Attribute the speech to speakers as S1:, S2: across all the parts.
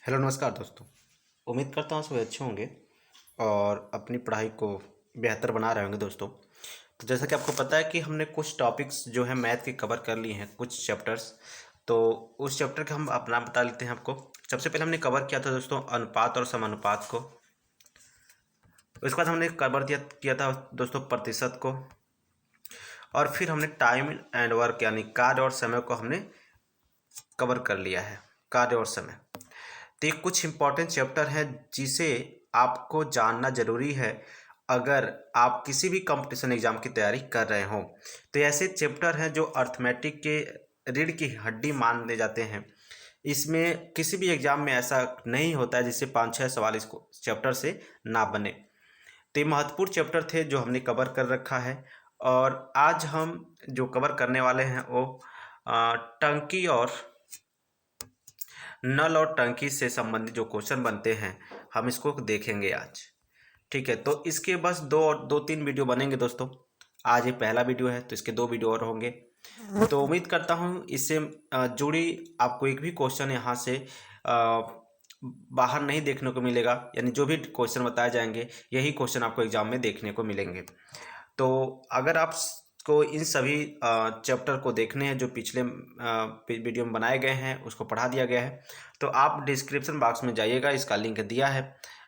S1: Hello नमस्कार दोस्तों। उम्मीद करता हूँ सभी अच्छे होंगे और अपनी पढ़ाई को बेहतर बना रहे होंगे दोस्तों। तो जैसा कि आपको पता है कि हमने कुछ टॉपिक्स जो है मैथ के कवर कर लिए हैं, कुछ चैप्टर्स। तो उस चैप्टर का हम अपना बता लेते हैं आपको। सबसे पहले हमने कवर किया था दोस्तों अनुपात और समानुपात को। उसके बाद हमने कवर किया था दोस्तों प्रतिशत को। और फिर हमने टाइम एंड वर्क यानी कार्य और समय को हमने कवर कर लिया है। कार्य और समय तो ये कुछ इंपॉर्टेंट चैप्टर हैं जिसे आपको जानना जरूरी है अगर आप किसी भी कंपटीशन एग्जाम की तैयारी कर रहे हो। तो ये ऐसे चैप्टर हैं जो अर्थमेटिक के रीढ़ की हड्डी माने जाते हैं। इसमें किसी भी एग्जाम में ऐसा नहीं होता है जिससे 5-6 सवाल इसको चैप्टर से ना बने। तो ये महत्वपूर्ण चैप्टर थे जो हमने कवर कर रखा है। और आज हम जो कवर करने वाले हैं वो टंकी और नल और टंकी से संबंधित जो क्वेश्चन बनते हैं हम इसको देखेंगे आज। ठीक है, तो इसके बस दो तीन वीडियो बनेंगे दोस्तों। आज ये पहला वीडियो है तो इसके 2 वीडियो और होंगे। तो उम्मीद करता हूँ इससे जुड़ी आपको एक भी क्वेश्चन यहाँ से बाहर नहीं देखने को मिलेगा, यानी जो भी क्वेश्चन बताए जाएंगे यही क्वेश्चन आपको एग्जाम में देखने को मिलेंगे। तो अगर आप को इन सभी चैप्टर को देखने हैं जो पिछले वीडियो में बनाए गए हैं, उसको पढ़ा दिया गया है, तो आप डिस्क्रिप्शन बॉक्स में जाइएगा, इसका लिंक दिया है।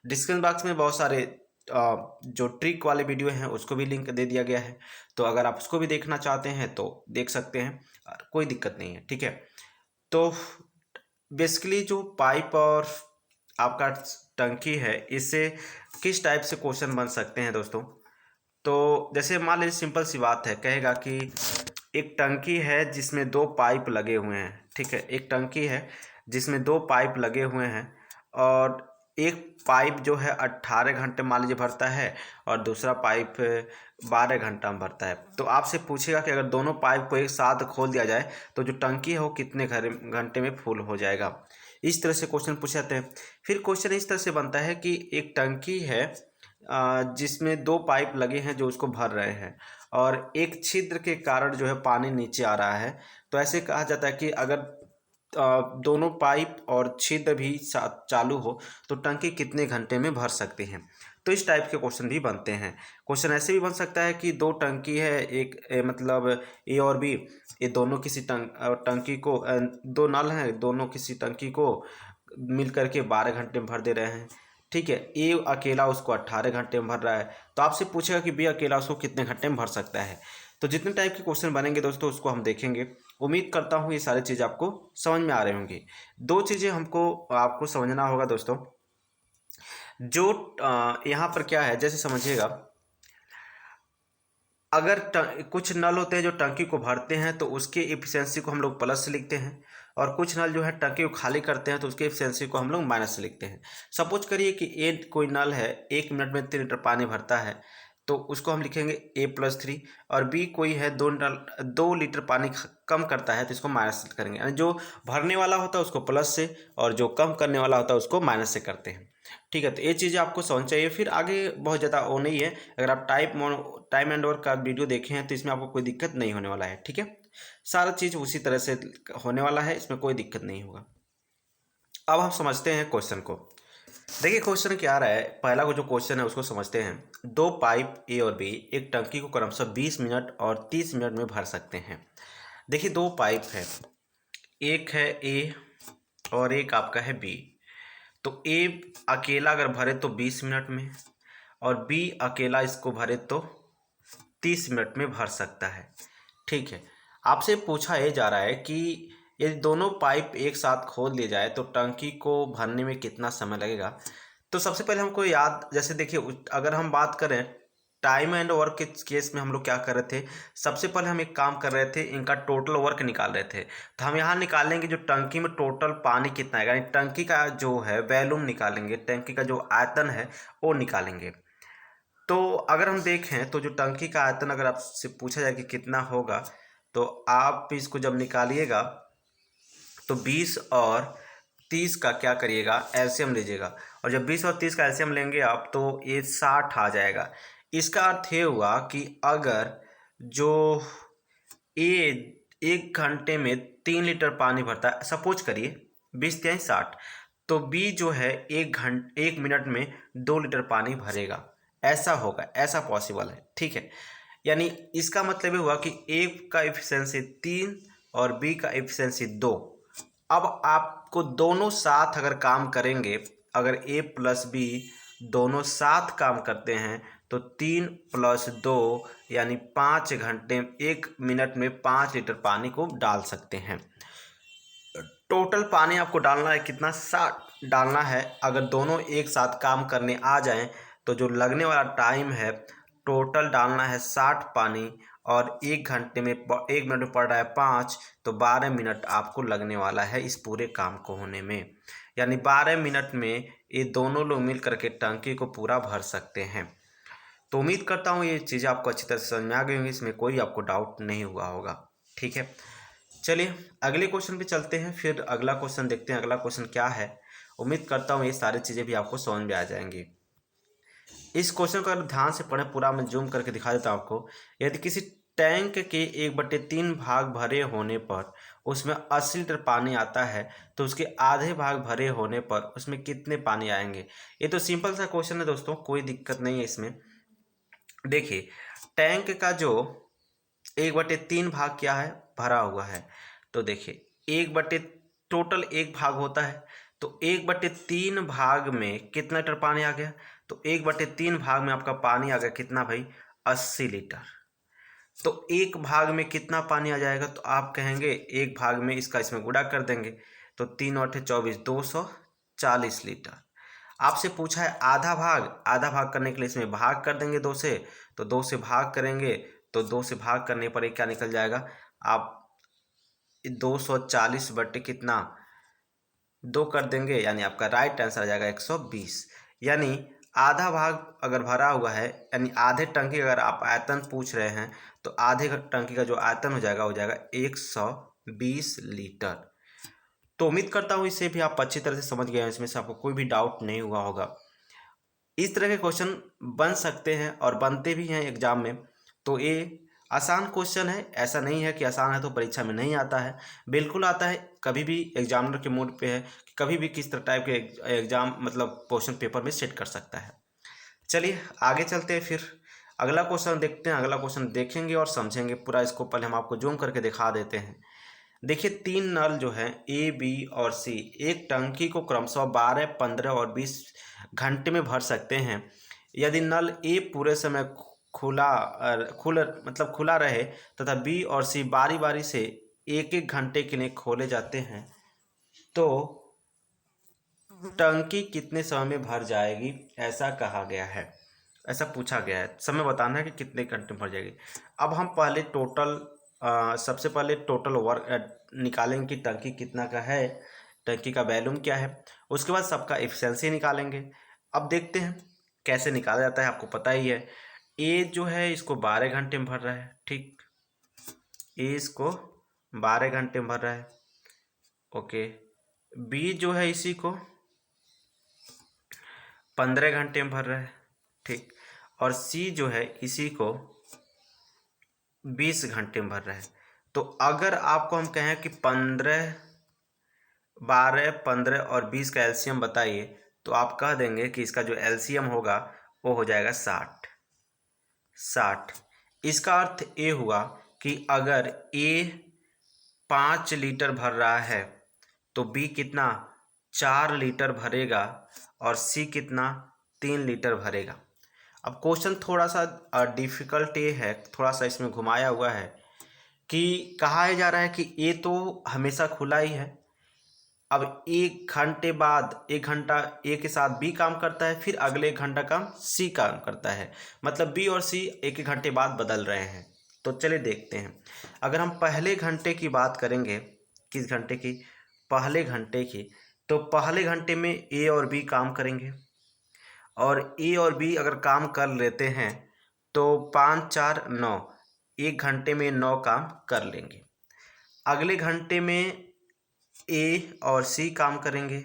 S1: डिस्क्रिप्शन बॉक्स में बहुत सारे जो ट्रिक वाले वीडियो हैं उसको भी लिंक दे दिया गया है। तो अगर आप उसको भी देखना चाहते हैं तो देख सकते हैं, कोई दिक्कत नहीं है। ठीक है, तो बेसिकली जो पाइप और आपका टंकी है, इससे किस टाइप से क्वेश्चन बन सकते हैं दोस्तों। तो जैसे मान लीजिए सिंपल सी बात है, कहेगा कि एक टंकी है जिसमें 2 पाइप लगे हुए हैं। ठीक है, एक टंकी है जिसमें 2 पाइप लगे हुए हैं और एक पाइप जो है 18 घंटे मान लीजिए भरता है और दूसरा पाइप 12 घंटा में भरता है। तो आपसे पूछेगा कि अगर दोनों पाइप को एक साथ खोल दिया जाए तो जो टंकी है वो कितने घंटे में फुल हो जाएगा। इस तरह से क्वेश्चन पूछे जाते हैं। फिर क्वेश्चन इस तरह से बनता है कि एक टंकी है जिसमें 2 पाइप लगे हैं जो उसको भर रहे हैं और एक छिद्र के कारण जो है पानी नीचे आ रहा है। तो ऐसे कहा जाता है कि अगर दोनों पाइप और छिद्र भी चालू हो तो टंकी कितने घंटे में भर सकते हैं। तो इस टाइप के क्वेश्चन भी बनते हैं। क्वेश्चन ऐसे भी बन सकता है कि 2 टंकी है, एक मतलब ए और बी, ये दोनों किसी टंकी को 2 नल हैं, दोनों किसी टंकी को मिल करके 12 घंटे में भर दे रहे हैं। ठीक है, ए अकेला उसको 18 घंटे में भर रहा है। तो आपसे पूछेगा कि बी अकेला उसको कितने घंटे में भर सकता है। तो जितने टाइप के क्वेश्चन बनेंगे दोस्तों उसको हम देखेंगे। उम्मीद करता हूँ ये सारी चीज़ आपको समझ में आ रही होंगी। 2 चीज़ें हमको आपको समझना होगा दोस्तों। जो यहाँ पर क्या है, जैसे समझिएगा, अगर कुछ नल होते हैं जो टंकी को भरते हैं तो उसके एफिशिएंसी को हम लोग प्लस से लिखते हैं, और कुछ नल जो है टंकी को खाली करते हैं तो उसके एफिशिएंसी को हम लोग माइनस से लिखते हैं। सपोज करिए कि ए कोई नल है 1 मिनट में 3 लीटर पानी भरता है, तो उसको हम लिखेंगे A+3। और बी कोई है 2 लीटर पानी कम करता है तो इसको माइनस से करेंगे, यानी जो भरने वाला होता है उसको प्लस से और जो कम करने वाला होता है उसको माइनस से करते हैं। ठीक है, तो ये चीज़ें आपको समझ चाहिए। फिर आगे बहुत ज़्यादा वो नहीं है, अगर आप टाइम एंड वर्क का वीडियो देखे हैं तो इसमें आपको कोई दिक्कत नहीं होने वाला है। ठीक है, सारा चीज़ उसी तरह से होने वाला है, इसमें कोई दिक्कत नहीं होगा। अब हम समझते हैं क्वेश्चन को। देखिए क्वेश्चन क्या आ रहा है, पहला जो क्वेश्चन है उसको समझते हैं। 2 पाइप ए और बी एक टंकी को क्रमशः 20 मिनट और 30 मिनट में भर सकते हैं। देखिए 2 पाइप है, एक है ए और एक आपका है बी। तो ए अकेला अगर भरे तो 20 मिनट में और बी अकेला इसको भरे तो 30 मिनट में भर सकता है। ठीक है, आपसे पूछा ये जा रहा है कि यदि दोनों पाइप एक साथ खोल दिए जाए तो टंकी को भरने में कितना समय लगेगा। तो सबसे पहले हमको याद, जैसे देखिए अगर हम बात करें टाइम एंड वर्क के केस में हम लोग क्या कर रहे थे, सबसे पहले हम एक काम कर रहे थे, इनका टोटल वर्क निकाल रहे थे। तो हम यहाँ निकालेंगे जो टंकी में टोटल पानी कितना है, यानी टंकी का जो है वॉल्यूम निकालेंगे, टंकी का जो आयतन है वो निकालेंगे। तो अगर हम देखें तो जो टंकी का आयतन अगर आपसे पूछा जाए कि कितना होगा, तो आप इसको जब निकालिएगा तो 20 और 30 का क्या करिएगा, एलसीएम लीजिएगा। और जब 20 और 30 का एलसीएम लेंगे आप तो ये 60 आ जाएगा। इसका अर्थ ये हुआ कि अगर जो ए 1 घंटे में 3 लीटर पानी भरता है, सपोज करिए 20 × 60, तो बी जो है 1 मिनट में 2 लीटर पानी भरेगा। ऐसा होगा, ऐसा पॉसिबल है, ठीक है। यानी इसका मतलब ये हुआ कि ए का एफिशिएंसी 3 और बी का एफिशिएंसी 2। अब आपको दोनों साथ अगर काम करेंगे, अगर ए प्लस बी दोनों साथ काम करते हैं तो 3 + 2 यानी 5 घंटे 1 मिनट में 5 लीटर पानी को डाल सकते हैं। टोटल पानी आपको डालना है कितना, 60 डालना है। अगर दोनों एक साथ काम करने आ जाएं तो जो लगने वाला टाइम है टोटल डालना है 60 पानी, और 1 घंटे में 1 मिनट में पड़ रहा है 5, तो 12 मिनट आपको लगने वाला है इस पूरे काम को होने में। यानी 12 मिनट में ये दोनों लोग मिल करके टंकी को पूरा भर सकते हैं। तो उम्मीद करता हूँ ये चीज़ें आपको अच्छी तरह से समझ में आ गई होंगी, इसमें कोई आपको डाउट नहीं हुआ होगा, ठीक है। चलिए अगले क्वेश्चन पे चलते हैं, फिर अगला क्वेश्चन देखते हैं अगला क्वेश्चन क्या है। उम्मीद करता हूँ ये सारी चीज़ें भी आपको समझ में आ जाएंगी। इस क्वेश्चन को अगर ध्यान से पढ़ें, पूरा मैं जूम करके दिखा देता हूँ आपको। यदि किसी टैंक के 1/3 भाग भरे होने पर उसमें 80 लीटर पानी आता है तो उसके आधे भाग भरे होने पर उसमें कितने पानी आएंगे। ये तो सिंपल सा क्वेश्चन है दोस्तों, कोई दिक्कत नहीं है इसमें। देखिए टैंक का जो 1/3 भाग क्या है, भरा हुआ है। तो देखिए 1 टोटल 1 भाग होता है, तो 1/3 भाग में कितना लीटर पानी आ गया, तो 1/3 भाग में आपका पानी आ गया कितना भाई, 80 लीटर। तो एक भाग में कितना पानी आ जाएगा, तो आप कहेंगे एक भाग में इसका इसमें गुणा कर देंगे, तो 3 और 24 240 लीटर। आपसे पूछा है आधा भाग, आधा भाग करने के लिए इसमें भाग कर देंगे 2 से, तो 2 से भाग करेंगे तो 2 से भाग करने पर एक क्या निकल जाएगा, आप 240 बटे कितना 2 कर देंगे, यानी आपका राइट आंसर आ जाएगा 120। यानी आधा भाग अगर भरा हुआ है, यानी आधे टंकी अगर आप आयतन पूछ रहे हैं तो आधे टंकी का जो आयतन हो जाएगा 120 लीटर। तो उम्मीद करता हूँ इसे भी आप अच्छी तरह से समझ गए हैं, इसमें से आपको कोई भी डाउट नहीं हुआ होगा। इस तरह के क्वेश्चन बन सकते हैं और बनते भी हैं एग्जाम में। तो ये आसान क्वेश्चन है, ऐसा नहीं है कि आसान है तो परीक्षा में नहीं आता है, बिल्कुल आता है। कभी भी एग्जामिनर के मूड पे है कि कभी भी किस तरह टाइप के एग्जाम मतलब क्वेश्चन पेपर में सेट कर सकता है। चलिए आगे चलते हैं, फिर अगला क्वेश्चन देखते हैं। अगला क्वेश्चन देखेंगे और समझेंगे पूरा, इसको पहले हम आपको जूम करके दिखा देते हैं। देखिए 3 नल जो हैं ए, बी और सी एक टंकी को क्रमशः 12, 15 और 20 घंटे में भर सकते हैं। यदि नल ए पूरे समय खुला रहे तथा बी और सी बारी बारी से 1-1 घंटे के लिए खोले जाते हैं तो टंकी कितने समय में भर जाएगी, ऐसा कहा गया है, ऐसा पूछा गया है। समय बताना है कि कितने घंटे में भर जाएगी। अब हम पहले सबसे पहले टोटल वर्क निकालेंगे कि टंकी कितना का है, टंकी का वॉल्यूम क्या है। उसके बाद सबका एफिशिएंसी निकालेंगे। अब देखते हैं कैसे निकाला जाता है, आपको पता ही है। ए जो है इसको 12 घंटे में भर रहा है, ठीक, ए इसको 12 घंटे में भर रहा है, ओके। बी जो है इसी को 15 घंटे में भर रहा है, ठीक। और सी जो है इसी को 20 घंटे में भर रहा है। तो अगर आपको हम कहें कि 15, 12, 15 और 20 का एलसीएम बताइए, तो आप कह देंगे कि इसका जो एलसीएम होगा वो हो जाएगा 60। इसका अर्थ ये हुआ कि अगर ए 5 लीटर भर रहा है तो बी कितना 4 लीटर भरेगा और सी कितना 3 लीटर भरेगा। अब क्वेश्चन थोड़ा सा डिफिकल्ट ये है, थोड़ा सा इसमें घुमाया हुआ है कि कहा जा रहा है कि ए तो हमेशा खुला ही है। अब 1 घंटे बाद 1 घंटा ए के साथ बी काम करता है, फिर अगले 1 घंटा काम सी काम करता है, मतलब बी और सी 1-1 घंटे बाद बदल रहे हैं। तो चलिए देखते हैं। अगर हम पहले घंटे की बात करेंगे, किस घंटे की, पहले घंटे की, तो पहले घंटे में ए और बी काम करेंगे, और ए और बी अगर काम कर लेते हैं तो 5 4 9, 1 घंटे में 9 काम कर लेंगे। अगले घंटे में ए और सी काम करेंगे,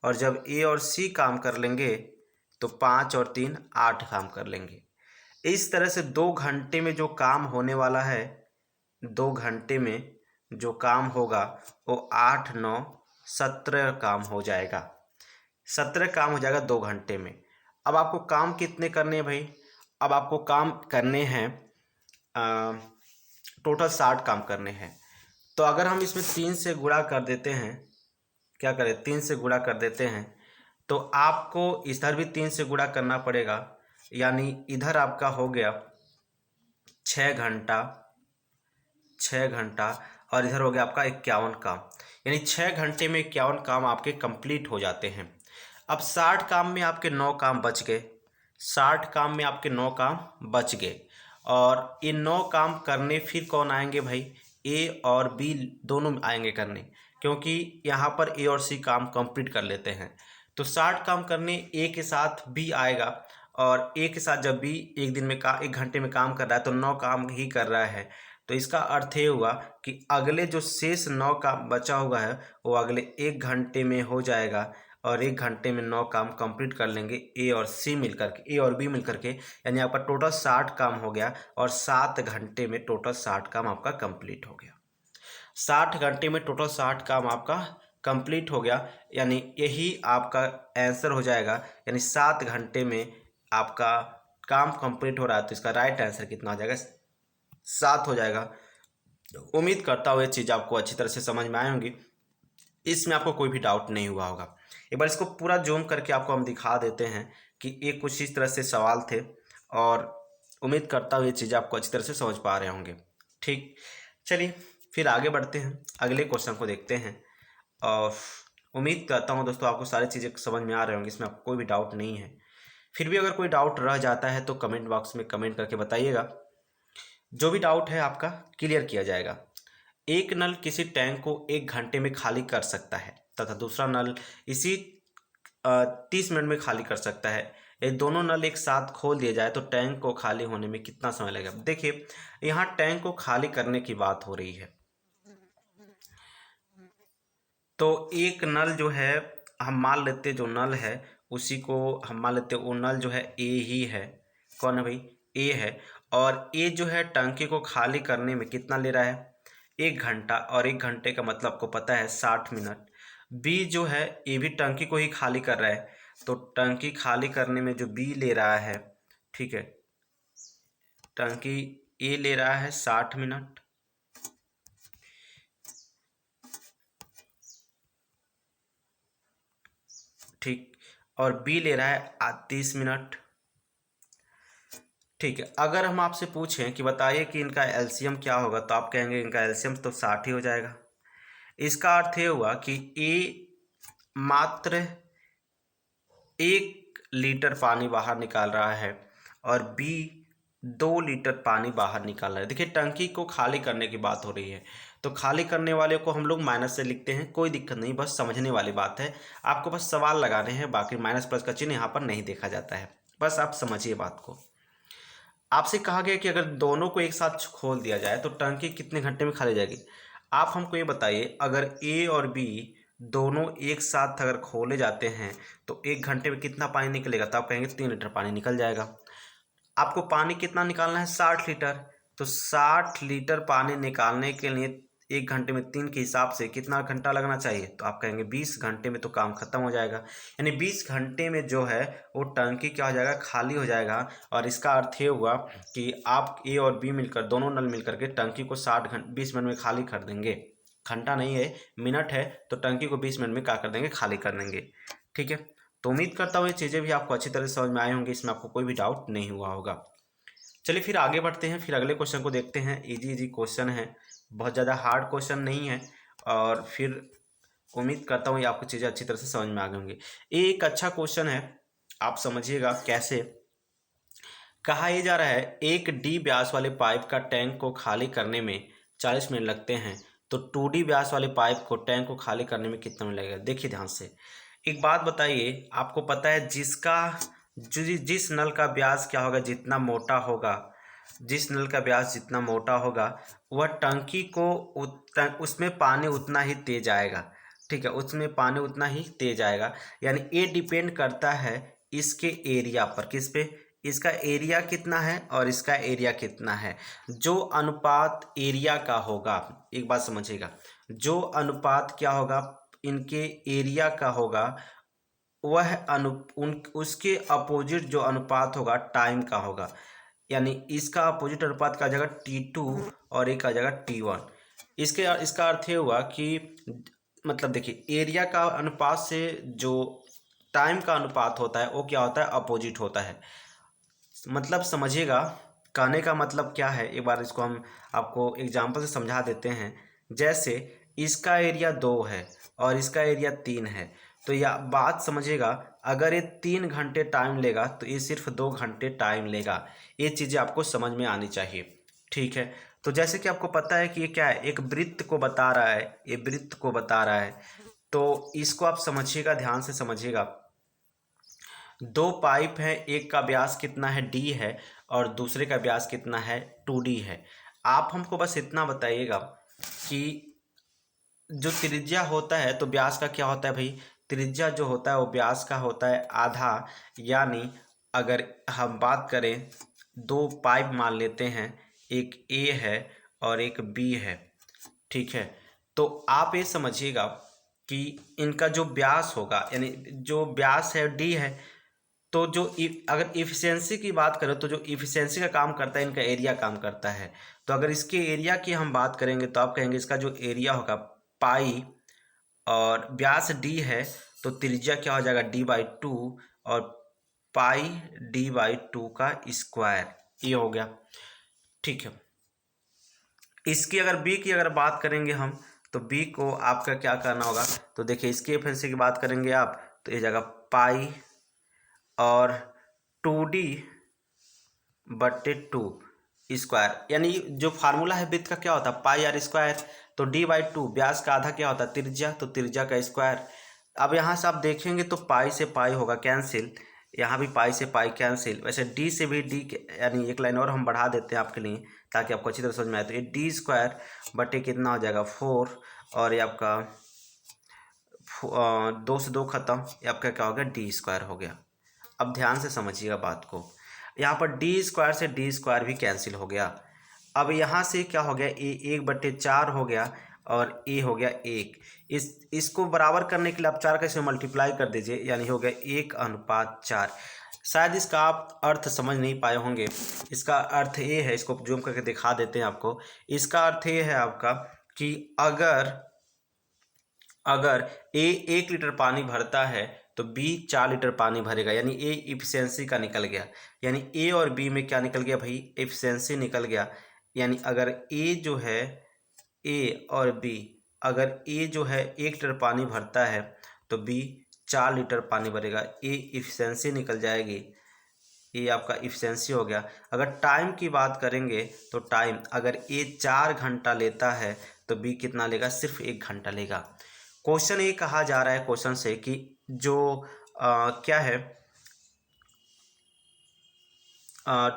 S1: और जब ए और सी काम कर लेंगे तो 5 और 3 8 काम कर लेंगे। इस तरह से 2 घंटे में जो काम होने वाला है, 2 घंटे में जो काम होगा वो 8 9 17 काम हो जाएगा। 17 काम हो जाएगा 2 घंटे में। अब आपको काम कितने करने हैं भाई? अब आपको काम करने हैं टोटल 60 काम करने हैं। तो अगर हम इसमें 3 से गुणा कर देते हैं, क्या करें, 3 से गुणा कर देते हैं, तो आपको इधर भी 3 से गुणा करना पड़ेगा, यानी इधर आपका हो गया 6 घंटा, 6 घंटा, और इधर हो गया आपका 51 काम। यानी 6 घंटे में 51 काम आपके कंप्लीट हो जाते हैं। अब 60 काम में आपके 9 काम बच गए, 60 काम में आपके 9 काम बच गए, और इन 9 काम करने फिर कौन आएंगे भाई? ए और बी दोनों आएंगे करने, क्योंकि यहाँ पर ए और सी काम कंप्लीट कर लेते हैं। तो 60 काम करने ए के साथ बी आएगा, और ए के साथ जब बी एक दिन में 1 घंटे में काम कर रहा है तो 9 काम ही कर रहा है। तो इसका अर्थ ये हुआ कि अगले जो शेष 9 काम बचा हुआ है वो अगले 1 घंटे में हो जाएगा, और 1 घंटे में 9 काम कंप्लीट कर लेंगे ए और सी मिलकर के, ए और बी मिलकर के। यानी आपका टोटल 60 काम हो गया, और 7 घंटे में टोटल 60 काम आपका कंप्लीट हो गया। 60 घंटे में टोटल 60 काम आपका कंप्लीट हो गया, यानी यही आपका आंसर हो जाएगा। यानी 7 घंटे में आपका काम कंप्लीट हो रहा है, तो इसका राइट आंसर कितना हो जाएगा? 7 हो जाएगा। उम्मीद करता हूँ ये चीज़ आपको अच्छी तरह से समझ में आई होंगी, इसमें आपको कोई भी डाउट नहीं हुआ होगा। एक बार इसको पूरा जूम करके आपको हम दिखा देते हैं कि ये कुछ इस तरह से सवाल थे, और उम्मीद करता हूँ ये चीज़ आपको अच्छी तरह से समझ पा रहे होंगे। ठीक, चलिए फिर आगे बढ़ते हैं, अगले क्वेश्चन को देखते हैं। और उम्मीद करता हूँ दोस्तों आपको सारी चीज़ें समझ में आ रहे होंगे, इसमें आपको कोई भी डाउट नहीं है। फिर भी अगर कोई डाउट रह जाता है तो कमेंट बॉक्स में कमेंट करके बताइएगा, जो भी डाउट है आपका क्लियर किया जाएगा। एक नल किसी टैंक को 1 घंटे में खाली कर सकता है, तथा दूसरा नल इसी 30 मिनट में खाली कर सकता है। ये दोनों नल एक साथ खोल दिए जाए तो टैंक को खाली होने में कितना समय लगेगा? देखिए, यहाँ टैंक को खाली करने की बात हो रही है। तो एक नल जो है, हम मान लेते जो नल है उसी को हम मान लेते, वो नल जो है ए ही है। कौन है भाई? ए है। और ए जो है टंकी को खाली करने में कितना ले रहा है? 1 घंटा, और 1 घंटे का मतलब आपको पता है 60 मिनट। बी जो है, ए भी टंकी को ही खाली कर रहा है, तो टंकी खाली करने में जो बी ले रहा है, ठीक है, टंकी ए ले रहा है 60 मिनट, ठीक, और बी ले रहा है 30 मिनट। ठीक है, अगर हम आपसे पूछें कि बताइए कि इनका एलसीएम क्या होगा, तो आप कहेंगे इनका एलसीएम तो 60 ही हो जाएगा। इसका अर्थ ये हुआ कि ए मात्र 1 लीटर पानी बाहर निकाल रहा है, और बी 2 लीटर पानी बाहर निकाल रहा है। देखिए, टंकी को खाली करने की बात हो रही है, तो खाली करने वाले को हम लोग माइनस से लिखते हैं, कोई दिक्कत नहीं, बस समझने वाली बात है। आपको बस सवाल लगाने हैं, बाकी माइनस प्लस का चिन्ह यहाँ पर नहीं देखा जाता है, बस आप समझिए बात को। आपसे कहा गया कि अगर दोनों को एक साथ खोल दिया जाए तो टंकी कितने घंटे में खाली जाएगी? आप हमको ये बताइए, अगर ए और बी दोनों एक साथ अगर खोले जाते हैं तो 1 घंटे में कितना पानी निकलेगा? तो आप कहेंगे 3 लीटर पानी निकल जाएगा। आपको पानी कितना निकालना है? 60 लीटर। तो 60 लीटर पानी निकालने के लिए 1 घंटे में 3 के हिसाब से कितना घंटा लगना चाहिए? तो आप कहेंगे 20 घंटे में तो काम खत्म हो जाएगा। यानी 20 घंटे में जो है वो टंकी क्या हो जाएगा? खाली हो जाएगा। और इसका अर्थ ये हुआ कि आप ए और बी मिलकर, दोनों नल मिलकर के टंकी को 20 मिनट में खाली कर देंगे। घंटा नहीं है, मिनट है, तो टंकी को 20 मिनट में क्या कर देंगे? खाली कर देंगे। ठीक है, तो उम्मीद करता हूँ ये चीज़ें भी आपको अच्छी तरह से समझ में आए होंगे, इसमें आपको कोई भी डाउट नहीं हुआ होगा। चलिए फिर आगे बढ़ते हैं, फिर अगले क्वेश्चन को देखते हैं। इजी इजी क्वेश्चन है, बहुत ज़्यादा हार्ड क्वेश्चन नहीं है, और फिर उम्मीद करता हूँ ये आपको चीज़ें अच्छी तरह से समझ में आ गई होंगी। ये एक अच्छा क्वेश्चन है, आप समझिएगा कैसे। कहा यह जा रहा है, एक डी व्यास वाले पाइप का टैंक को खाली करने में 40 मिनट लगते हैं, तो 2D व्यास वाले पाइप को टैंक को खाली करने में कितना मिनट लगेगा? देखिए ध्यान से, एक बात बताइए, आपको पता है जिस नल का व्यास क्या होगा, जितना मोटा होगा, जिस नल का व्यास जितना मोटा होगा वह टंकी को उसमें पानी उतना ही तेज आएगा। ठीक है, उसमें पानी उतना ही तेज आएगा। यानी ये डिपेंड करता है इसके एरिया पर, किस पे? इसका एरिया कितना है और इसका एरिया कितना है। जो अनुपात एरिया का होगा, एक बात समझिएगा, जो अनुपात क्या होगा, इनके एरिया का होगा, वह उसके अपोजिट जो अनुपात होगा टाइम का होगा। यानी इसका अपोजिट अनुपात का आ जाएगा T2 और एक आ जाएगा T1। इसका अर्थ ये हुआ कि मतलब देखिए एरिया का अनुपात से जो टाइम का अनुपात होता है वो क्या होता है, अपोजिट होता है। मतलब समझिएगा, कहने का मतलब क्या है, एक बार इसको हम आपको एग्जांपल से समझा देते हैं। जैसे इसका एरिया 2 है और इसका एरिया 3 है, तो यह बात समझिएगा, अगर ये 3 घंटे टाइम लेगा तो ये सिर्फ 2 घंटे टाइम लेगा। ये चीज़ें आपको समझ में आनी चाहिए, ठीक है। तो जैसे कि आपको पता है कि ये क्या है, एक वृत्त को बता रहा है, ये वृत्त को बता रहा है। तो इसको आप समझिएगा, ध्यान से समझिएगा। दो पाइप है, एक का व्यास कितना है d है और दूसरे का व्यास कितना है 2d है। आप हमको बस इतना बताइएगा कि जो त्रिज्या होता है तो व्यास का क्या होता है भाई, त्रिज्या जो होता है वो व्यास का होता है आधा। यानी अगर हम बात करें, दो पाइप मान लेते हैं, एक A है और एक B है, ठीक है। तो आप ये समझिएगा कि इनका जो व्यास होगा, यानी जो व्यास है D है, तो जो अगर इफिशियंसी की बात करें तो जो इफिशियंसी का काम करता है इनका एरिया काम करता है। तो अगर इसके एरिया की हम बात करेंगे तो आप कहेंगे इसका जो एरिया होगा पाई और व्यास डी है, तो त्रिज्या क्या हो जाएगा D/2 और पाई D/2 का स्क्वायर, ये हो गया, ठीक है। इसकी अगर बी की अगर बात करेंगे हम, तो बी को आपका क्या करना होगा, तो देखिए इसकी एफिशिएंसी की बात करेंगे आप, तो ये जाएगा पाई और 2D/2 स्क्वायर। यानी जो फार्मूला है वृत्त का क्या होता है, पाई आर स्क्वायर। तो D/2 व्यास का आधा क्या होता है, त्रिज्या, तो त्रिज्या का स्क्वायर। अब यहाँ से आप देखेंगे तो पाई से पाई होगा कैंसिल, यहाँ भी पाई से पाई कैंसिल। वैसे डी से भी डी, यानी एक लाइन और हम बढ़ा देते हैं आपके लिए ताकि आपको अच्छी तरह समझ में आए। तो ये D² कितना हो जाएगा 4, और ये आपका 2 से 2 खत्म, ये आपका क्या हो गया D² हो गया। अब ध्यान से समझिएगा बात को, यहाँ पर D² से D² भी कैंसिल हो गया। अब यहाँ से क्या हो गया, ए 1/4 हो गया और ए हो गया 1। इसको बराबर करने के लिए आप 4 का इसमें मल्टीप्लाई कर दीजिए, यानी हो गया 1:4। शायद इसका आप अर्थ समझ नहीं पाए होंगे। इसका अर्थ ये है, इसको जूम करके दिखा देते हैं आपको। इसका अर्थ ये है आपका कि अगर ए 1 लीटर पानी भरता है तो बी 4 लीटर पानी भरेगा, यानी ए इफिशियंसी का निकल गया। यानी ए और बी में क्या निकल गया भाई, एफिशिएंसी निकल गया। यानी अगर ए जो है, ए और बी, अगर ए जो है 1 लीटर पानी भरता है तो बी 4 लीटर पानी भरेगा, ए इफिशियंसी निकल जाएगी। ये आपका इफिशियंसी हो गया। अगर टाइम की बात करेंगे तो टाइम, अगर ए 4 घंटा लेता है तो बी कितना लेगा, सिर्फ 1 घंटा लेगा। क्वेश्चन ये कहा जा रहा है क्वेश्चन से कि जो क्या है,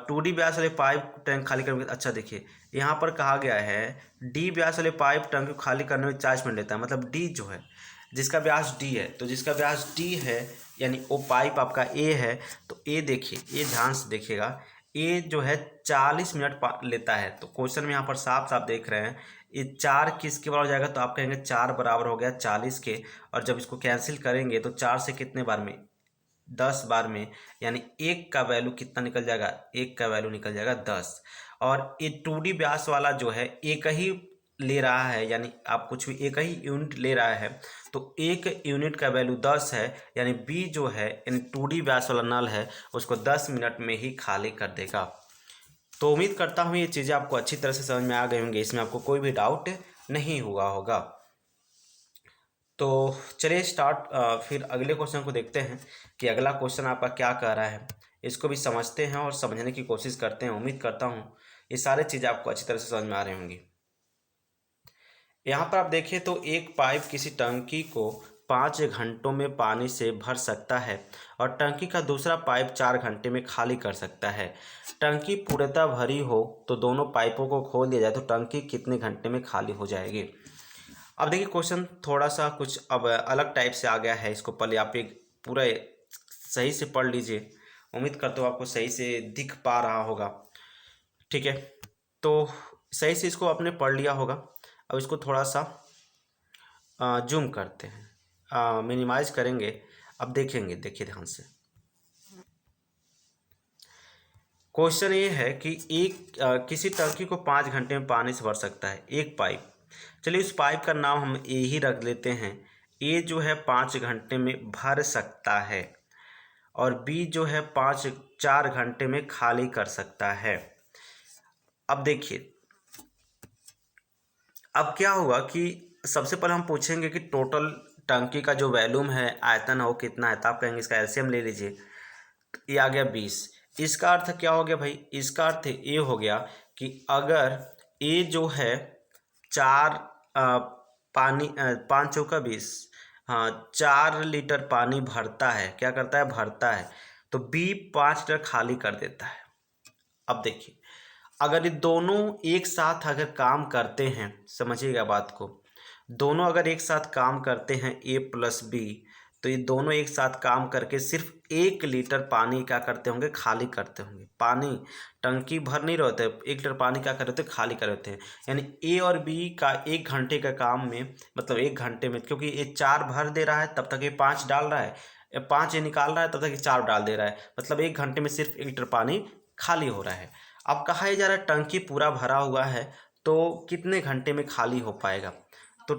S1: 2D व्यास वाले पाइप टैंक खाली करने में, अच्छा देखिए यहाँ पर कहा गया है D व्यास वाले पाइप टैंक को खाली करने में 40 मिनट लेता है। मतलब D जो है, जिसका व्यास D है, तो जिसका व्यास D है यानी वो पाइप आपका A है, तो A देखिए, ये ध्यान से देखिएगा, A जो है 40 मिनट लेता है। तो क्वेश्चन में यहाँ पर साफ साफ देख रहे हैं, ये 4 किसके बराबर हो जाएगा, तो आप कहेंगे 4 बराबर हो गया 40 के, और जब इसको कैंसिल करेंगे तो 4 से कितने बार में, 10 बार में, यानी 1 का वैल्यू कितना निकल जाएगा, 1 का वैल्यू निकल जाएगा 10। और ये 2D व्यास वाला जो है एक ही ले रहा है, यानी आप कुछ भी एक ही यूनिट ले रहा है, तो 1 यूनिट का वैल्यू 10 है। यानी बी जो है, यानी 2D व्यास वाला नल है, उसको 10 मिनट में ही खाली कर देगा। तो उम्मीद करता हूँ ये चीज़ें आपको अच्छी तरह से समझ में आ गई होंगी, इसमें आपको कोई भी डाउट नहीं हुआ होगा। तो चलिए फिर अगले क्वेश्चन को देखते हैं कि अगला क्वेश्चन आपका क्या कह रहा है। इसको भी समझते हैं और समझने की कोशिश करते हैं। उम्मीद करता हूँ ये सारी चीज़ें आपको अच्छी तरह से समझ में आ रही होंगी। यहाँ पर आप देखें तो एक पाइप किसी टंकी को 5 घंटों में पानी से भर सकता है और टंकी का दूसरा पाइप 4 घंटे में खाली कर सकता है। टंकी पूर्णतः भरी हो तो दोनों पाइपों को खोल दिया जाए तो टंकी कितने घंटे में खाली हो जाएगी। अब देखिए क्वेश्चन थोड़ा सा कुछ अब अलग टाइप से आ गया है। इसको पहले आप एक पूरा सही से पढ़ लीजिए। उम्मीद करता हूँ आपको सही से दिख पा रहा होगा, ठीक है। तो सही से इसको आपने पढ़ लिया होगा। अब इसको थोड़ा सा जूम करते हैं, मिनिमाइज करेंगे अब देखेंगे, देखिए ध्यान से। क्वेश्चन ये है कि किसी टंकी को 5 घंटे में पानी से भर सकता है एक पाइप। चलिए उस पाइप का नाम हम ए ही रख लेते हैं। ए जो है 5 घंटे में भर सकता है और बी जो है 4 घंटे में खाली कर सकता है। अब देखिए, अब क्या हुआ कि सबसे पहले हम पूछेंगे कि टोटल टंकी का जो वॉल्यूम है, आयतन हो कितना है, तो आप कहेंगे इसका एलसीएम ले लीजिए। ये आ गया 20। इसका अर्थ क्या हो गया भाई? इसका अर्थ ये हो गया कि अगर ए जो है 5 चौका 20, हाँ 4 लीटर पानी भरता है, क्या करता है? भरता है। तो बी 5 लीटर खाली कर देता है। अब देखिए, अगर ये दोनों एक साथ अगर काम करते हैं, समझिएगा बात को, दोनों अगर एक साथ काम करते हैं ए प्लस बी, तो ये दोनों एक साथ काम करके सिर्फ 1 लीटर पानी क्या करते होंगे? खाली करते होंगे। पानी टंकी भर नहीं रहते, 1 लीटर पानी क्या कर रहे थे? खाली कर रहे थे। यानी ए और बी का 1 घंटे का काम में, मतलब 1 घंटे में, क्योंकि ये 4 भर दे रहा है तब तक ये 5 डाल रहा है, 5 ये निकाल रहा है तब तक ये 4 डाल दे रहा है, मतलब 1 घंटे में सिर्फ 1 लीटर पानी खाली हो रहा है। अब कहा जा रहा है टंकी पूरा भरा हुआ है तो कितने घंटे में खाली हो पाएगा? तो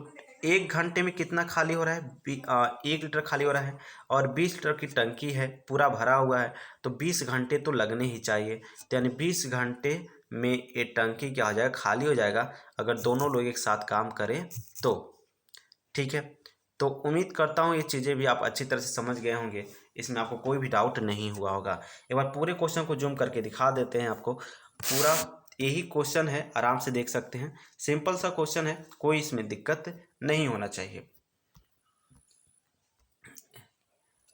S1: 1 घंटे में कितना खाली हो रहा है? 1 लीटर खाली हो रहा है और 20 लीटर की टंकी है, पूरा भरा हुआ है, तो 20 घंटे तो लगने ही चाहिए। तो यानी 20 घंटे में ये टंकी क्या हो जाएगा? खाली हो जाएगा, अगर दोनों लोग एक साथ काम करें तो। ठीक है, तो उम्मीद करता हूँ ये चीज़ें भी आप अच्छी तरह से समझ गए होंगे, इसमें आपको कोई भी डाउट नहीं हुआ होगा। एक बार पूरे क्वेश्चन को जूम करके दिखा देते हैं आपको। पूरा यही क्वेश्चन है, आराम से देख सकते हैं, सिंपल सा क्वेश्चन है, कोई इसमें दिक्कत नहीं होना चाहिए।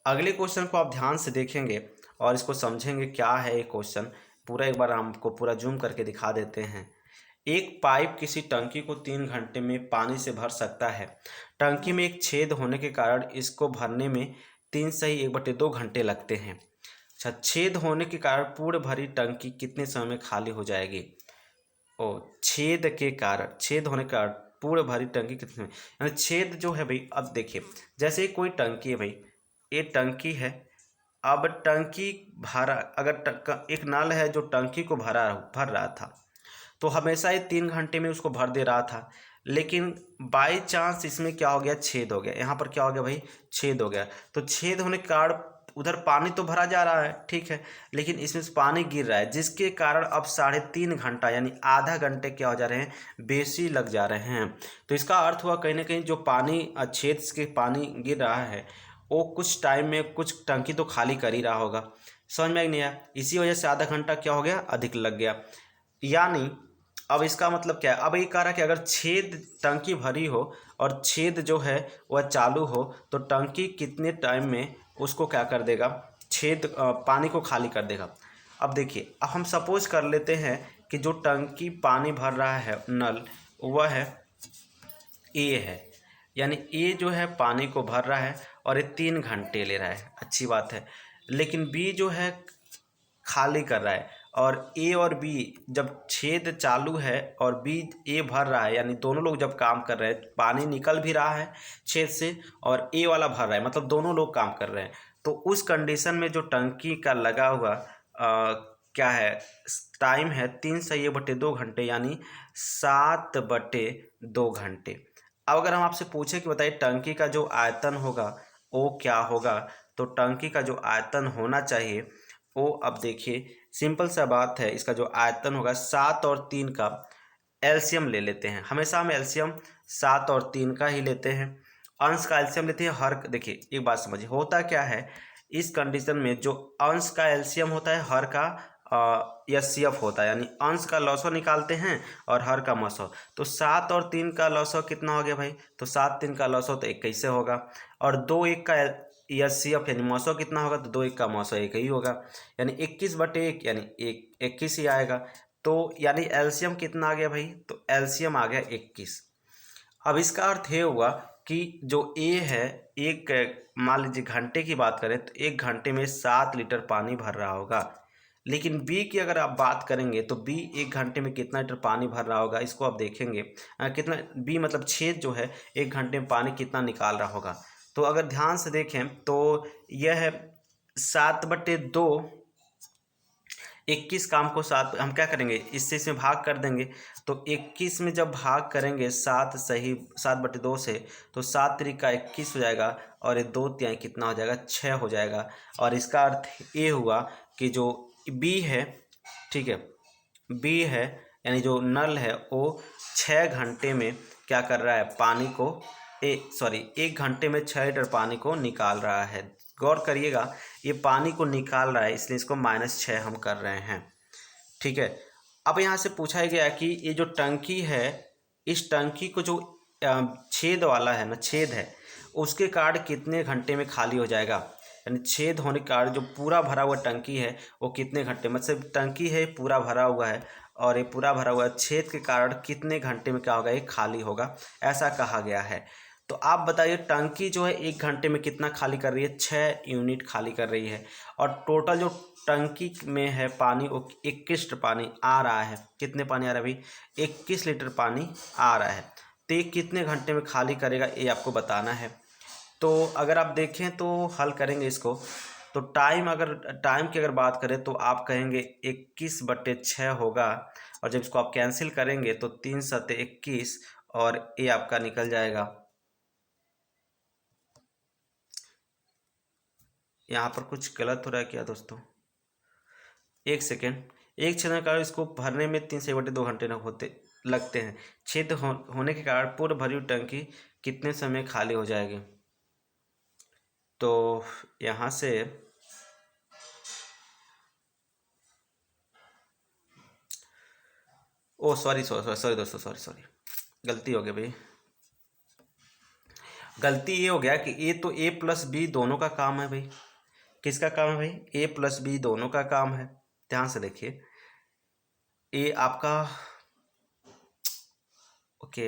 S1: अगले क्वेश्चन को आप ध्यान से देखेंगे और इसको समझेंगे क्या है ये क्वेश्चन। पूरा एक बार हमको पूरा जूम करके दिखा देते हैं। एक पाइप किसी टंकी को 3 घंटे में पानी से भर सकता है। टंकी में एक छेद होने के कारण इसको भरने में 3 सही 1/2 घंटे लगते हैं। अच्छा, छेद होने के कारण पूर्ण भरी टंकी कितने समय में खाली हो जाएगी? छेद के कारण, छेद होने के कारण पूर्ण भरी टंकी कितने में, यानी छेद जो है भाई, अब देखिए जैसे कोई टंकी है भाई, ये टंकी है, अब टंकी भरा, अगर एक नल है जो टंकी को भर रहा था, तो हमेशा ये 3 घंटे में उसको भर दे रहा था। लेकिन बाई चांस इसमें क्या हो गया? छेद हो गया। यहाँ पर क्या हो गया भाई? छेद हो गया। तो छेद होने के कारण उधर पानी तो भरा जा रहा है, ठीक है, लेकिन इसमें से पानी गिर रहा है, जिसके कारण अब 3.5 घंटा यानी आधा घंटे क्या हो जा रहे हैं? बेसी लग जा रहे हैं। तो इसका अर्थ हुआ कहीं ना कहीं जो पानी छेद के पानी गिर रहा है वो कुछ टाइम में कुछ टंकी तो खाली कर ही रहा होगा। समझ में नहीं आया? इसी वजह से आधा घंटा क्या हो गया? अधिक लग गया। यानी अब इसका मतलब क्या है? अब ये कह रहा है कि अगर छेद टंकी भरी हो और छेद जो है वह चालू हो तो टंकी कितने टाइम में उसको क्या कर देगा? छेद पानी को खाली कर देगा। अब देखिए, अब हम सपोज कर लेते हैं कि जो टंकी पानी भर रहा है नल, वह है ए है, यानी ए जो है पानी को भर रहा है और ये 3 घंटे ले रहा है, अच्छी बात है। लेकिन बी जो है खाली कर रहा है, और ए और बी जब छेद चालू है और बी ए भर रहा है, यानी दोनों लोग जब काम कर रहे हैं, पानी निकल भी रहा है छेद से और ए वाला भर रहा है, मतलब दोनों लोग काम कर रहे हैं। तो उस कंडीशन में जो टंकी का लगा हुआ क्या है? टाइम है 3 से 1/2 घंटे, यानी 7/2 घंटे। अब अगर हम आपसे पूछे कि बताइए टंकी का जो आयतन होगा वो क्या होगा, तो टंकी का जो आयतन होना चाहिए वो, अब देखिए सिंपल सा बात है, इसका जो आयतन होगा 7 और 3 का एलसीएम ले लेते हैं। हमेशा हम एलसीएम 7 और 3 का ही लेते हैं, अंश का एलसीएम लेते हैं हर। देखिए एक बात समझिए, होता क्या है इस कंडीशन में, जो अंश का एलसीएम होता है हर का एचसीएफ होता है, यानी अंश का लॉसो निकालते हैं और हर का मसो। तो 7 और 3 का लॉसो कितना हो गया भाई? तो 7 3 का लॉसो तो 21 से होगा, और 2 1 का एचसीएफ यानी मौसो कितना होगा? तो 2 1 का मौसो 1 ही होगा, यानी 21/1 यानी 21 ही आएगा। तो यानी एलसीएम कितना आ गया भाई? तो एलसीएम आ गया 21। अब इसका अर्थ ये हुआ कि जो ए है, एक मान लीजिए घंटे की बात करें तो 1 घंटे में 7 लीटर पानी भर रहा होगा। लेकिन बी की अगर आप बात करेंगे तो बी 1 घंटे में कितना लीटर पानी भर रहा होगा, इसको आप देखेंगे कितना बी मतलब छेद जो है 1 घंटे में पानी कितना निकाल रहा होगा। तो अगर ध्यान से देखें तो यह है 7/2। 21 काम को 7 हम क्या करेंगे, इससे इसमें भाग कर देंगे। तो 21 में जब भाग करेंगे 7/2 से, तो 7 त्रिका 21 हो जाएगा और ये 2 तिहाई कितना हो जाएगा, 6 हो जाएगा। और इसका अर्थ ये हुआ कि जो बी है, ठीक है, बी है यानी जो नल है वो 6 घंटे में क्या कर रहा है, पानी को 1 घंटे में 6 लीटर पानी को निकाल रहा है। गौर करिएगा, ये पानी को निकाल रहा है, इसलिए इसको -6 हम कर रहे हैं, ठीक है। अब यहाँ से पूछा गया कि ये जो टंकी है, इस टंकी को जो छेद वाला है ना, छेद है, उसके कारण कितने घंटे में खाली हो जाएगा। यानी छेद होने के कारण जो पूरा भरा हुआ टंकी है वो कितने घंटे, मतलब टंकी है पूरा भरा हुआ है और ये पूरा भरा हुआ छेद के कारण कितने घंटे में क्या होगा, ये खाली होगा, ऐसा कहा गया है। तो आप बताइए टंकी जो है 1 घंटे में कितना खाली कर रही है, 6 यूनिट खाली कर रही है। और टोटल जो टंकी में है पानी वो 21 लीटर पानी आ रहा है। कितने पानी आ रहा है भाई, 21 लीटर पानी आ रहा है। तो ये कितने घंटे में खाली करेगा ये आपको बताना है। तो अगर आप देखें तो हल करेंगे इसको, तो टाइम की अगर बात करें तो आप कहेंगे 21/6 होगा। और जब इसको आप कैंसिल करेंगे तो 3 × 21 और ये आपका निकल जाएगा। यहाँ पर कुछ गलत हो रहा है क्या दोस्तों, 1 सेकेंड। एक छेद के कारण इसको भरने में 3 से 1/2 घंटे लगते हैं। छेद होने के कारण पूर्ण भरी हुई टंकी कितने समय खाली हो जाएगी। तो यहाँ से सॉरी दोस्तों, सॉरी गलती हो गई भाई। गलती ये हो गया कि ये तो A+B दोनों का काम है भाई। किसका काम है भाई, A+B दोनों का काम है। ध्यान से देखिए, ये आपका ओके,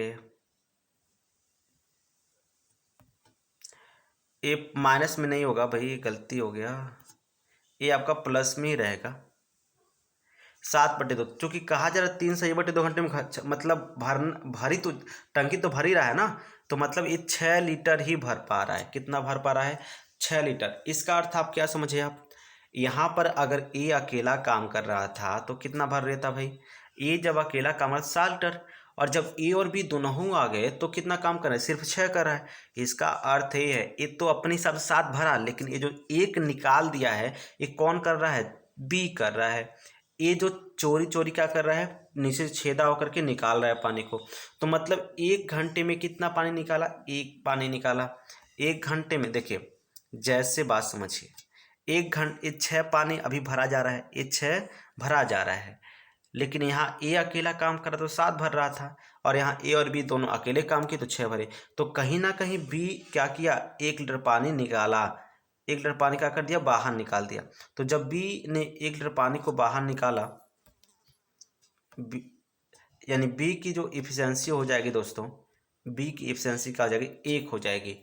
S1: ये माइनस में नहीं होगा भाई, गलती हो गया, ये आपका प्लस में ही रहेगा। 7/2 क्योंकि कहा जा रहा है 3 से 1/2 घंटे में मतलब भरी तो टंकी तो भर ही रहा है ना, तो मतलब ये 6 लीटर ही भर पा रहा है। कितना भर पा रहा है, 6 लीटर। इसका अर्थ आप क्या समझे, आप यहाँ पर अगर ए अकेला काम कर रहा था तो कितना भर रहा था भाई, ए जब अकेला काम रहा 7 लीटर, और जब ए और बी दोनों आ गए तो कितना काम कर रहा है, सिर्फ 6 कर रहा है। इसका अर्थ ये है, ये तो अपने हिसाब से 7 भरा, लेकिन ये जो एक निकाल दिया है ये कौन कर रहा है, बी कर रहा है। ये जो चोरी चोरी क्या कर रहा है, नीचे से छेदा होकर के निकाल रहा है पानी को। तो मतलब 1 घंटे में कितना पानी निकाला, 1 पानी निकाला 1 घंटे में। देखिए जैसे बात समझिए, 1 घंटे 6 पानी अभी भरा जा रहा है, ये 6 भरा जा रहा है, लेकिन यहाँ ए अकेला काम कर रहा तो 7 भर रहा था, और यहाँ ए और बी दोनों अकेले काम किए तो 6 भरे। तो कहीं ना कहीं बी क्या किया, 1 लीटर पानी निकाला, 1 लीटर पानी क्या कर दिया, बाहर निकाल दिया। तो जब बी ने 1 लीटर पानी को बाहर निकाला, यानी बी की जो इफिशियंसी हो जाएगी दोस्तों, बी की इफिशियंसी क्या हो जाएगी, 1 हो जाएगी।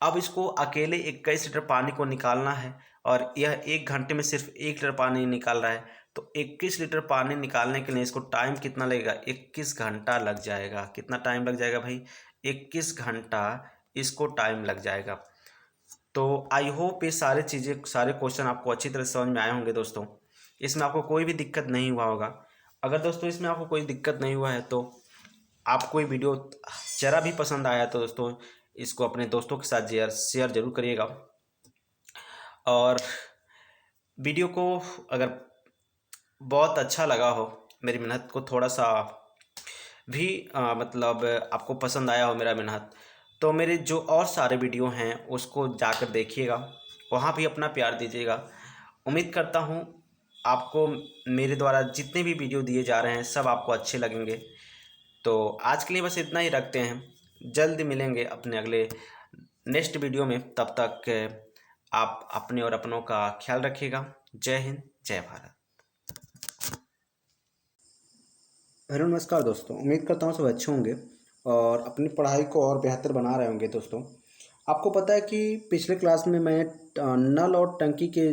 S1: अब इसको अकेले 21 लीटर पानी को निकालना है, और यह 1 घंटे में सिर्फ 1 लीटर पानी निकाल रहा है। तो 21 लीटर पानी निकालने के लिए इसको टाइम कितना लगेगा, 21 घंटा लग जाएगा। कितना टाइम लग जाएगा भाई, 21 घंटा इसको टाइम लग जाएगा। तो आई होप ये सारे क्वेश्चन आपको अच्छी तरह समझ में आए होंगे दोस्तों। इसमें आपको कोई भी दिक्कत नहीं हुआ होगा। अगर दोस्तों इसमें आपको कोई दिक्कत नहीं हुआ है तो आपको ये वीडियो जरा भी पसंद आया तो दोस्तों इसको अपने दोस्तों के साथ शेयर जरूर करिएगा। और वीडियो को अगर बहुत अच्छा लगा हो, मेरी मेहनत को थोड़ा सा भी मतलब आपको पसंद आया हो मेरा मेहनत, तो मेरे जो और सारे वीडियो हैं उसको जाकर देखिएगा, वहाँ भी अपना प्यार दीजिएगा। उम्मीद करता हूँ आपको मेरे द्वारा जितने भी वीडियो दिए जा रहे हैं सब आपको अच्छे लगेंगे। तो आज के लिए बस इतना ही रखते हैं, जल्द मिलेंगे अपने अगले नेक्स्ट वीडियो में। तब तक आप अपने और अपनों का ख्याल रखिएगा। जय हिंद, जय भारत। हेलो नमस्कार दोस्तों, उम्मीद करता हूँ सब अच्छे होंगे और अपनी पढ़ाई को और बेहतर बना रहे होंगे। दोस्तों आपको पता है कि पिछले क्लास में मैं नल और टंकी के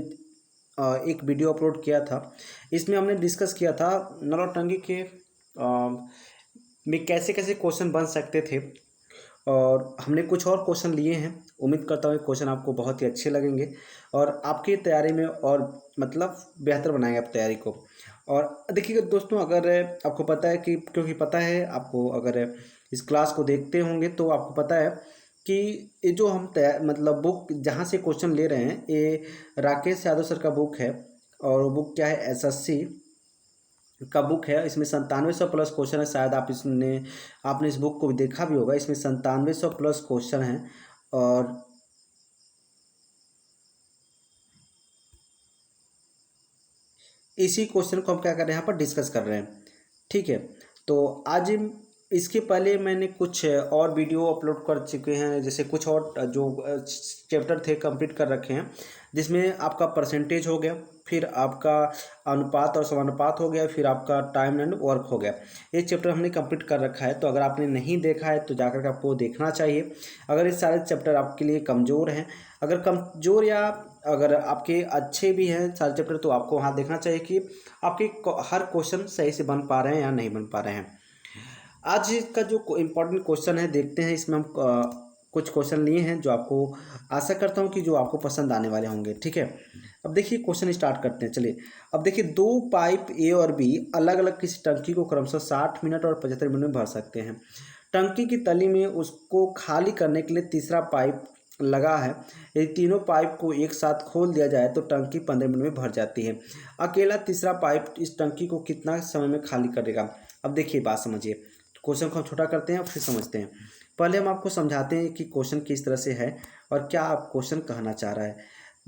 S1: एक वीडियो अपलोड किया था। इसमें हमने डिस्कस किया था नल और टंकी के में कैसे कैसे क्वेश्चन बन सकते थे, और हमने कुछ और क्वेश्चन लिए हैं। उम्मीद करता हूँ क्वेश्चन आपको बहुत ही अच्छे लगेंगे और आपकी तैयारी में और मतलब बेहतर बनाएंगे आप तैयारी को। और देखिए दोस्तों, अगर आपको पता है कि, क्योंकि पता है आपको, अगर इस क्लास को देखते होंगे तो आपको पता है कि ये जो हम तैयार मतलब बुक जहाँ से क्वेश्चन ले रहे हैं, ये राकेश यादव सर का बुक है। और वो बुक क्या है, एसएससी का बुक है। इसमें 9700 प्लस क्वेश्चन है। शायद आपने इस बुक को देखा भी होगा। इसमें 9700 प्लस क्वेश्चन हैं और इसी क्वेश्चन को हम क्या कर रहे हैं, यहाँ पर डिस्कस कर रहे हैं। ठीक है, तो आज इसके पहले मैंने कुछ और वीडियो अपलोड कर चुके हैं, जैसे कुछ और जो चैप्टर थे कंप्लीट कर रखे हैं, जिसमें आपका परसेंटेज हो गया, फिर आपका अनुपात और समानुपात हो गया, फिर आपका टाइम एंड वर्क हो गया। ये चैप्टर हमने कंप्लीट कर रखा है। तो अगर आपने नहीं देखा है तो जाकर के आपको देखना चाहिए। अगर ये सारे चैप्टर आपके लिए कमज़ोर हैं, अगर कमज़ोर या अगर आपके अच्छे भी हैं सारे चैप्टर, तो आपको वहाँ देखना चाहिए कि आपके हर क्वेश्चन सही से बन पा रहे हैं या नहीं बन पा रहे हैं। आज का जो इम्पोर्टेंट क्वेश्चन है देखते हैं। इसमें हम कुछ क्वेश्चन लिए हैं जो आपको, आशा करता हूं कि जो आपको पसंद आने वाले होंगे। ठीक है, अब देखिए क्वेश्चन स्टार्ट करते हैं। चलिए, अब देखिए, दो पाइप ए और बी अलग अलग किसी टंकी को क्रमशः 60 मिनट और 75 मिनट में भर सकते हैं। टंकी की तली में उसको खाली करने के लिए तीसरा पाइप लगा है। यदि तीनों पाइप को एक साथ खोल दिया जाए तो टंकी 15 मिनट में भर जाती है। अकेला तीसरा पाइप इस टंकी को कितना समय में खाली करेगा? अब देखिए, बात समझिए। क्वेश्चन को हम छोटा करते हैं और फिर समझते हैं। पहले हम आपको समझाते हैं कि क्वेश्चन किस तरह से है और क्या आप क्वेश्चन कहना चाह रहा है।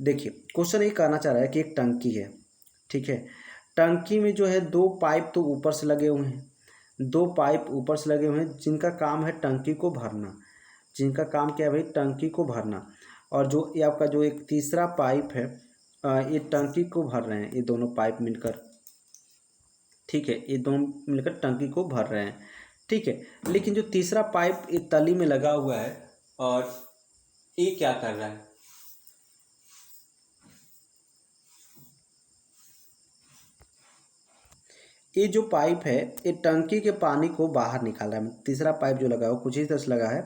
S1: देखिए, क्वेश्चन ये कहना चाह रहा है कि एक टंकी है। ठीक है, टंकी में जो है दो पाइप तो ऊपर से लगे हुए हैं, दो पाइप ऊपर से लगे हुए हैं, जिनका काम है टंकी को भरना। जिनका काम क्या है भाई? टंकी को भरना। और जो ये आपका जो एक तीसरा पाइप है, ये टंकी को भर रहे हैं, ये दोनों पाइप मिलकर। ठीक है, ये दोनों मिलकर टंकी को भर रहे हैं। ठीक है, लेकिन जो तीसरा पाइप ये तली में लगा हुआ है और ये क्या कर रहा है? ये जो पाइप है, ये टंकी के पानी को बाहर निकाल रहा है। तीसरा पाइप जो लगा है वो कुछ इस तरह से लगा है,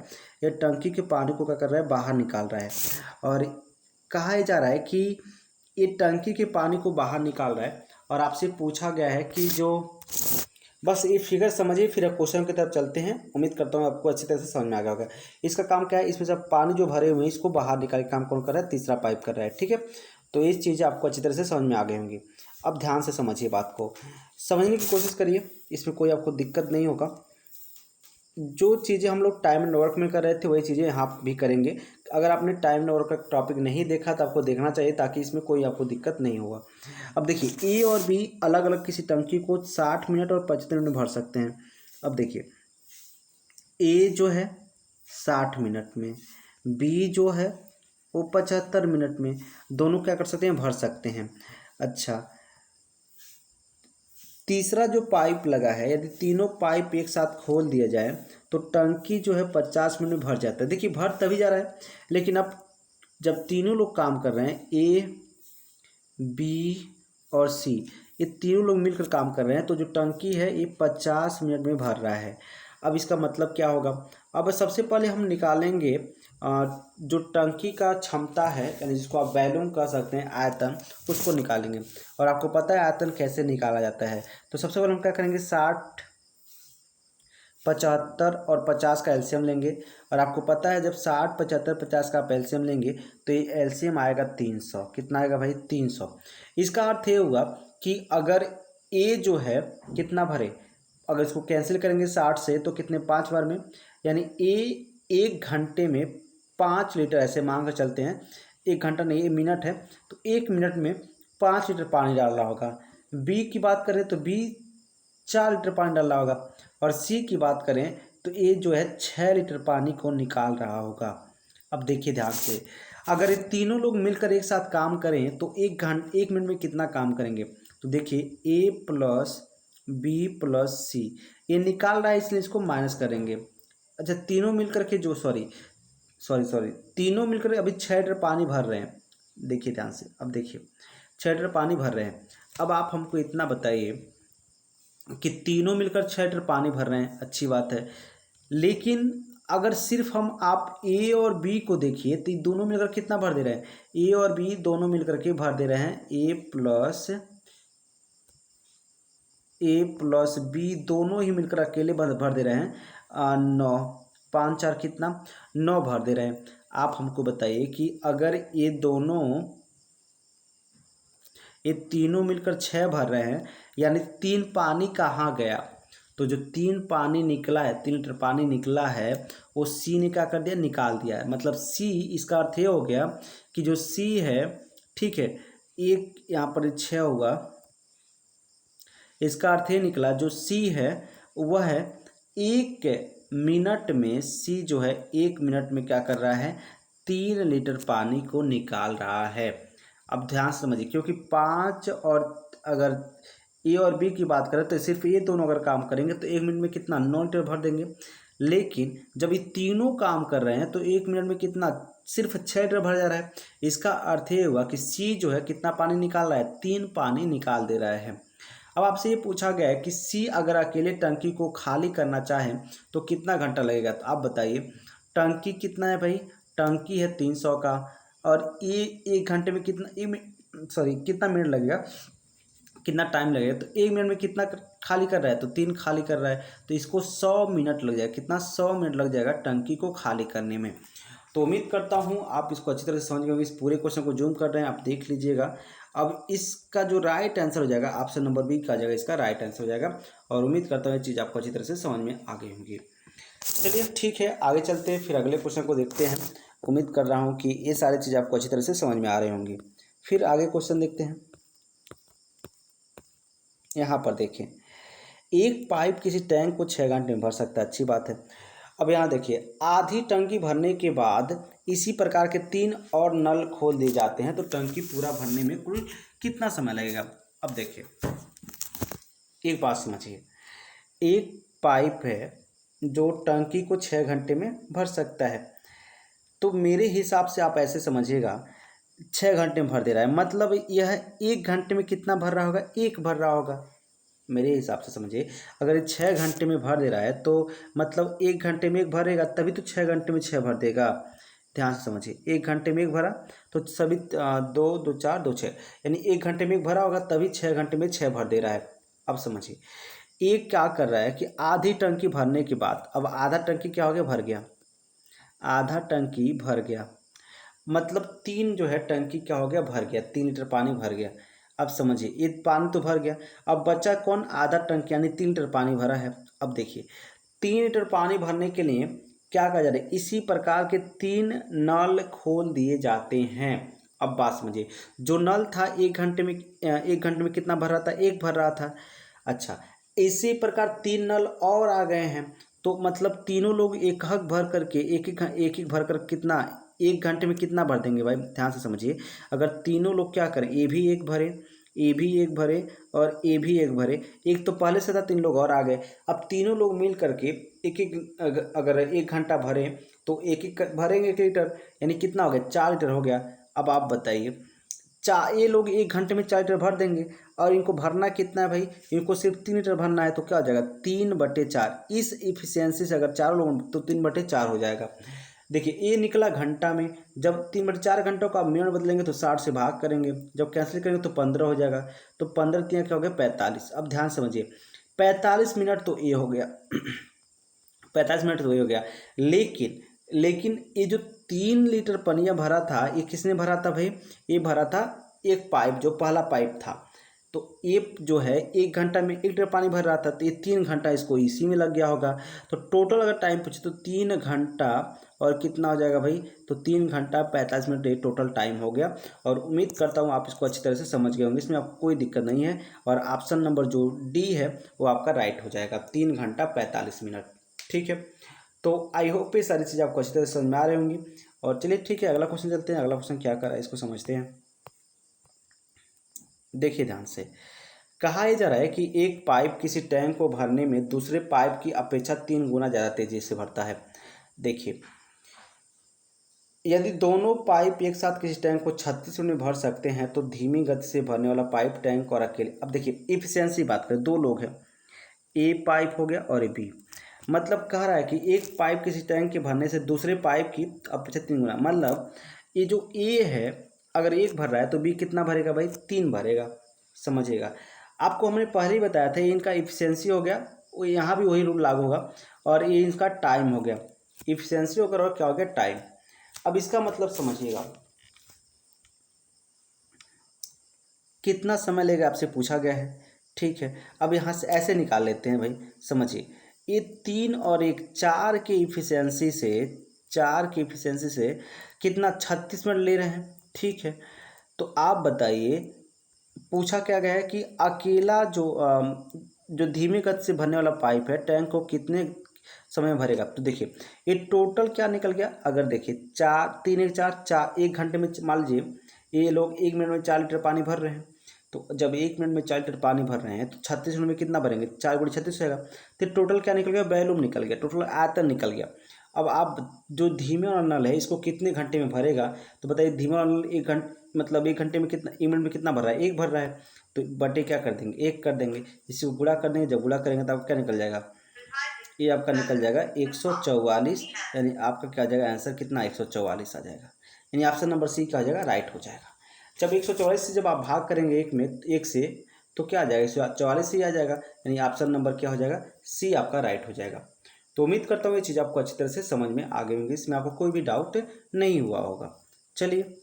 S1: ये टंकी के पानी को क्या कर रहा है? बाहर निकाल रहा है। और कहा जा रहा है कि ये टंकी के पानी को बाहर निकाल रहा है। और आपसे पूछा गया है कि जो, बस ये फिगर समझिए, फिर क्वेश्चन की तरफ चलते हैं। उम्मीद करता हूँ आपको अच्छी तरह से समझ में आ गया होगा। इसका काम क्या है? इसमें से पानी जो भरे हुए हैं इसको बाहर निकाल के काम कौन कर रहा है? तीसरा पाइप कर रहा है। ठीक है, तो ये चीज़ें आपको अच्छी तरह से समझ में आ गई होंगी। अब ध्यान से समझिए, बात को समझने की कोशिश करिए, इसमें कोई आपको दिक्कत नहीं होगा। जो चीज़ें हम लोग टाइम एंड वर्क में कर रहे थे वही चीज़ें यहाँ भी करेंगे। अगर आपने टाइम एंड वर्क का टॉपिक नहीं देखा तो आपको देखना चाहिए, ताकि इसमें कोई आपको दिक्कत नहीं होगा। अब देखिए, ए और बी अलग अलग किसी टंकी को 60 मिनट और 75 मिनट में भर सकते हैं। अब देखिए, ए जो है 60 मिनट में, बी जो है वो 75 मिनट में, दोनों क्या कर सकते हैं? भर सकते हैं। अच्छा, तीसरा जो पाइप लगा है, यदि तीनों पाइप एक साथ खोल दिया जाए तो टंकी जो है 50 मिनट में भर जाता है। देखिए, भर तभी जा रहा है, लेकिन अब जब तीनों लोग काम कर रहे हैं, ए, बी और सी, ये तीनों लोग मिलकर काम कर रहे हैं, तो जो टंकी है ये 50 मिनट में भर रहा है। अब इसका मतलब क्या होगा? अब सबसे पहले हम निकालेंगे जो टंकी का क्षमता है, यानी जिसको आप वॉल्यूम कह सकते हैं, आयतन, उसको निकालेंगे। और आपको पता है आयतन कैसे निकाला जाता है। तो सबसे पहले हम क्या करेंगे? 60, 75 और 50 का एलसीएम लेंगे। और आपको पता है जब 60, 75, 50 का आप एलसीएम लेंगे तो ये एलसीएम आएगा 300। कितना आएगा भाई? 300। इसका अर्थ ये हुआ कि अगर ए जो है कितना भरे, अगर इसको कैंसिल करेंगे 60 से तो कितने? 5 बार में, यानी ए 1 घंटे में 5 लीटर, ऐसे मान कर चलते हैं, 1 घंटा नहीं, 1 मिनट है, तो 1 मिनट में 5 लीटर पानी डाल रहा होगा। बी की बात करें तो बी 4 लीटर पानी डाल रहा होगा। और सी की बात करें तो ये जो है 6 लीटर पानी को निकाल रहा होगा। अब देखिए ध्यान से, अगर ये तीनों लोग मिलकर एक साथ काम करें तो 1 मिनट में कितना काम करेंगे? तो देखिए, ए प्लस बी प्लस सी, ये निकाल रहा है इसलिए इसको माइनस करेंगे। अच्छा, तीनों मिलकर के जो सॉरी तीनों मिलकर अभी 6 लीटर पानी भर रहे हैं। देखिए ध्यान से, अब देखिए 6 लीटर पानी भर रहे हैं। अब आप हमको इतना बताइए कि तीनों मिलकर 6 लीटर पानी भर रहे हैं, अच्छी बात है, लेकिन
S2: अगर सिर्फ हम आप ए और बी को देखिए तो दोनों मिलकर कितना भर दे रहे हैं, ए और बी दोनों मिलकर के भर दे रहे हैं ए प्लस बी दोनों ही मिलकर अकेले भर दे रहे हैं 9, 5 4 कितना 9 भर दे रहे हैं। आप हमको बताइए कि अगर ये तीनों मिलकर 6 भर रहे हैं, यानी 3 पानी कहाँ गया, तो जो 3 पानी निकला है, 3 लीटर पानी निकला है, वो सी ने क्या कर दिया, निकाल दिया है। मतलब सी, इसका अर्थ ये हो गया कि जो सी है, ठीक है, एक यहाँ पर 6 होगा, इसका अर्थ ये निकला जो सी है वह है 1 मिनट में, सी जो है 1 मिनट में क्या कर रहा है, 3 लीटर पानी को निकाल रहा है। अब ध्यान से समझिए, क्योंकि 5 और अगर ए और बी की बात करें तो सिर्फ ये दोनों अगर काम करेंगे तो 1 मिनट में कितना 9 लीटर भर देंगे, लेकिन जब ये तीनों काम कर रहे हैं तो 1 मिनट में कितना सिर्फ 6 लीटर भर जा रहा है। इसका अर्थ ये हुआ कि सी जो है कितना पानी निकाल रहा है, 3 पानी निकाल दे रहा है। अब आपसे ये पूछा गया है कि सी अगर अकेले टंकी को खाली करना चाहे तो कितना घंटा लगेगा, तो आप बताइए टंकी कितना है भाई, टंकी है 300 का, और ये 1 घंटे में कितना मिनट लगेगा, कितना टाइम लगेगा, तो 1 मिनट में कितना खाली कर रहा है, तो 3 खाली कर रहा है, तो इसको 100 मिनट लग जाएगा। कितना 100 मिनट लग जाएगा टंकी को खाली करने में। तो उम्मीद करता हूँ आप इसको अच्छी तरह से समझ गए होंगे। इस पूरे क्वेश्चन को जूम कर रहे हैं, आप देख लीजिएगा। अब इसका जो राइट आंसर हो जाएगा, ऑप्शन नंबर बी का जाएगा, इसका राइट आंसर हो जाएगा। और उम्मीद करता हूँ ये चीज़ आपको अच्छी तरह से समझ में आ गई होंगी। चलिए ठीक है, आगे चलते हैं, फिर अगले क्वेश्चन को देखते हैं। उम्मीद कर रहा हूँ कि ये सारी चीज़ आपको अच्छी तरह से समझ में आ रही होंगी। फिर आगे क्वेश्चन देखते हैं। यहाँ पर देखें, एक पाइप किसी टैंक को 6 घंटे में भर सकता है, अच्छी बात है। अब यहाँ देखिए, आधी टंकी भरने के बाद इसी प्रकार के 3 और नल खोल दिए जाते हैं तो टंकी पूरा भरने में कुल कितना समय लगेगा। अब देखिए, एक बात समझिए, एक पाइप है जो टंकी को 6 घंटे में भर सकता है, तो मेरे हिसाब से आप ऐसे समझिएगा, 6 घंटे में भर दे रहा है, मतलब यह 1 घंटे में कितना भर रहा होगा, 1 भर रहा होगा। मेरे हिसाब से समझिए, अगर ये 6 घंटे में भर दे रहा है तो मतलब 1 घंटे में 1 भरेगा, तभी तो 6 घंटे में 6 भर देगा। ध्यान से समझिए, 1 घंटे में 1 भरा तो सभी 2 2 4 2 6, यानी 1 घंटे में 1 भरा होगा, तभी 6 घंटे में 6 भर दे रहा है। अब समझिए, एक क्या कर रहा है कि आधी टंकी भरने के बाद, अब आधा टंकी क्या हो गया, भर गया, आधा टंकी भर गया, मतलब 3 जो है टंकी क्या हो गया, भर गया, 3 लीटर पानी भर गया। अब समझिए, ये पानी तो भर गया, अब बचा कौन, आधा टंकी, यानी 3 लीटर पानी भरा है। अब देखिए, 3 लीटर पानी भरने के लिए क्या कहा जा रहा है, इसी प्रकार के 3 नल खोल दिए जाते हैं। अब बात समझिए, जो नल था 1 घंटे में कितना भर रहा था, 1 भर रहा था। अच्छा, इसी प्रकार 3 नल और आ गए हैं, तो मतलब तीनों लोग एक भर करके एक भर कर कितना 1 घंटे में कितना भर देंगे भाई, ध्यान से समझिए। अगर तीनों लोग क्या करें, ए भी 1 भरे, ए भी 1 भरे और ए भी 1 भरे, एक तो पहले से था, 3 लोग और आ गए। अब तीनों लोग मिल करके अगर 1 घंटा भरे तो एक भरेंगे 1 लीटर, यानी कितना हो गया, 4 लीटर हो गया। अब आप बताइए, ये लोग 1 घंटे में 4 लीटर भर देंगे, और इनको भरना कितना है भाई, इनको सिर्फ 3 लीटर भरना है, तो क्या हो जाएगा 3/4। इस इफिशियंसी से अगर 4 लोग तो 3/4 हो जाएगा। देखिए, ये निकला घंटा में, जब 3/4 घंटों का मिनट बदलेंगे तो 60 से भाग करेंगे, जब कैंसिल करेंगे तो 15 हो जाएगा, तो 15 3 क्या हो गया, 45। अब ध्यान समझिए, 45 मिनट तो ये हो गया 45 मिनट तो ये हो गया, लेकिन ये जो 3 लीटर पनिया भरा था, ये किसने भरा था भाई, ये भरा था एक पाइप, जो पहला पाइप था। तो ये जो है 1 घंटा में 1 लीटर पानी भर रहा था, तो ये 3 घंटा इसको इसी में लग गया होगा। तो टोटल अगर टाइम पूछे तो 3 घंटा और कितना हो जाएगा भाई, तो 3 घंटा 45 मिनट ये टोटल टाइम हो गया। और उम्मीद करता हूँ आप इसको अच्छी तरह से समझ गए होंगे, इसमें आपको कोई दिक्कत नहीं है। और ऑप्शन नंबर जो डी है वो आपका राइट हो जाएगा, 3 घंटा 45 मिनट। ठीक है, तो आई होप ये सारी चीज़ आपको अच्छी तरह से समझ में आ रही होंगी। और चलिए ठीक है, अगला क्वेश्चन चलते हैं। अगला क्वेश्चन क्या कर रहा है इसको समझते हैं। देखिए ध्यान से, कहा यह जा रहा है कि एक पाइप किसी टैंक को भरने में दूसरे पाइप की अपेक्षा 3 गुना ज़्यादा तेजी से भरता है। देखिए, यदि दोनों पाइप एक साथ किसी टैंक को 36 मिनट में भर सकते हैं तो धीमी गति से भरने वाला पाइप टैंक और अकेले। अब देखिए, इफिशियंसी बात करें, 2 लोग हैं, ए पाइप हो गया और ए बी। मतलब कह रहा है कि एक पाइप किसी टैंक के भरने से दूसरे पाइप की अपेक्षा 3 गुना, मतलब ये जो ए है अगर 1 भर रहा है तो बी कितना भरेगा भाई, 3 भरेगा। समझिएगा, आपको हमने पहले ही बताया था, ये इनका इफिशियंसी हो गया, वो यहाँ भी वही रूल लागू होगा, और ये इसका टाइम हो गया, इफिशियंसी होकर और क्या हो गया, टाइम। अब इसका मतलब समझिएगा, कितना समय लेगा आपसे पूछा गया है। ठीक है, अब यहाँ से ऐसे निकाल लेते हैं भाई, समझिए, ये 3 और 1 4 के इफिशियंसी से, 4 की इफिशियंसी से कितना 36 मिनट ले रहे हैं। ठीक है, तो आप बताइए, पूछा क्या गया है कि अकेला जो धीमी गति से भरने वाला पाइप है टैंक को कितने समय में भरेगा। तो देखिए ये टोटल क्या निकल गया, अगर देखिए 1 घंटे में, मान लीजिए ये लोग 1 मिनट में 4 लीटर पानी भर रहे हैं, तो जब 1 मिनट में 4 लीटर पानी भर रहे हैं तो 36 मिनट में कितना भरेंगे, 4 गुणे 36 होगा। तो टोटल क्या निकल गया, वॉल्यूम निकल गया, टोटल आयतन निकल गया। अब आप जो धीमे वाला नल है इसको कितने घंटे में भरेगा, तो बताइए धीमे वाला नल 1 घंटे मतलब 1 घंटे में कितना, 1 मिनट में कितना भर रहा है, 1 भर रहा है, तो बटे क्या कर देंगे, 1 कर देंगे, इसी को गुणा कर देंगे, जब गुणा करेंगे तो आपका क्या निकल जाएगा, ये आपका निकल जाएगा 144, यानी आपका क्या आ जाएगा आंसर कितना, 144 आ जाएगा, यानी ऑप्शन नंबर सी क्या हो जाएगा, राइट हो जाएगा। जब 144 से जब आप भाग करेंगे एक से, तो क्या आ जाएगा, 144 ही आ जाएगा, यानी ऑप्शन नंबर क्या हो जाएगा, सी आपका राइट हो जाएगा। तो उम्मीद करता हूँ ये चीज़ आपको अच्छी तरह से समझ में आ गई होंगी, इसमें आपको कोई भी डाउट नहीं हुआ होगा। चलिए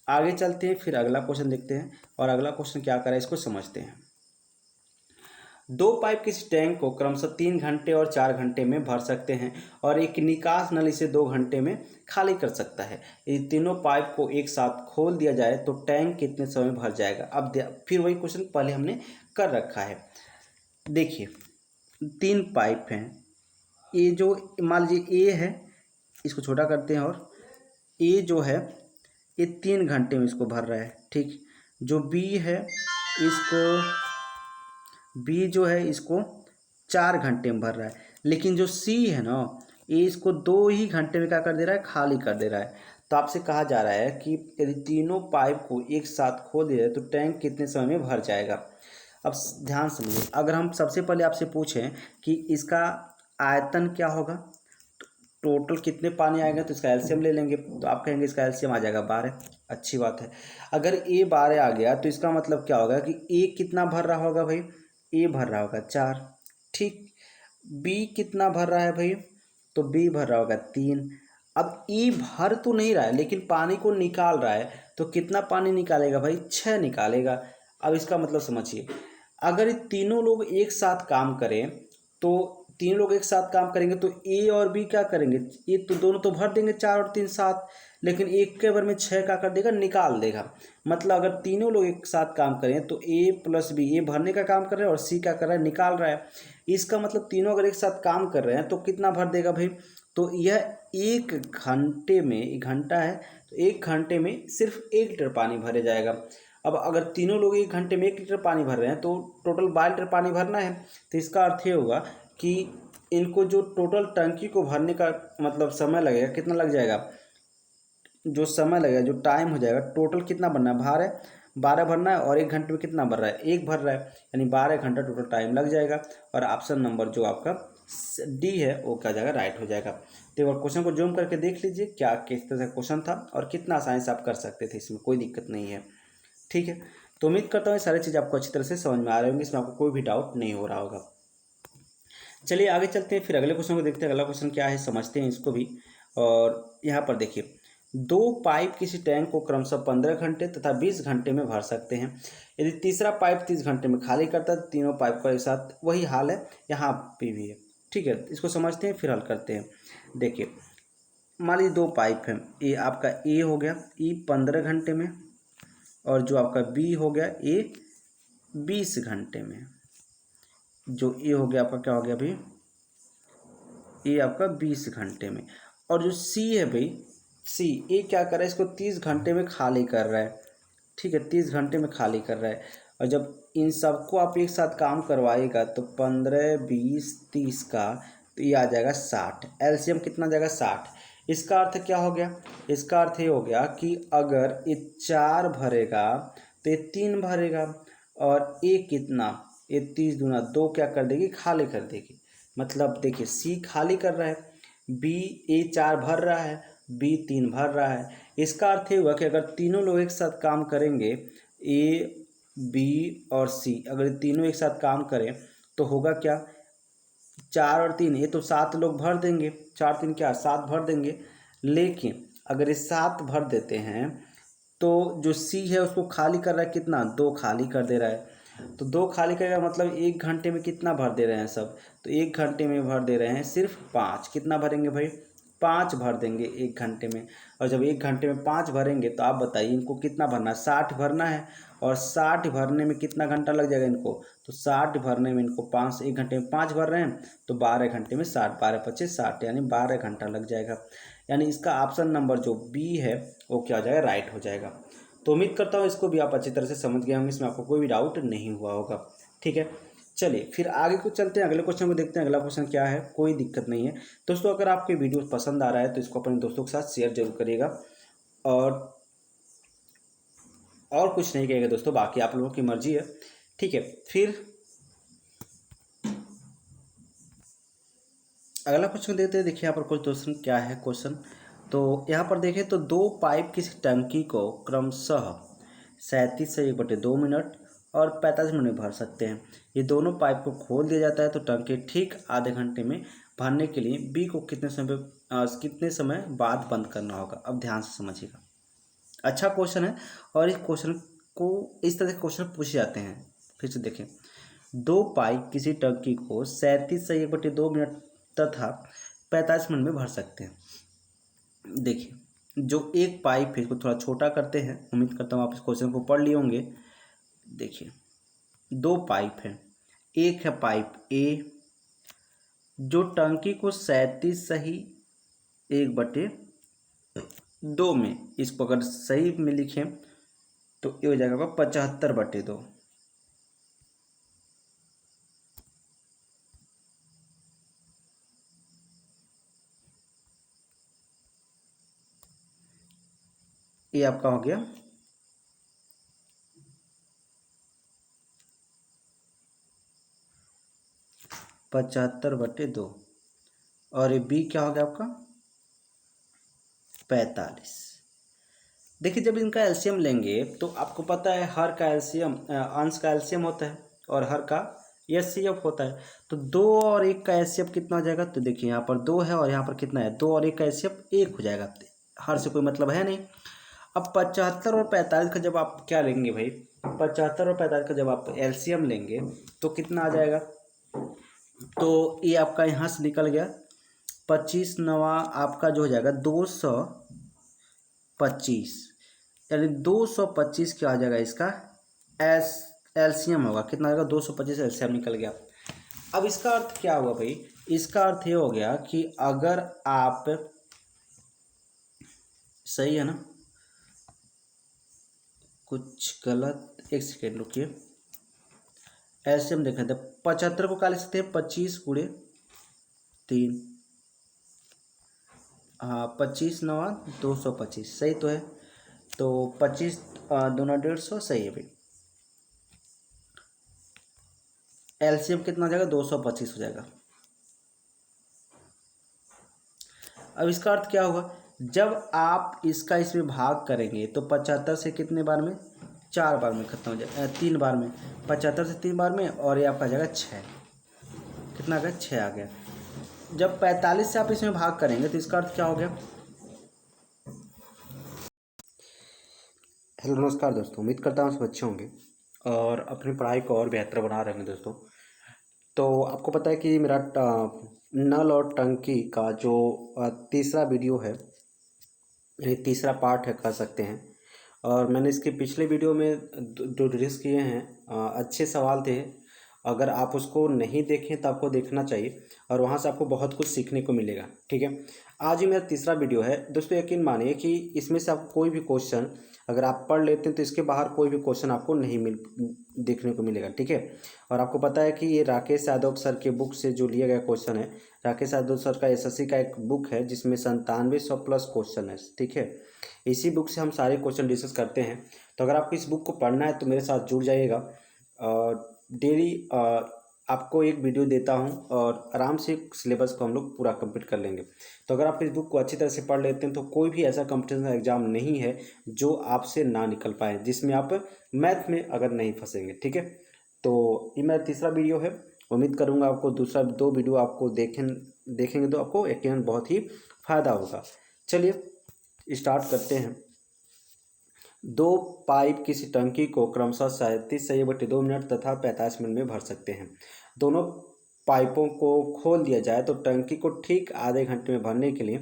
S2: आगे चलते हैं, फिर अगला क्वेश्चन देखते हैं, और अगला क्वेश्चन क्या करा है इसको समझते हैं। 2 पाइप किसी टैंक को क्रमशः 3 घंटे और 4 घंटे में भर सकते हैं, और एक निकास नल इसे 2 घंटे में खाली कर सकता है। यदि तीनों पाइप को एक साथ खोल दिया जाए तो टैंक कितने समय में भर जाएगा। अब फिर वही क्वेश्चन पहले हमने कर रखा है। देखिए 3 पाइप हैं, ये जो मान लीजिए ए है, इसको छोटा करते हैं, और ए जो है ये 3 घंटे में इसको भर रहा है। ठीक, जो बी है इसको, बी जो है इसको 4 घंटे में भर रहा है, लेकिन जो सी है ना ये इसको 2 ही घंटे में क्या कर दे रहा है, खाली कर दे रहा है। तो आपसे कहा जा रहा है कि यदि तीनों पाइप को एक साथ खोल दिया जाए तो टैंक कितने समय में भर जाएगा। अब ध्यान समझिए, अगर हम सबसे पहले आपसे पूछें कि इसका आयतन क्या होगा, टोटल कितने पानी आएगा, तो इसका एलसीएम ले लेंगे, तो आप कहेंगे इसका एलसीएम आ जाएगा 12। अच्छी बात है, अगर ए 12 आ गया तो इसका मतलब क्या होगा कि ए कितना भर रहा होगा भाई, ए भर रहा होगा 4। ठीक, बी कितना भर रहा है भाई, तो बी भर रहा होगा 3। अब ई भर तो नहीं रहा है लेकिन पानी को निकाल रहा है, तो कितना पानी निकालेगा भाई, 6 निकालेगा। अब इसका मतलब समझिए, अगर ये तीनों लोग एक साथ काम करें, तो तीन लोग एक साथ काम करेंगे तो ए और बी क्या करेंगे, ये तो दोनों तो भर देंगे 4 और 3 7, लेकिन एक के बार में 6 का कर देगा, निकाल देगा। मतलब अगर तीनों लोग एक साथ काम करें तो ए प्लस बी, ए भरने का काम कर रहा है और सी क्या कर रहा है, निकाल रहा है। इसका मतलब तीनों अगर एक साथ काम कर रहे हैं तो कितना भर देगा भाई, तो यह 1 घंटे में, 1 घंटा है तो 1 घंटे में सिर्फ 1 लीटर पानी भरे जाएगा। अब अगर तीनों लोग 1 घंटे में 1 लीटर पानी भर रहे हैं तो टोटल 12 लीटर पानी भरना है। तो इसका अर्थ ये होगा कि इनको जो टोटल टंकी को भरने का मतलब समय लगेगा, कितना लग जाएगा, जो समय लगेगा, जो टाइम हो जाएगा, टोटल कितना भरना है, भार है 12 भरना है, और 1 घंटे में कितना भर रहा है, 1 भर रहा है, यानी 12 घंटा टोटल टाइम लग जाएगा। और ऑप्शन नंबर जो आपका डी है वो क्या जाएगा, राइट हो जाएगा। तो एक बार क्वेश्चन को जूम करके देख लीजिए क्या किस तरह का क्वेश्चन था और कितना आसानी से आप कर सकते थे, इसमें कोई दिक्कत नहीं है। ठीक है, तो उम्मीद करता हूँ सारी चीज़ आपको अच्छी तरह से समझ में आ रही होंगी, इसमें आपको कोई भी डाउट नहीं हो रहा होगा। चलिए आगे चलते हैं, फिर अगले क्वेश्चन को देखते हैं, अगला क्वेश्चन क्या है समझते हैं इसको भी। और यहाँ पर देखिए 2 पाइप किसी टैंक को क्रमशः 15 घंटे तथा 20 घंटे में भर सकते हैं। यदि तीसरा पाइप 30 घंटे में खाली करता है तो तीनों पाइप का एक साथ वही हाल है यहाँ पे भी है। ठीक है, इसको समझते हैं फिर हल करते हैं। देखिए मान लीजिए 2 पाइप हैं, ये आपका ए हो गया, ई 15 घंटे में, और जो आपका बी हो गया ए 20 घंटे में। जो ए हो गया आपका क्या हो गया भाई, ए आपका 20 घंटे में। और जो सी है भाई, सी ए क्या कर रहा है, इसको 30 घंटे में खाली कर रहा है। ठीक है, 30 घंटे में खाली कर रहा है, और जब इन सबको आप एक साथ काम करवाएगा तो 15 20 30 का, तो ये आ जाएगा 60। एलसीएम कितना जाएगा 60। इसका अर्थ क्या हो गया, इसका अर्थ ये हो गया कि अगर ये 4 भरेगा तो ये 3 भरेगा, और ये कितना, ये 30 दूना 2 क्या कर देगी, खाली कर देगी। मतलब देखिए सी खाली कर रहा है, बी ए 4 भर रहा है, बी 3 भर रहा है। इसका अर्थ ये हुआ कि अगर तीनों लोग एक साथ काम करेंगे, ए बी और सी, अगर ये तीनों एक साथ काम करें तो होगा क्या, 4 और 3, ये तो 7 लोग भर देंगे, 4 3 क्या 7 भर देंगे। लेकिन अगर ये 7 भर देते हैं तो जो सी है उसको खाली कर रहा है कितना, 2 खाली कर दे रहा है। तो 2 खाली करेगा मतलब 1 घंटे में कितना भर दे रहे हैं सब, तो 1 घंटे में भर दे रहे हैं सिर्फ 5। कितना भरेंगे भाई, 5 भर देंगे 1 घंटे में। और जब 1 घंटे में 5 भरेंगे तो आप बताइए इनको कितना भरना है, 60 भरना है। और 60 भरने में कितना घंटा लग जाएगा इनको, तो 60 भरने में इनको 5, 1 घंटे में 5 भर रहे हैं तो 12 घंटे में 60, 12 25 60, यानी 12 घंटा लग जाएगा। यानी इसका ऑप्शन नंबर जो बी है वो क्या हो जाएगा, राइट हो जाएगा। तो उम्मीद करता हूँ इसको भी आप अच्छी तरह से समझ गए होंगे, इसमें आपको कोई भी डाउट नहीं हुआ होगा। ठीक है, चलिए फिर आगे को चलते हैं, अगले क्वेश्चन को देखते हैं। अगला क्वेश्चन क्या है, कोई दिक्कत नहीं है दोस्तों। अगर आपको वीडियो पसंद आ रहा है तो इसको अपने दोस्तों के साथ शेयर जरूर करिएगा, और कुछ नहीं कहेगा दोस्तों, बाकी आप लोगों की मर्जी है। ठीक है, फिर अगला क्वेश्चन देखते हैं। देखिए यहाँ पर कुछ दोस्तों क्या है क्वेश्चन, तो यहाँ पर देखें तो 2 पाइप किसी टंकी को क्रमशः 37 से 1/2 मिनट और 45 मिनट में भर सकते हैं। ये दोनों पाइप को खोल दिया जाता है तो टंकी ठीक आधे घंटे में भरने के लिए बी को कितने समय बाद बंद करना होगा। अब ध्यान से समझिएगा, अच्छा क्वेश्चन है और इस क्वेश्चन को इस तरह के क्वेश्चन पूछे जाते हैं। फिर से देखें, 2 पाइप किसी टंकी को 37 से 1/2 मिनट तथा 45 मिनट में भर सकते हैं। देखिए जो एक पाइप है इसको थोड़ा छोटा करते हैं, उम्मीद करता हूँ आप इस क्वेश्चन को पढ़ लिए होंगे। देखिए 2 पाइप है, एक है पाइप ए जो टंकी को 37 सही 1/2 में, इसको अगर सही में लिखें तो ये हो जाएगा 75/2। ये आपका हो गया 75/2 और ये बी क्या हो गया आपका 45। देखिए जब इनका एलसीएम लेंगे तो आपको पता है हर का एलसीएम अंश का एलसीएम होता है और हर का एचसीएफ होता है। तो 2 और 1 का एचसीएफ कितना हो जाएगा, तो देखिए यहाँ पर 2 है और यहाँ पर कितना है 2 और 1 का एचसीएफ 1 हो जाएगा, हर से कोई मतलब है नहीं। अब 75 और 45 का जब आप क्या लेंगे भाई, 75 और 45 का जब आप एलसीएम लेंगे तो कितना आ जाएगा, तो ये आपका यहाँ से निकल गया 25 नवा आपका जो हो जाएगा 225, यानी 225 क्या आ जाएगा इसका एलसीएम होगा, कितना आएगा 225 एलसीएम निकल गया। अब इसका अर्थ क्या हुआ भाई, इसका अर्थ ये हो गया कि अगर आप, सही है ना, कुछ गलत, एक सेकेंड रुकिए, एलसीएम देखा था 75 को क्या लिख सकते हैं 25 गुणे 3, हाँ 25 नवा 225 सही तो है, तो 25 दूना 150 सही है भाई। एलसीएम कितना हो जाएगा 225 हो जाएगा। अब इसका अर्थ क्या होगा, जब आप इसका इसमें भाग करेंगे तो 75 से कितने बार में, 4 बार में खत्म हो जाएगा, 3 बार में, 75 से 3 बार में, और ये आपका आ जाएगा 6, कितना आ गया 6 आ गया। जब 45 से आप इसमें भाग करेंगे तो इसका अर्थ क्या हो गया। हेलो नमस्कार दोस्तों, उम्मीद करता हूँ सब अच्छे होंगे और अपनी पढ़ाई को और बेहतर बना रहे होंगे दोस्तों। तो आपको पता है कि मेरा नल और टंकी का जो तीसरा वीडियो है, यानी तीसरा पार्ट है कह सकते हैं, और मैंने इसके पिछले वीडियो में जो डिस्कस किए हैं अच्छे सवाल थे। अगर आप उसको नहीं देखें तो आपको देखना चाहिए और वहाँ से आपको बहुत कुछ सीखने को मिलेगा। ठीक है, आज ही मेरा तीसरा वीडियो है दोस्तों। यकीन मानिए कि इसमें से आपको कोई भी क्वेश्चन अगर आप पढ़ लेते हैं तो इसके बाहर कोई भी क्वेश्चन आपको नहीं देखने को मिलेगा। ठीक है, और आपको पता है कि ये राकेश यादव सर के बुक से जो लिया गया क्वेश्चन है, राकेश यादव सर का एसएससी का एक बुक है जिसमें 9700+ क्वेश्चन है। ठीक है, इसी बुक से हम सारे क्वेश्चन डिस्कस करते हैं। तो अगर आपको इस बुक को पढ़ना है तो मेरे साथ जुड़ जाइएगा। डेली आपको एक वीडियो देता हूं और आराम से सिलेबस को हम लोग पूरा कंप्लीट कर लेंगे। तो अगर आप इस बुक को अच्छी तरह से पढ़ लेते हैं तो कोई भी ऐसा कॉम्पिटिशन एग्जाम नहीं है जो आपसे ना निकल पाए, जिसमें आप मैथ में अगर नहीं फंसेंगे। ठीक है, तो ये मेरा तीसरा वीडियो है। उम्मीद करूँगा आपको दूसरा 2 वीडियो आपको देखेंगे तो आपको यकीनन बहुत ही फ़ायदा होगा। चलिए स्टार्ट करते हैं। 2 पाइप किसी टंकी को क्रमशः 37 मिनट तथा 45 मिनट में भर सकते हैं। दोनों पाइपों को खोल दिया जाए तो टंकी को ठीक आधे घंटे में भरने के लिए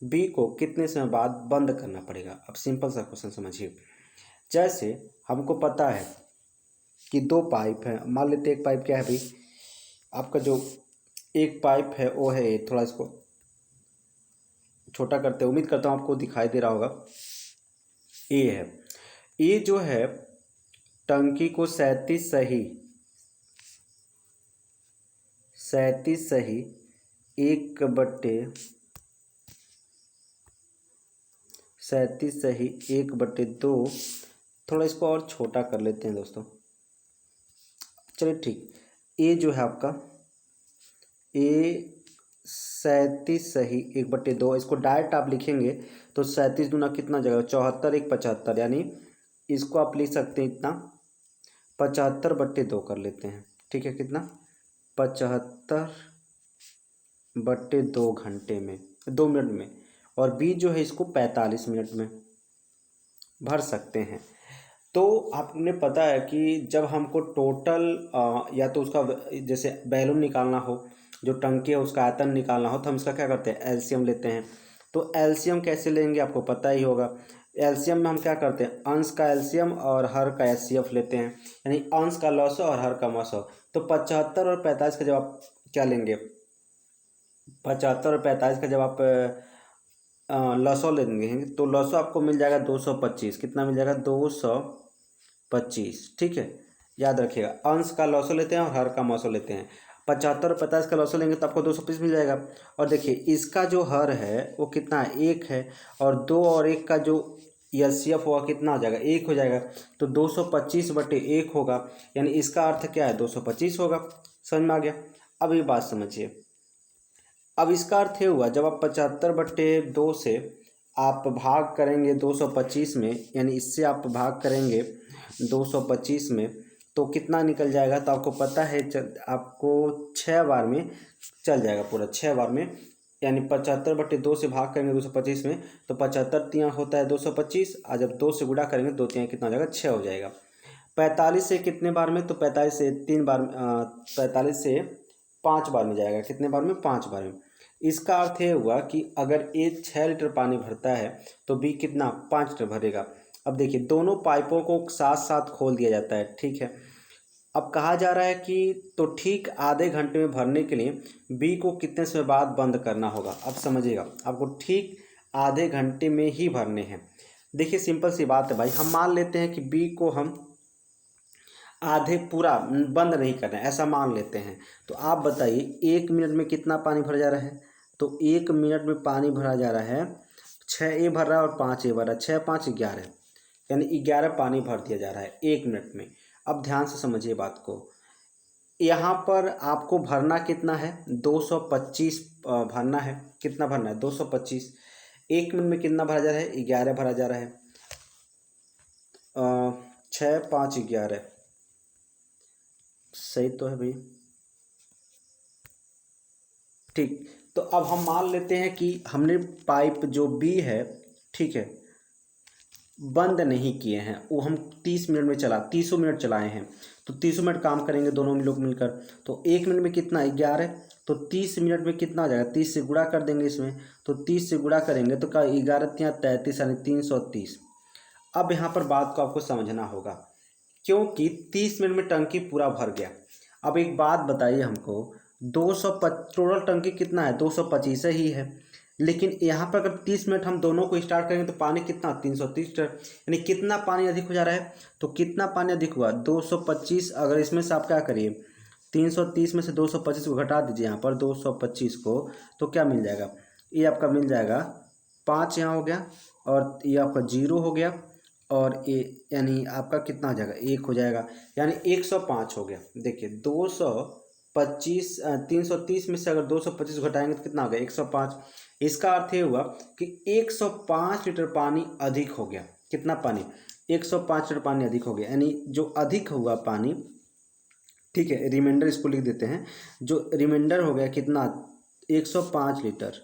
S2: बी को कितने समय बाद बंद करना पड़ेगा। अब सिंपल सा क्वेश्चन समझिए। जैसे हमको पता है कि 2 पाइप हैं, मान लेते हैं एक पाइप क्या है भाई, आपका जो एक पाइप है वो है, थोड़ा इसको छोटा करते हैं, उम्मीद करता हूँ आपको दिखाई दे रहा होगा। ए है, ये जो है टंकी को 37 सही 1/2, थोड़ा इसको और छोटा कर लेते हैं दोस्तों। चलिए ठीक, ए जो है आपका ए 37 सही 1/2, इसको डायरेक्ट आप लिखेंगे तो 37 दूना कितना हो जाएगा, 74, 1 75, यानी इसको आप लिख सकते हैं इतना 75/2 कर लेते हैं। ठीक है, कितना 75/2 घंटे में 2 मिनट में, और बी जो है इसको 45 मिनट में भर सकते हैं। तो आपने पता है कि जब हमको टोटल या तो उसका जैसे बैलून निकालना हो, जो टंकी है उसका आयतन निकालना हो, तो हम इसका क्या करते हैं, एलसीएम लेते हैं। तो एलसीएम कैसे लेंगे आपको पता ही होगा। एलसीएम में हम क्या करते हैं, अंश का एलसीएम और हर का एचसीएफ लेते हैं, यानी अंश का लॉसो और हर का मसो। तो 75 और 45 का जब आप क्या लेंगे, 75 और 45 का जब आप लॉसो लेंगे तो लॉसो आपको मिल जाएगा 225। कितना मिल जाएगा, 225। ठीक है, याद रखिएगा, अंश का लॉसो लेते हैं और हर का मौसो लेते हैं। 75 और 50 का लॉसो लेंगे तो आपको 225 मिल जाएगा। और देखिए इसका जो हर है वो कितना है, 1 है, और 2 और 1 का जो एलसीएफ होगा कितना हो जाएगा, 1 हो जाएगा। तो 225/1 होगा, यानी इसका अर्थ क्या है, 225 होगा। समझ में आ गया। अब ये बात समझिए। अब इसका अर्थ ये हुआ, जब आप 75/2 से आप भाग करेंगे 225 में, यानी इससे आप भाग करेंगे 225 में, तो कितना निकल जाएगा, तो आपको पता है आपको 6 बार में चल जाएगा, पूरा 6 बार में, यानी 75/2 से भाग करेंगे 225 में, तो 75 तियाँ होता है 225, और जब 2 से गुणा करेंगे 2 तियाँ कितना हो जाएगा, 6 हो जाएगा। 45 से कितने बार में, तो 45 से 3 बार, 45 से 5 बार में जाएगा। कितने बार में, 5 बार में। इसका अर्थ ये हुआ कि अगर ए 6 लीटर पानी भरता है तो बी कितना, 5 लीटर भरेगा। अब देखिए दोनों पाइपों को साथ साथ खोल दिया जाता है। ठीक है, अब कहा जा रहा है कि तो ठीक आधे घंटे में भरने के लिए बी को कितने समय बाद बंद करना होगा। अब समझिएगा, आपको ठीक आधे घंटे में ही भरने हैं। देखिए सिंपल सी बात है भाई, हम मान लेते हैं कि बी को हम आधे पूरा बंद नहीं करना है, ऐसा मान लेते हैं। तो आप बताइए 1 मिनट में कितना पानी भरा जा रहा है, तो 1 मिनट में पानी भरा जा रहा है 6 भर रहा है और 5 भर रहा है, 6 5 11, यानी 11 पानी भर दिया जा रहा है 1 मिनट में। अब ध्यान से समझिए बात को, यहाँ पर आपको भरना कितना है, 225 भरना है। कितना भरना है, 225। 1 मिनट में कितना भरा जा रहा है, 11 भरा जा रहा है। 6 5 11 सही तो है भाई। ठीक, तो अब हम मान लेते हैं कि हमने पाइप जो बी है, ठीक है, बंद नहीं किए हैं, वो हम 30 मिनट में 30 मिनट चलाए हैं। तो 30 मिनट काम करेंगे दोनों लोग मिलकर, तो 1 मिनट में कितना, 11, तो 30 मिनट में कितना हो जाएगा, 30 से गुणा कर देंगे इसमें, तो 30 से गुणा करेंगे तो क्या, 11 या 33, यानी 330। अब यहाँ पर बात को आपको समझना होगा, क्योंकि 30 मिनट में टंकी पूरा भर गया। अब एक बात बताइए हमको, 225 टोटल टंकी कितना है, 225 ही है, लेकिन यहाँ पर अगर 30 मिनट हम दोनों को स्टार्ट करेंगे तो पानी कितना, 330 लीटर, यानी कितना पानी अधिक हो जा रहा है, तो कितना पानी अधिक हुआ, 225। अगर इसमें से आप क्या करिए, 330 में से 225 को घटा दीजिए यहाँ पर 225 को, तो क्या मिल जाएगा, ये आपका मिल जाएगा 5 यहाँ हो गया, और ये आपका 0 हो गया, और ये यानी आपका कितना हो जाएगा, 1 हो जाएगा, यानी 105 हो गया। देखिए 25 330 में से अगर 225 घटाएंगे तो कितना हो गया 105। इसका अर्थ ये हुआ कि 105 लीटर पानी अधिक हो गया। कितना पानी? 105 लीटर पानी अधिक हो गया, यानी जो अधिक हुआ पानी, ठीक है, रिमाइंडर इसको लिख देते हैं, जो रिमाइंडर हो गया कितना 105 लीटर,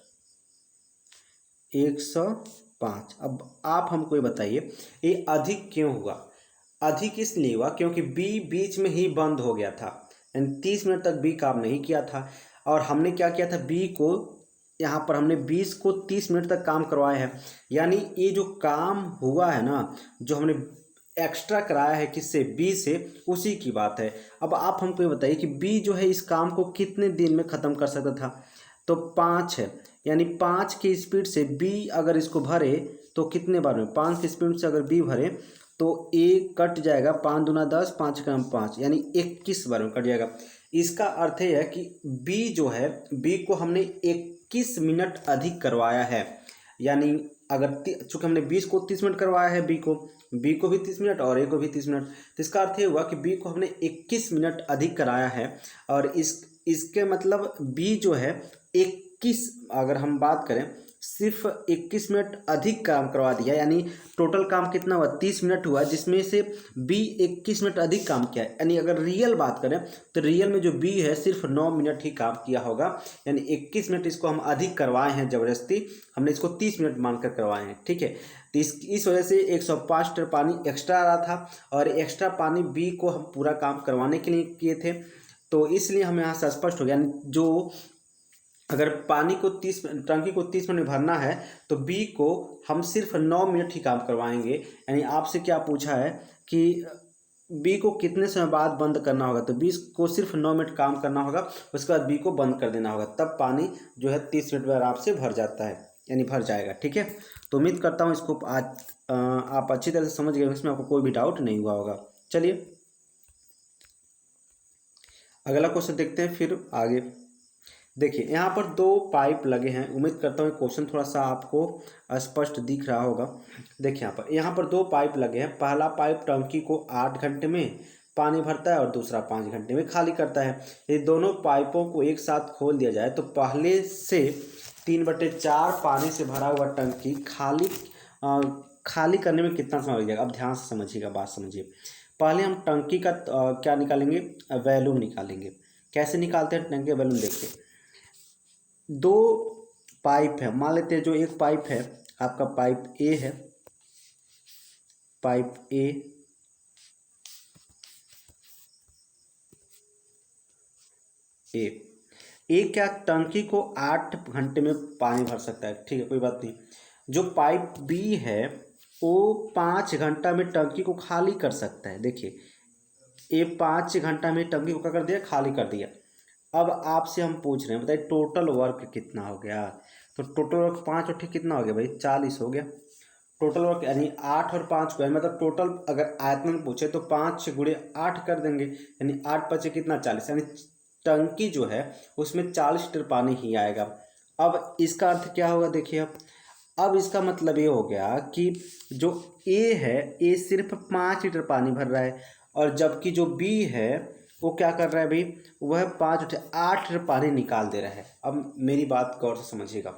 S2: 105। अब आप हमको ये बताइए ये अधिक क्यों हुआ? अधिक इसलिए हुआ क्योंकि बी बीच में ही बंद हो गया था, यानी 30 मिनट तक बी काम नहीं किया था। और हमने क्या किया था, बी को यहाँ पर हमने 20 को 30 मिनट तक काम करवाया है, यानी ये जो काम हुआ है ना, जो हमने एक्स्ट्रा कराया है किससे, बी से, उसी की बात है। अब आप हमको ये बताइए कि बी जो है इस काम को कितने दिन में ख़त्म कर सकता था, तो 5 है, यानी 5 की स्पीड से बी अगर इसको भरे तो कितने बार में, 5 की स्पीड से अगर बी भरे तो ए कट जाएगा, 5 दूना 10, 5 कम 5, यानी 21 बार में कट जाएगा। इसका अर्थ है कि बी जो है, बी को हमने 21 मिनट अधिक करवाया है, यानी अगर चूंकि हमने 20 को 30 मिनट करवाया है, बी को भी 30 मिनट और ए को भी 30 मिनट, तो इसका अर्थ ये हुआ कि बी को हमने 21 मिनट अधिक कराया है। और इसके मतलब बी जो है 21, अगर हम बात करें सिर्फ 21 मिनट अधिक काम करवा दिया, यानी टोटल काम कितना हुआ 30 मिनट हुआ, जिसमें से बी 21 मिनट अधिक काम किया है। यानी अगर रियल बात करें तो रियल में जो बी है सिर्फ 9 मिनट ही काम किया होगा, यानी 21 मिनट इसको हम अधिक करवाए हैं, ज़बरदस्ती हमने इसको 30 मिनट मानकर करवाए हैं, ठीक है। तो इस वजह से 105 लीटर पानी एक्स्ट्रा आ रहा था, और एक्स्ट्रा पानी बी को हम पूरा काम करवाने के लिए किए थे, तो इसलिए हमें यहाँ से स्पष्ट हो गया। जो अगर पानी को 30 टंकी को 30 मिनट में भरना है तो बी को हम सिर्फ 9 मिनट ही काम करवाएंगे। यानी आपसे क्या पूछा है कि बी को कितने समय बाद बंद करना होगा, तो बी को सिर्फ 9 मिनट काम करना होगा, उसके बाद बी को बंद कर देना होगा, तब पानी जो है 30 मिनट में आराम से भर जाता है, यानी भर जाएगा, ठीक है। तो उम्मीद करता हूँ इसको आज आप अच्छी तरह से समझ गए, इसमें आपको कोई भी डाउट नहीं हुआ होगा। चलिए अगला क्वेश्चन देखते हैं फिर आगे। देखिए यहाँ पर 2 पाइप लगे हैं, उम्मीद करता हूँ क्वेश्चन थोड़ा सा आपको स्पष्ट दिख रहा होगा। देखिए यहाँ पर 2 पाइप लगे हैं, पहला पाइप टंकी को 8 घंटे में पानी भरता है और दूसरा 5 घंटे में खाली करता है। ये दोनों पाइपों को एक साथ खोल दिया जाए तो पहले से 3/4 पानी से भरा हुआ टंकी खाली करने में कितना समय लग जाएगा। अब ध्यान से समझिएगा, बात समझिए। पहले हम टंकी का क्या निकालेंगे, वैल्यूम निकालेंगे। कैसे निकालते हैं टंकी का वैल्यूम, देखिए 2 पाइप है, मान लेते हैं जो एक पाइप है आपका पाइप ए है, पाइप ए क्या टंकी को 8 घंटे में पानी भर सकता है, ठीक है, कोई बात नहीं। जो पाइप बी है वो 5 घंटा में टंकी को खाली कर सकता है। देखिए ये 5 घंटा में टंकी को क्या कर दिया, खाली कर दिया। अब आपसे हम पूछ रहे हैं, बताइए टोटल वर्क कितना हो गया। तो टोटल वर्क 5 और ठीक कितना हो गया भाई, 40 हो गया टोटल वर्क, यानी 8 और 5 को, मतलब टोटल अगर आयतन में पूछे तो 5 गुणे 8 कर देंगे, यानी 8 5 कितना 40, यानी टंकी जो है उसमें 40 लीटर पानी ही आएगा। अब इसका अर्थ क्या होगा, देखिए अब इसका मतलब ये हो गया कि जो ए है ए सिर्फ 5 लीटर पानी भर रहा है, और जबकि जो बी है वो क्या कर रहा है भाई, वह 8 लीटर पानी निकाल दे रहा है। अब मेरी बात गौर से समझिएगा,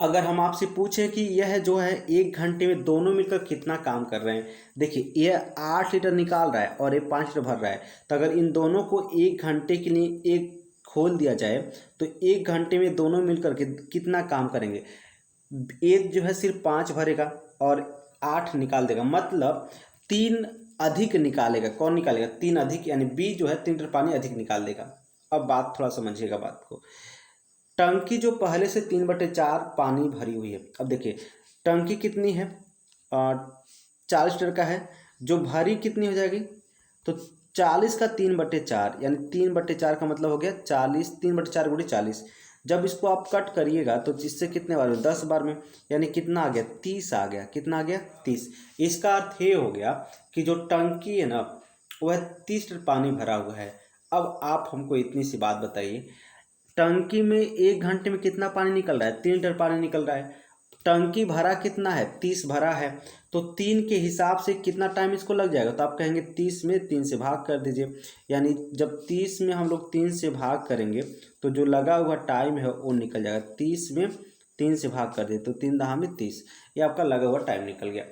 S2: अगर हम आपसे पूछें कि यह जो है 1 घंटे में दोनों मिलकर कितना काम कर रहे हैं, देखिए यह 8 लीटर निकाल रहा है और ये 5 लीटर भर रहा है, तो अगर इन दोनों को 1 घंटे के लिए एक खोल दिया जाए तो 1 घंटे में दोनों मिलकर के कितना काम करेंगे। एक जो है सिर्फ 5 भरेगा और 8 निकाल देगा, मतलब 3 अधिक निकालेगा। कौन निकालेगा, 3 अधिक, यानी बी जो है 3 लीटर पानी अधिक निकाल देगा। अब बात थोड़ा समझिएगा बात को, टंकी जो पहले से 3/4 पानी भरी हुई है। अब देखिए टंकी कितनी है, 40 लीटर का है, जो भरी कितनी हो जाएगी, तो 40 का 3/4, यानी 3/4 का मतलब हो गया 40, 3/4 गुणे 40। जब इसको आप कट करिएगा तो इससे कितने बार में, 10 बार में, यानी कितना आ गया 30 आ गया। कितना आ गया 30। इसका अर्थ ये हो गया कि जो टंकी है ना वह 30 लीटर पानी भरा हुआ है। अब आप हमको इतनी सी बात बताइए, टंकी में 1 घंटे में कितना पानी निकल रहा है, 3 लीटर पानी निकल रहा है। टंकी भरा कितना है, 30 भरा है, तो 3 के हिसाब से कितना टाइम इसको लग जाएगा, तो आप कहेंगे 30 में 3 से भाग कर दीजिए। यानी जब 30 में हम लोग 3 से भाग करेंगे तो जो लगा हुआ टाइम है वो निकल जाएगा। 30 में 3 से भाग कर दिए तो 3 दहा में 30, ये आपका लगा हुआ टाइम निकल गया।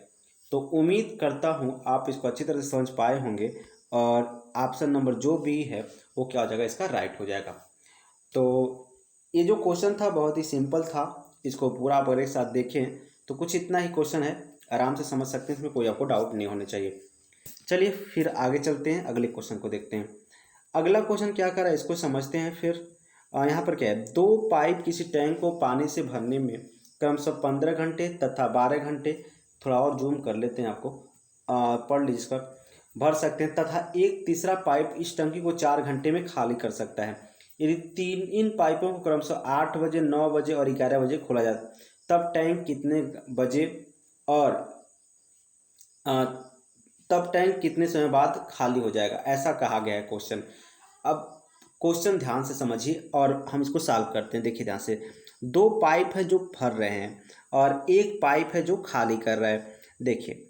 S2: तो उम्मीद करता हूँ आप इसको अच्छी तरह से समझ पाए होंगे और ऑप्शन नंबर जो भी है वो क्या हो जाएगा, इसका राइट हो जाएगा। तो ये जो क्वेश्चन था बहुत ही सिंपल था, इसको पूरा आप एक साथ देखें तो कुछ इतना ही क्वेश्चन है, आराम से समझ सकते हैं, इसमें कोई आपको डाउट नहीं होने चाहिए। चलिए फिर आगे चलते हैं, अगले क्वेश्चन को देखते हैं। अगला क्वेश्चन क्या कर रहा है इसको समझते हैं। फिर यहाँ पर क्या है, 2 पाइप किसी टैंक को पानी से भरने में क्रमशः 15 घंटे तथा 12 घंटे, थोड़ा और जूम कर लेते हैं, आपको पढ़ लीजिए इसका, भर सकते हैं तथा एक तीसरा पाइप इस टंकी को 4 घंटे में खाली कर सकता है। यदि इन पाइपों को क्रमशः 8 बजे, 9 बजे और 11 बजे खोला जाए तब टैंक कितने बजे और तब टैंक कितने समय बाद खाली हो जाएगा, ऐसा कहा गया है क्वेश्चन। अब क्वेश्चन ध्यान से समझिए और हम इसको सॉल्व करते हैं। देखिए ध्यान से, 2 पाइप है जो भर रहे हैं और एक पाइप है जो खाली कर रहा है। देखिए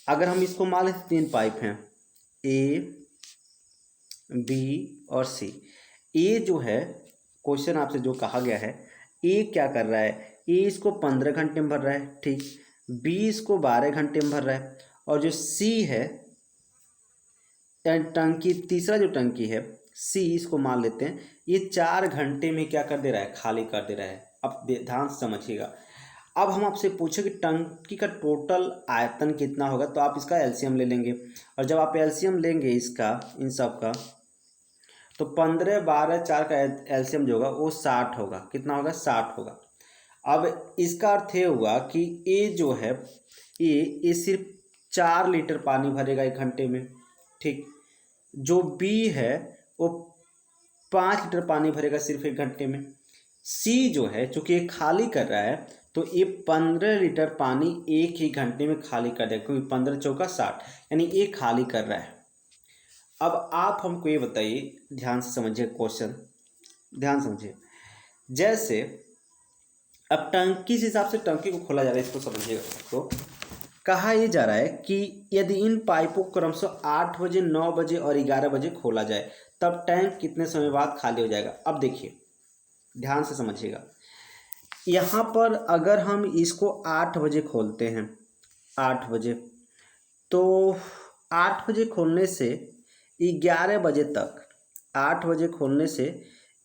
S2: अगर हम इसको मान लेते 3 पाइप हैं, ए, बी और सी। ए जो है क्वेश्चन आपसे जो कहा गया है, ए क्या कर रहा है, ए इसको 15 घंटे में भर रहा है, ठीक। बी इसको 12 घंटे में भर रहा है और जो सी है टंकी, तीसरा जो टंकी है सी, इसको मान लेते हैं ये 4 घंटे में क्या कर दे रहा है, खाली कर दे रहा है। अब ध्यान से समझिएगा। अब हम आपसे पूछे कि टंकी का टोटल आयतन कितना होगा, तो आप इसका एलसीएम ले लेंगे और जब आप एलसीएम लेंगे इसका, इन सब का, तो 15, 12, 4 का एलसीएम जो होगा वो 60 होगा। कितना होगा, 60 होगा। अब इसका अर्थ ये हुआ कि ए जो है, ए सिर्फ 4 लीटर पानी भरेगा 1 घंटे में, ठीक। जो बी है वो 5 लीटर पानी भरेगा सिर्फ 1 घंटे में। सी जो है चूँकि ये खाली कर रहा है तो ये 15 लीटर पानी एक ही घंटे में खाली कर देगा, क्योंकि 15 चौका 60, यानी ये खाली कर रहा है। अब आप हमको ये बताइए, ध्यान से समझिए क्वेश्चन, ध्यान समझिए। जैसे अब टंकी के हिसाब से टंकी को खोला जा रहा है, इसको समझिएगा। तो कहा यह जा रहा है कि यदि इन पाइपों को क्रमशः 8 बजे, 9 बजे और 11 बजे खोला जाए तब टैंक कितने समय बाद खाली हो जाएगा। अब देखिए ध्यान से समझिएगा, यहाँ पर अगर हम इसको 8 बजे खोलते हैं, 8 बजे, तो 8 बजे खोलने से 11 बजे तक, 8 बजे खोलने से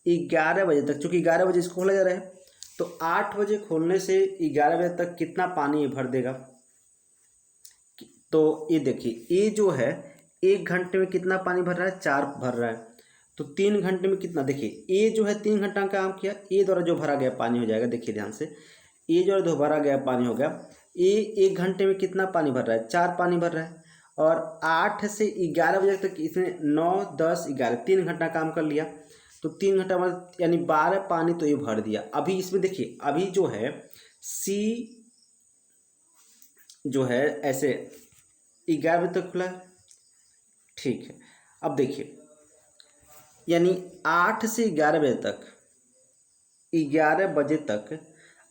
S2: 11 बजे तक, चूँकि 11 बजे इसको खोला जा रहा है, तो 8 बजे खोलने से 11 बजे तक कितना पानी ये भर देगा। तो ये देखिए, ये जो है 1 घंटे में कितना पानी भर रहा है, 4 भर रहा है। तो 3 घंटे में कितना, देखिए ये जो है 3 घंटा का काम किया, ये द्वारा जो भरा गया पानी हो जाएगा। देखिए ध्यान से, ये जो भरा गया पानी हो गया, ये 1 घंटे में कितना पानी भर रहा है, 4 पानी भर रहा है। और 8 से 11 बजे तक इसने 9, 10, 11 3 घंटा काम कर लिया, तो 3 घंटा मतलब यानी 12 पानी तो ये भर दिया। अभी इसमें देखिए, अभी जो है सी जो है ऐसे 11 बजे तक खुला है, ठीक है। अब देखिए यानी 8 से 11 बजे तक, 11 बजे तक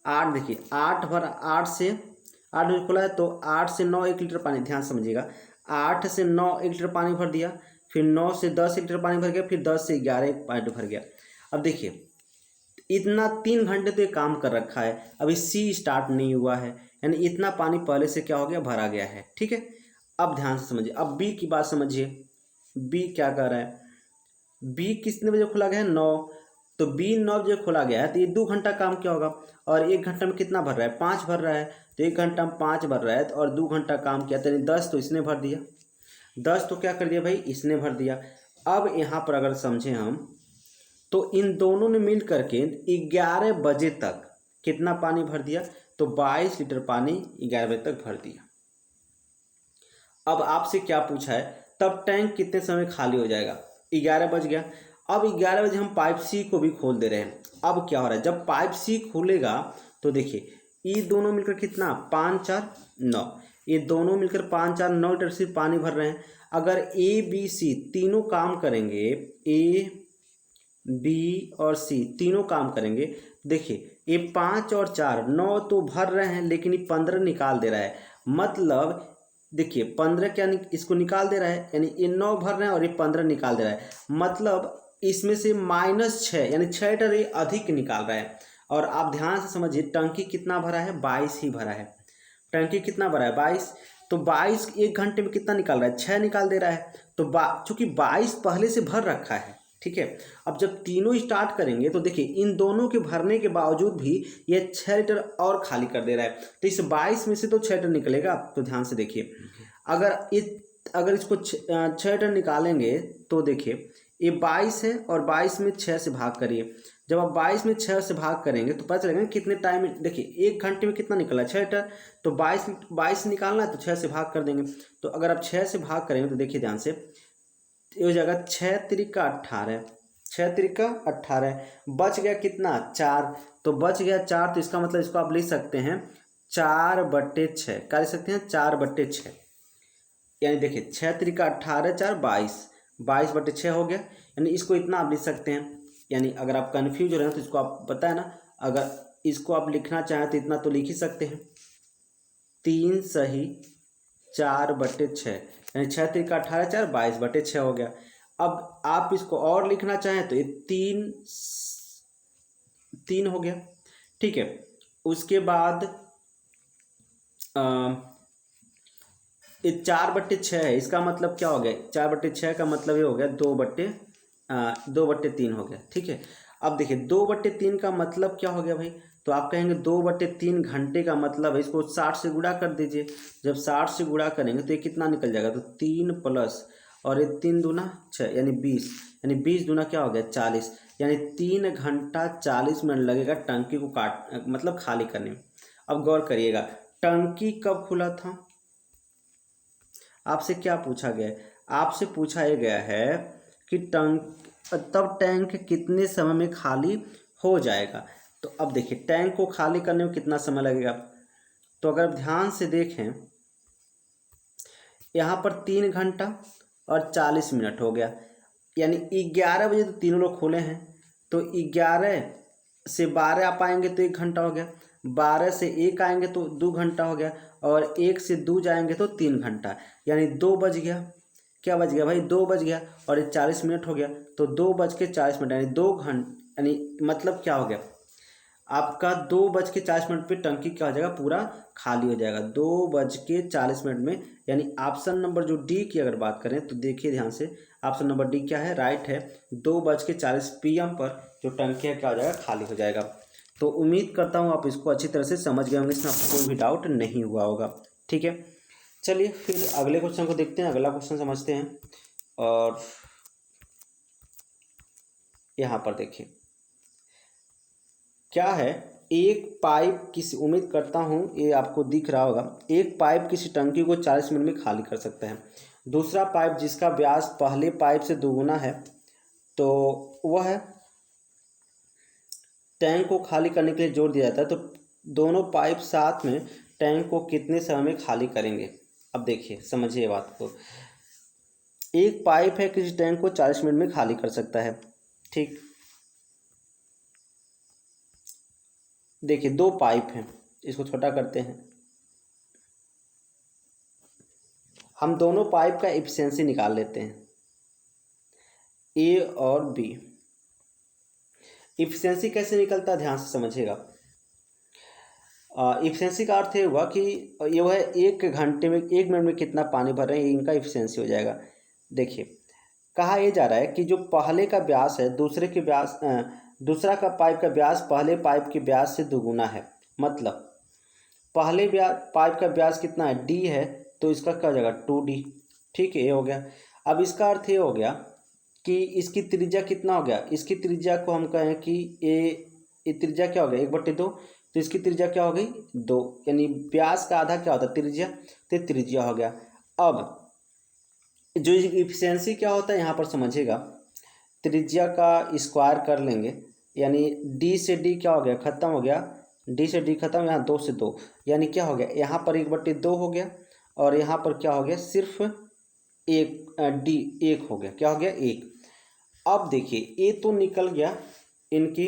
S2: 8, देखिए 8 भर, 8 से 8 बजे खुला है तो 8 से 9 1 लीटर पानी, ध्यान समझिएगा, 8 से 9 1 लीटर पानी भर दिया, फिर 9 से 10 लीटर पानी भर गया, फिर 10 से 11 पानी भर गया। अब देखिए इतना 3 घंटे तो ये काम कर रखा है, अभी सी स्टार्ट नहीं हुआ है, यानी इतना पानी पहले से क्या हो गया, भरा गया है, ठीक है। अब ध्यान से समझिए, अब बी की बात समझिए, बी क्या कर रहा है, बी कितने बजे खुला गया है, 9, तो बी 9 बजे खोला गया है, तो ये 2 घंटा काम क्या होगा, और 1 घंटा में कितना भर रहा है, 5 भर रहा है, तो 1 घंटा में 5 भर रहा है, और 2 घंटा काम किया, तो 10 तो इसने भर दिया, 10 तो क्या कर दिया भाई, इसने भर दिया। अब यहाँ पर अगर समझें हम, तो इन दोनों ने मिल करके 11 बजे तक कितना पानी भर दिया, तो 22 लीटर पानी 11 बजे तक भर दिया। अब आपसे क्या पूछा है, तब टैंक कितने समय खाली हो जाएगा, 11 बज गया। अब 11 बजे हम पाइप सी को भी खोल दे रहे हैं। अब क्या हो रहा है, जब पाइप सी खुलेगा तो देखिए ये दोनों मिलकर कितना, 5, 4, 9, ये दोनों मिलकर 5, 4, 9 लीटर सिर्फ पानी भर रहे हैं। अगर ए बी सी तीनों काम करेंगे, ए बी और सी तीनों काम करेंगे। देखिए ये 5 और 4 9 तो भर रहे हैं, लेकिन ये 15 निकाल दे रहा है। मतलब देखिए 15 क्या इसको निकाल दे रहा है, यानी ये 9 भर रहे हैं और ये 15 निकाल दे रहा है। मतलब इसमें से -6 यानी 6 लीटर ये अधिक निकाल रहा है। और आप ध्यान से समझिए, टंकी कितना भरा है, 22 ही भरा है। टंकी कितना भरा है, 22। तो 22 एक घंटे में कितना निकाल रहा है, 6 निकाल दे रहा है। तो चूंकि 22 पहले से भर रखा है, ठीक है। अब जब तीनों स्टार्ट करेंगे तो देखिए इन दोनों के भरने के बावजूद भी ये 6 लीटर और खाली कर दे रहा है। तो इस 22 में से तो 6 लीटर निकलेगा। तो ध्यान से देखिए, अगर इसको 6 लीटर निकालेंगे तो देखिए ये 22 है और 22 में 6 से भाग करिए। जब आप 22 में 6 से भाग करेंगे तो पता चलेगा कितने टाइम में। देखिए 1 घंटे में कितना निकला, 6 लीटर। तो 22 निकालना है तो 6 से भाग कर देंगे। तो अगर आप 6 से भाग करेंगे तो देखिए ध्यान से, ये हो जाएगा 6 त्रिका 18, 6 त्रिका 18। बच गया कितना, 4। तो बच गया 4, तो इसका मतलब इसको आप लिख सकते हैं 4/6। क्या लिख सकते हैं, 4/6। यानी देखिए 6 त्रिका 18, 4 22, 22/6 हो गया। यानी इसको इतना आप लिख सकते हैं। यानी अगर आप कन्फ्यूज हो रहे हैं तो इसको आप पता है ना, अगर इसको आप लिखना चाहें तो इतना तो लिख ही सकते हैं, 3 सही 4/6। यानी 6 त्रिका 18, 4 22/6 हो गया। अब आप इसको और लिखना चाहें तो ये 3 हो गया, ठीक है। उसके बाद ये 4/6 है, इसका मतलब क्या हो गया, 4/6 का मतलब ये हो गया 2/3 हो गया, ठीक है। अब देखिए 2/3 का मतलब क्या हो गया भाई, तो आप कहेंगे 2/3 घंटे का मतलब है, इसको 60 से गुणा कर दीजिए। जब 60 से गुणा करेंगे तो ये कितना निकल जाएगा, तो 3 प्लस और ये 3 दूना 6 यानी 20, यानी 20 दूना क्या हो गया 40। यानी 3 घंटा 40 मिनट लगेगा टंकी को मतलब खाली करने में। अब गौर करिएगा, टंकी कब खुला था, आपसे क्या पूछा गया है, आपसे पूछा ये गया है कि तब टैंक कितने समय में खाली हो जाएगा। तो अब देखिए टैंक को खाली करने में कितना समय लगेगा। तो अगर ध्यान से देखें, यहाँ पर 3 घंटा और 40 मिनट हो गया। यानी 11 बजे तो तीनों लोग खोले हैं, तो 11 से 12 आप आएंगे तो 1 घंटा हो गया, 12 से 1 आएंगे तो 2 घंटा हो गया, और 1 से 2 जाएंगे तो 3 घंटा। यानी 2 बज गया, क्या बज गया भाई, 2 बज गया, और ये 40 मिनट हो गया, तो 2:40 यानी 2 घंटे। यानी मतलब क्या हो गया आपका, 2:40 पे टंकी क्या हो जाएगा, पूरा खाली हो जाएगा 2:40 में। यानी ऑप्शन नंबर जो डी की अगर बात करें तो देखिए ध्यान से, ऑप्शन नंबर डी क्या है, राइट है। 2:40 PM पर जो टंकी है क्या हो जाएगा, खाली हो जाएगा। तो उम्मीद करता हूँ आप इसको अच्छी तरह से समझ गए होंगे, इसमें आपको कोई भी डाउट नहीं हुआ होगा, ठीक है। चलिए फिर अगले क्वेश्चन को देखते हैं, अगला क्वेश्चन समझते हैं। और यहाँ पर देखिए क्या है, एक पाइप किसी, उम्मीद करता हूँ ये आपको दिख रहा होगा, एक पाइप किसी टंकी को 40 मिनट में खाली कर सकता है। दूसरा पाइप जिसका व्यास पहले पाइप से दोगुना है, तो वह टैंक को खाली करने के लिए जोड़ दिया जाता है। तो दोनों पाइप साथ में टैंक को कितने समय में खाली करेंगे। अब देखिए समझिए ये बात को, एक पाइप है किसी टैंक को 40 मिनट में खाली कर सकता है, ठीक। देखिए 2 पाइप हैं, इसको छोटा करते हैं, हम दोनों पाइप का एफिशिएंसी निकाल लेते हैं, ए और बी। एफिशिएंसी कैसे निकलता है, ध्यान से समझिएगा। एफिशिएंसी का अर्थ ये हुआ कि ये वह 1 घंटे में 1 मिनट में कितना पानी भर रहे हैं, इनका एफिशिएंसी हो जाएगा। देखिए कहा यह जा रहा है कि जो पहले का व्यास है दूसरा का पाइप का व्यास पहले पाइप के व्यास से दोगुना है। मतलब पहले पाइप का व्यास कितना है, डी है, तो इसका क्या हो जाएगा 2D, ठीक है, ये हो गया। अब इसका अर्थ ये हो गया कि इसकी त्रिज्या कितना हो गया, इसकी त्रिज्या को हम कहें कि ये त्रिज्या क्या हो गया 1/2, तो इसकी त्रिज्या क्या हो गई 2, यानी व्यास का आधा क्या होता है त्रिज्या, तो त्रिज्या हो गया। अब जो इफिशियंसी क्या होता है यहाँ पर समझिएगा, त्रिज्या का स्क्वायर कर लेंगे, यानी डी से डी क्या हो गया खत्म हो गया, डी से डी खत्म, यहाँ 2 से 2, यानी क्या हो गया यहाँ पर 1/2 हो गया, और यहाँ पर क्या हो गया सिर्फ 1 डी 1 हो गया, क्या हो गया 1। अब देखिए ये तो निकल गया इनकी।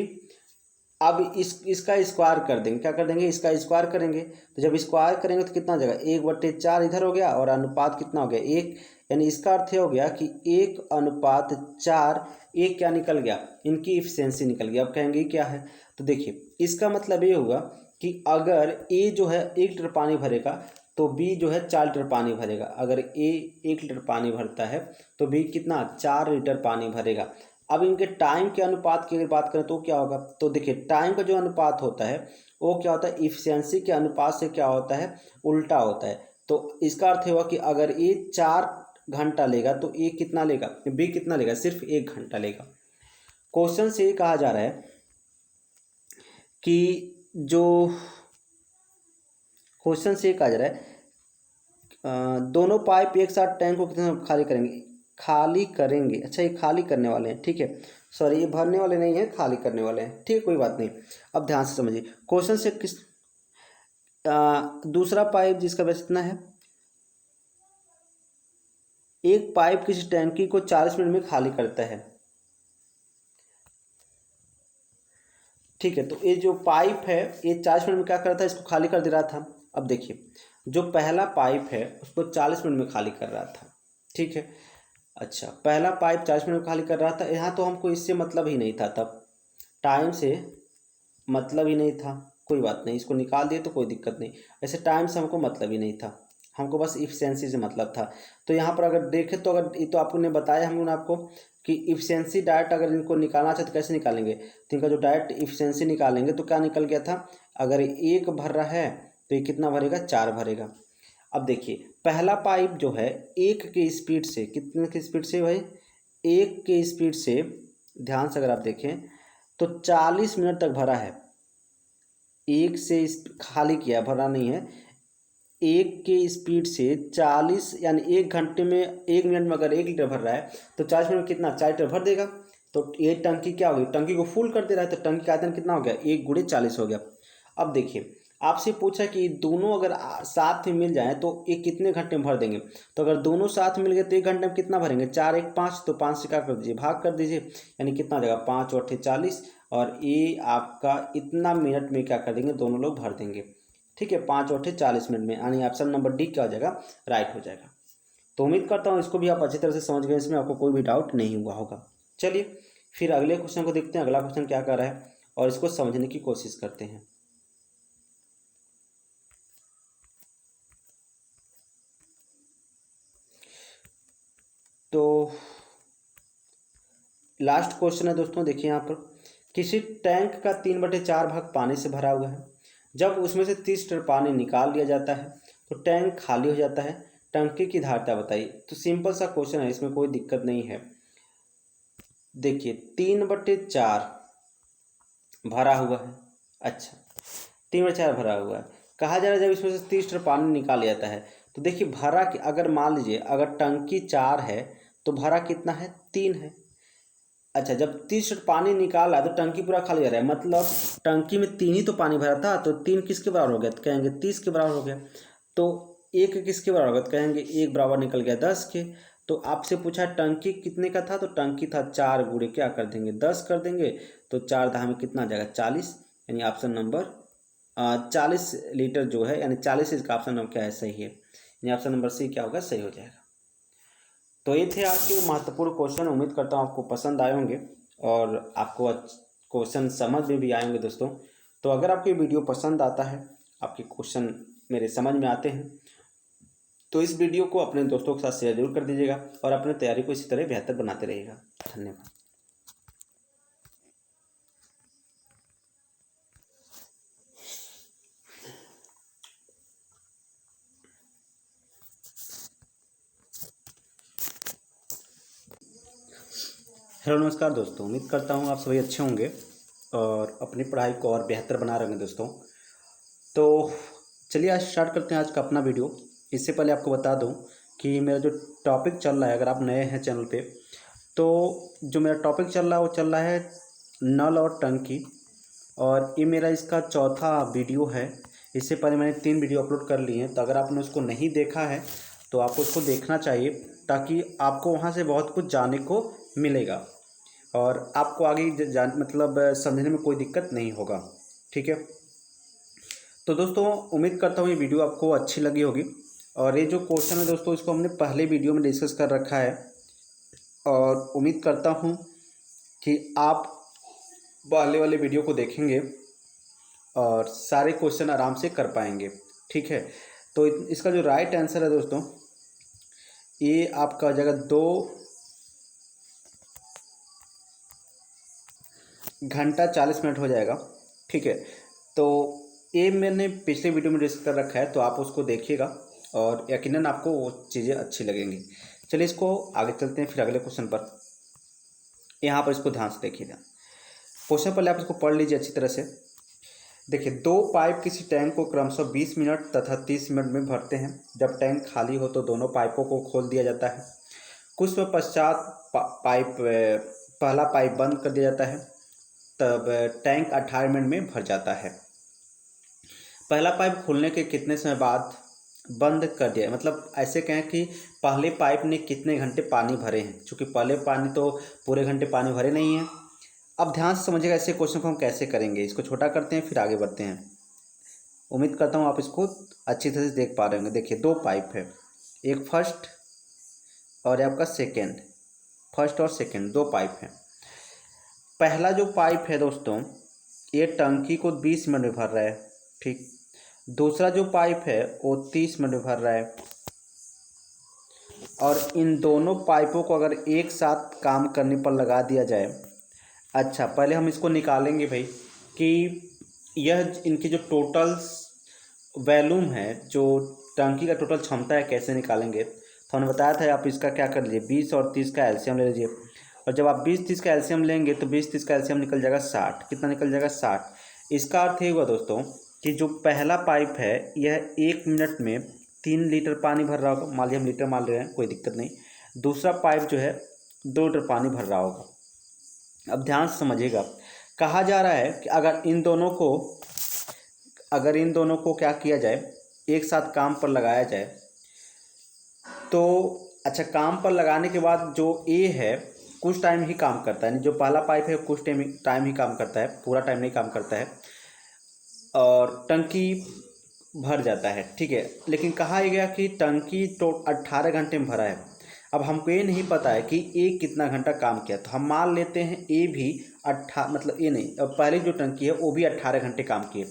S2: अब इसका स्क्वायर कर देंगे, क्या कर देंगे, इसका स्क्वायर करेंगे। तो जब स्क्वायर करेंगे तो कितना हो जाएगा, 1/4 इधर हो गया और अनुपात कितना हो गया 1, यानी इसका अर्थ ये हो गया कि 1/4। एक क्या निकल गया, इनकी इफिशियंसी निकल गई। अब कहेंगे क्या है, तो देखिए इसका मतलब ये होगा कि अगर ए जो है 1 लीटर पानी भरेगा तो बी जो है 4 लीटर पानी भरेगा। अगर ए 1 लीटर पानी भरता है तो बी कितना 4 लीटर पानी भरेगा। अब इनके टाइम के अनुपात की अगर बात करें तो क्या होगा, तो देखिए टाइम का जो अनुपात होता है वो क्या होता है, इफिशियंसी के अनुपात से क्या होता है, उल्टा होता है। तो इसका अर्थ हुआ कि अगर ए 4 घंटा लेगा तो ए कितना लेगा, बी कितना लेगा, सिर्फ 1 घंटा लेगा। क्वेश्चन से ये कहा जा रहा है कि जो क्वेश्चन से ये कहा जा रहा है दोनों पाइप एक साथ टैंक को कितने खाली करेंगे, खाली करेंगे। अच्छा ये खाली करने वाले हैं, ठीक है, सॉरी ये भरने वाले नहीं है, खाली करने वाले हैं, ठीक है कोई बात नहीं। अब ध्यान से समझिए क्वेश्चन से किस दूसरा पाइप जिसका व्यास इतना है, एक पाइप किसी टैंकी को 40 मिनट में खाली करता है, ठीक है। तो ये जो पाइप है ये 40 मिनट में क्या करता है, इसको खाली कर दे रहा था। अब देखिए जो पहला पाइप है उसको 40 मिनट में खाली कर रहा था, ठीक है। अच्छा पहला पाइप 40 मिनट में खाली कर रहा था, यहाँ तो हमको इससे मतलब ही नहीं था, तब टाइम से मतलब ही नहीं था, कोई बात नहीं, इसको निकाल दिए तो कोई दिक्कत नहीं। ऐसे टाइम से हमको मतलब ही नहीं था, हमको बस इफिशियंसी से मतलब था। तो यहाँ पर अगर देखें तो अगर ये तो आपने बताया हम लोगों ने आपको कि इफिशियंसी डायरेक्ट अगर इनको निकालना चाहे तो कैसे निकालेंगे, तो इनका जो डायरेक्ट इफिशियंसी निकालेंगे तो क्या निकल गया था, अगर 1 भर रहा है तो ये कितना भरेगा, 4 भरेगा। अब देखिए पहला पाइप जो है 1 के स्पीड से, कितने की स्पीड से भाई, 1 के स्पीड से, ध्यान से अगर आप देखें तो 40 मिनट तक भरा है। 1 से खाली किया, भरा नहीं है, 1 के स्पीड से 40 यानी 1 घंटे में 1 मिनट में अगर 1 लीटर भर रहा है तो 40 मिनट में कितना 4 लीटर भर देगा। तो ये टंकी क्या होगी, टंकी को फुल कर दे रहा है, तो टंकी का आयतन कितना हो गया, 1 × 40 हो गया। अब देखिए आपसे पूछा कि दोनों अगर साथ में मिल जाएं तो ये कितने घंटे में भर देंगे, तो अगर दोनों साथ मिल गए तो 1 घंटे में कितना भरेंगे, 4 × 1 = 5, तो 5 से क्या कर दीजिए, भाग कर दीजिए, यानी कितना हो जाएगा 5 × 8 = 40, और ये आपका इतना मिनट में क्या कर देंगे, दोनों लोग भर देंगे, ठीक है, 5 × 8 = 40 मिनट में, यानी ऑप्शन नंबर डी क्या हो जाएगा, राइट हो जाएगा। तो उम्मीद करता हूँ इसको भी आप अच्छी तरह से समझ गए, इसमें आपको कोई भी डाउट नहीं हुआ होगा। चलिए फिर अगले क्वेश्चन को देखते हैं, अगला क्वेश्चन क्या कर रहा है और इसको समझने की कोशिश करते हैं। तो लास्ट क्वेश्चन है दोस्तों, देखिए यहाँ पर किसी टैंक का 3/4 भाग पानी से भरा हुआ है, जब उसमें से 30 लीटर पानी निकाल लिया जाता है तो टैंक खाली हो जाता है, टंकी की धारिता बताइए। तो सिंपल सा क्वेश्चन है, इसमें कोई दिक्कत नहीं है। देखिए 3/4 भरा हुआ है, अच्छा 3/4 भरा हुआ है, कहा जा रहा है जब इसमें से 30 लीटर पानी निकाल लिया जाता है, तो देखिए भरा कि अगर मान लीजिए अगर टंकी 4 है तो भरा कितना है, 3 है। अच्छा जब 30 लीटर पानी निकाला तो टंकी पूरा खाली हो रहा है, मतलब टंकी में 3 ही तो पानी भरा था, तो 3 किसके बराबर हो गया, तो कहेंगे 30 के बराबर हो गया। तो 1 किसके बराबर होगा, तो कहेंगे 1 बराबर निकल गया 10 के। तो आपसे पूछा टंकी कितने का था, तो टंकी था 4 × क्या कर देंगे 10 कर देंगे, तो 4 10 में कितना आ जाएगा 40, यानी ऑप्शन नंबर 40 लीटर जो है, यानी 40 इसका ऑप्शन नंबर क्या है, सही है, यानी ऑप्शन नंबर सी क्या होगा, सही हो जाएगा। तो ये थे आज के महत्वपूर्ण क्वेश्चन, उम्मीद करता हूँ आपको पसंद आए होंगे और आपको क्वेश्चन समझ में भी आएंगे दोस्तों। तो अगर आपको ये वीडियो पसंद आता है, आपके क्वेश्चन मेरे समझ में आते हैं, तो इस वीडियो को अपने दोस्तों के साथ शेयर जरूर कर दीजिएगा और अपनी तैयारी को इसी तरह बेहतर बनाते रहिएगा। धन्यवाद। हेलो नमस्कार दोस्तों, उम्मीद करता हूँ आप सभी अच्छे होंगे और अपनी पढ़ाई को और बेहतर बना रहे होंगे दोस्तों। तो चलिए आज स्टार्ट करते हैं आज का अपना वीडियो। इससे पहले आपको बता दूं कि मेरा जो टॉपिक चल रहा है, अगर आप नए हैं चैनल पे, तो जो मेरा टॉपिक चल रहा है वो चल रहा है नल और टंकी, और ये मेरा इसका चौथा वीडियो है। इससे पहले मैंने 3 वीडियो अपलोड कर लिए हैं, तो अगर आपने उसको नहीं देखा है तो आपको उसको देखना चाहिए, ताकि आपको वहाँ से बहुत कुछ जानने को मिलेगा। और आपको आगे मतलब समझने में कोई दिक्कत नहीं होगा। ठीक है, तो दोस्तों उम्मीद करता हूँ ये वीडियो आपको अच्छी लगी होगी। और ये जो क्वेश्चन है दोस्तों, इसको हमने पहले वीडियो में डिस्कस कर रखा है, और उम्मीद करता हूँ कि आप पहले वाले वीडियो को देखेंगे और सारे क्वेश्चन आराम से कर पाएंगे। ठीक है, तो इसका जो राइट आंसर है दोस्तों, ये आपका हो जाएगा 2 घंटा 40 मिनट हो जाएगा। ठीक है, तो ये मैंने पिछले वीडियो में डिस्कस कर रखा है, तो आप उसको देखिएगा और यकीनन आपको वो चीज़ें अच्छी लगेंगी। चलिए इसको आगे चलते हैं फिर अगले क्वेश्चन पर। यहाँ पर इसको ध्यान से देखिएगा। क्वेश्चन पहले आप इसको पढ़ लीजिए अच्छी तरह से। देखिए, 2 पाइप किसी टैंक को क्रमशः 20 मिनट तथा 30 मिनट में भरते हैं। जब टैंक खाली हो तो दोनों पाइपों को खोल दिया जाता है। कुछ समय पश्चात पहला पाइप बंद कर दिया जाता है, तब टैंक 18 मिनट में भर जाता है। पहला पाइप खोलने के कितने समय बाद बंद कर दिया, मतलब ऐसे कहें कि पहले पाइप ने कितने घंटे पानी भरे हैं, क्योंकि पहले पानी तो पूरे घंटे पानी भरे नहीं है। अब ध्यान से समझिएगा ऐसे क्वेश्चन को हम कैसे करेंगे। इसको छोटा करते हैं फिर आगे बढ़ते हैं। उम्मीद करता हूँ आप इसको अच्छी तरह से देख पा रहे होंगे। देखिए, 2 पाइप है, एक फर्स्ट और आपका सेकेंड। फर्स्ट और सेकेंड 2 पाइप है। पहला जो पाइप है दोस्तों, ये टंकी को 20 मिनट में भर रहा है। ठीक, दूसरा जो पाइप है वो 30 मिनट में भर रहा है। और इन दोनों पाइपों को अगर एक साथ काम करने पर लगा दिया जाए, अच्छा पहले हम इसको निकालेंगे भाई कि यह इनकी जो टोटल वॉल्यूम है, जो टंकी का टोटल क्षमता है, कैसे निकालेंगे। तो हमने बताया था आप इसका क्या कर लीजिए, 20 और 30 का एलसीएम ले लीजिए। और जब आप 20-30 का एलसीएम लेंगे तो 20-30 का एलसीएम निकल जाएगा 60। कितना निकल जाएगा? 60। इसका अर्थ ये हुआ दोस्तों कि जो पहला पाइप है यह 1 मिनट में 3 लीटर पानी भर रहा होगा। मान लीजिए हम लीटर मान ले रहे हैं, कोई दिक्कत नहीं। दूसरा पाइप जो है 2 लीटर पानी भर रहा होगा। अब ध्यान से समझिएगा, कहा जा रहा है कि अगर इन दोनों को क्या किया जाए, एक साथ काम पर लगाया जाए तो अच्छा, काम पर लगाने के बाद जो ए है कुछ टाइम ही काम करता है, जो पहला पाइप है कुछ टाइम ही काम करता है, पूरा टाइम नहीं काम करता है और टंकी भर जाता है। ठीक है, लेकिन कहा गया कि टंकी तो 18 घंटे में भरा है। अब हमको ये नहीं पता है कि ए कितना घंटा काम किया, तो हम मान लेते हैं ए भी 18, मतलब ए नहीं, अब पहले जो टंकी है वो भी 18 घंटे काम किए।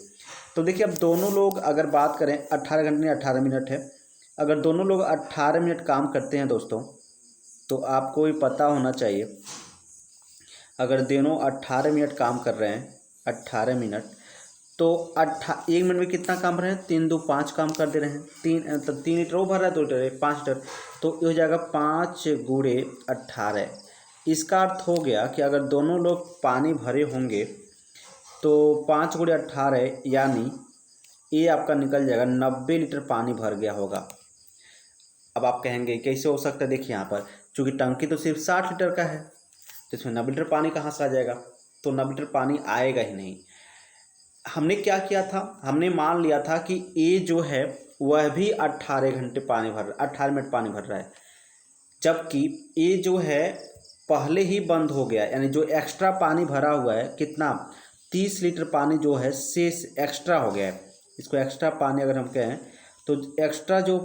S2: तो देखिए, अब दोनों लोग अगर बात करें 18 घंटे नहीं 18 मिनट है, अगर दोनों लोग 18 मिनट काम करते हैं दोस्तों, तो आपको ये पता होना चाहिए, अगर दोनों 18 मिनट काम कर रहे हैं, 18 मिनट, तो 1 मिनट में कितना काम कर रहे हैं? 3 2 5 काम कर दे रहे हैं। 3 लीटर वो भर रहा है, 2 लीटर 5 लीटर, तो ये हो जाएगा 5 गुणे 18। इसका अर्थ हो गया कि अगर दोनों लोग पानी भरे होंगे तो 5 गुणे 18 यानी ये आपका निकल जाएगा 90 लीटर पानी भर गया होगा। अब आप कहेंगे कैसे हो सकता है? देखिए यहाँ पर चूँकि टंकी तो सिर्फ 60 लीटर का है, तो इसमें 90 लीटर पानी कहाँ से आ जाएगा? तो 90 लीटर पानी आएगा ही नहीं। हमने क्या किया था, हमने मान लिया था कि ए जो है वह भी 18 घंटे पानी भर 18 मिनट पानी भर रहा है, जबकि ए जो है पहले ही बंद हो गया, यानी जो एक्स्ट्रा पानी भरा हुआ है कितना, 30 लीटर पानी जो है शेष एक्स्ट्रा हो गया है। इसको एक्स्ट्रा पानी अगर हम कहें तो एक्स्ट्रा जो